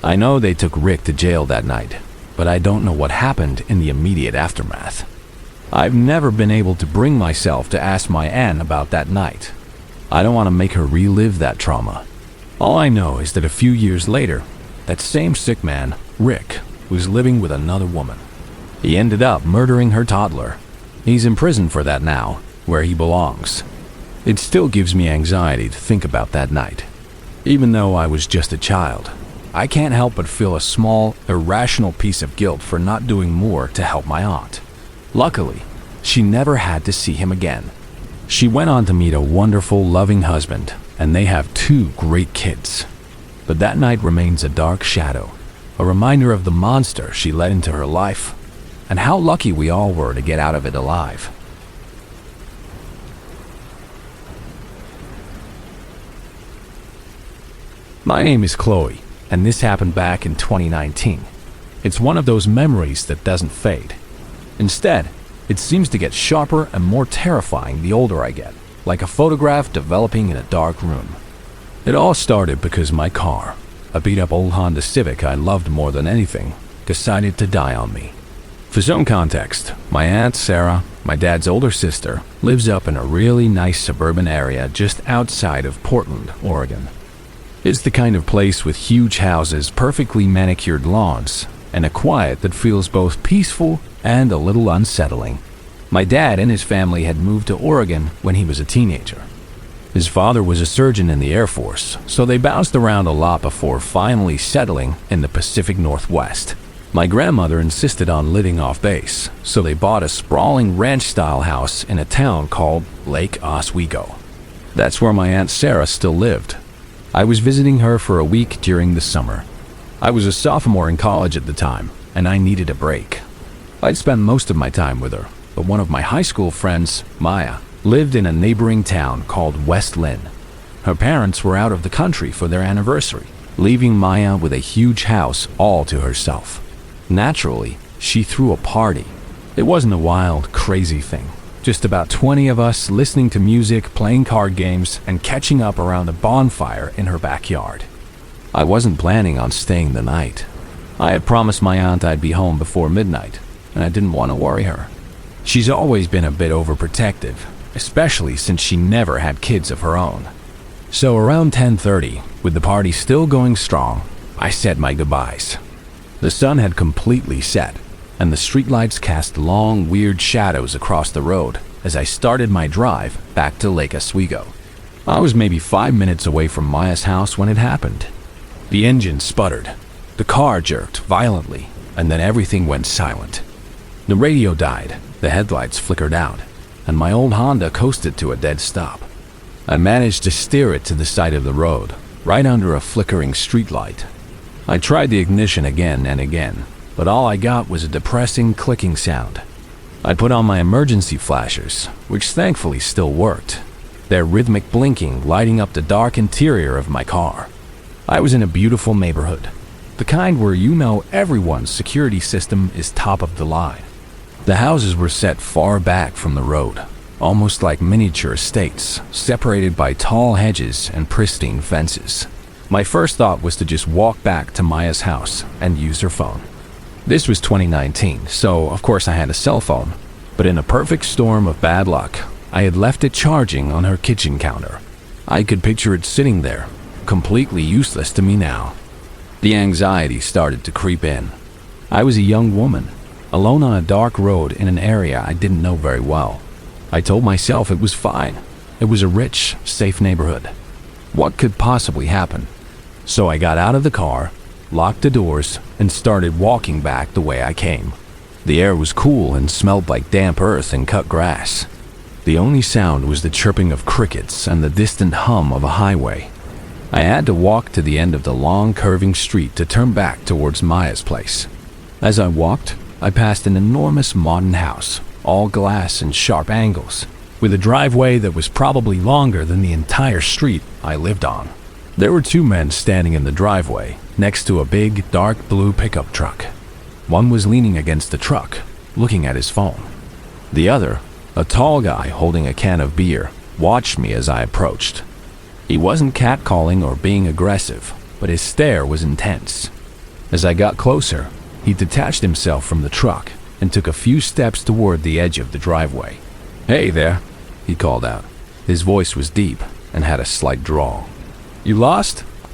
I know they took Rick to jail that night, but I don't know what happened in the immediate aftermath. I've never been able to bring myself to ask my aunt about that night. I don't want to make her relive that trauma. All I know is that a few years later, that same sick man, Rick, was living with another woman. He ended up murdering her toddler. He's in prison for that now, where he belongs. It still gives me anxiety to think about that night. Even though I was just a child, I can't help but feel a small, irrational piece of guilt for not doing more to help my aunt. Luckily, she never had to see him again. She went on to meet a wonderful, loving husband, and they have 2 great kids. But that night remains a dark shadow, a reminder of the monster she let into her life, and how lucky we all were to get out of it alive. My name is Chloe, and this happened back in 2019. It's one of those memories that doesn't fade. Instead, it seems to get sharper and more terrifying the older I get, like a photograph developing in a dark room. It all started because my car, a beat-up old Honda Civic I loved more than anything, decided to die on me. For some context, my aunt Sarah, my dad's older sister, lives up in a really nice suburban area just outside of Portland, Oregon. It's the kind of place with huge houses, perfectly manicured lawns, and a quiet that feels both peaceful and a little unsettling. My dad and his family had moved to Oregon when he was a teenager. His father was a surgeon in the Air Force, so they bounced around a lot before finally settling in the Pacific Northwest. My grandmother insisted on living off base, so they bought a sprawling ranch-style house in a town called Lake Oswego. That's where my Aunt Sarah still lived. I was visiting her for a week during the summer. I was a sophomore in college at the time, and I needed a break. I'd spent most of my time with her, but one of my high school friends, Maya, lived in a neighboring town called West Lynn. Her parents were out of the country for their anniversary, leaving Maya with a huge house all to herself. Naturally, she threw a party. It wasn't a wild, crazy thing. Just about 20 of us listening to music, playing card games, and catching up around a bonfire in her backyard. I wasn't planning on staying the night. I had promised my aunt I'd be home before midnight, and I didn't want to worry her. She's always been a bit overprotective, especially since she never had kids of her own. So around 10:30, with the party still going strong, I said my goodbyes. The sun had completely set, and the streetlights cast long, weird shadows across the road as I started my drive back to Lake Oswego. I was maybe 5 minutes away from Maya's house when it happened. The engine sputtered, the car jerked violently, and then everything went silent. The radio died, the headlights flickered out, and my old Honda coasted to a dead stop. I managed to steer it to the side of the road, right under a flickering streetlight. I tried the ignition again and again, but all I got was a depressing clicking sound. I put on my emergency flashers, which thankfully still worked, their rhythmic blinking lighting up the dark interior of my car. I was in a beautiful neighborhood, the kind where you know everyone's security system is top of the line. The houses were set far back from the road, almost like miniature estates, separated by tall hedges and pristine fences. My first thought was to just walk back to Maya's house and use her phone. This was 2019, so of course I had a cell phone, but in a perfect storm of bad luck, I had left it charging on her kitchen counter. I could picture it sitting there, completely useless to me now. The anxiety started to creep in. I was a young woman, alone on a dark road in an area I didn't know very well. I told myself it was fine. It was a rich, safe neighborhood. What could possibly happen? So I got out of the car, locked the doors, and started walking back the way I came. The air was cool and smelled like damp earth and cut grass. The only sound was the chirping of crickets and the distant hum of a highway. I had to walk to the end of the long, curving street to turn back towards Maya's place. As I walked, I passed an enormous modern house, all glass and sharp angles, with a driveway that was probably longer than the entire street I lived on. There were two men standing in the driveway, next to a big, dark blue pickup truck. One was leaning against the truck, looking at his phone. The other, a tall guy holding a can of beer, watched me as I approached. He wasn't catcalling or being aggressive, but his stare was intense. As I got closer, he detached himself from the truck and took a few steps toward the edge of the driveway. "Hey there," he called out. His voice was deep and had a slight drawl. "You lost?"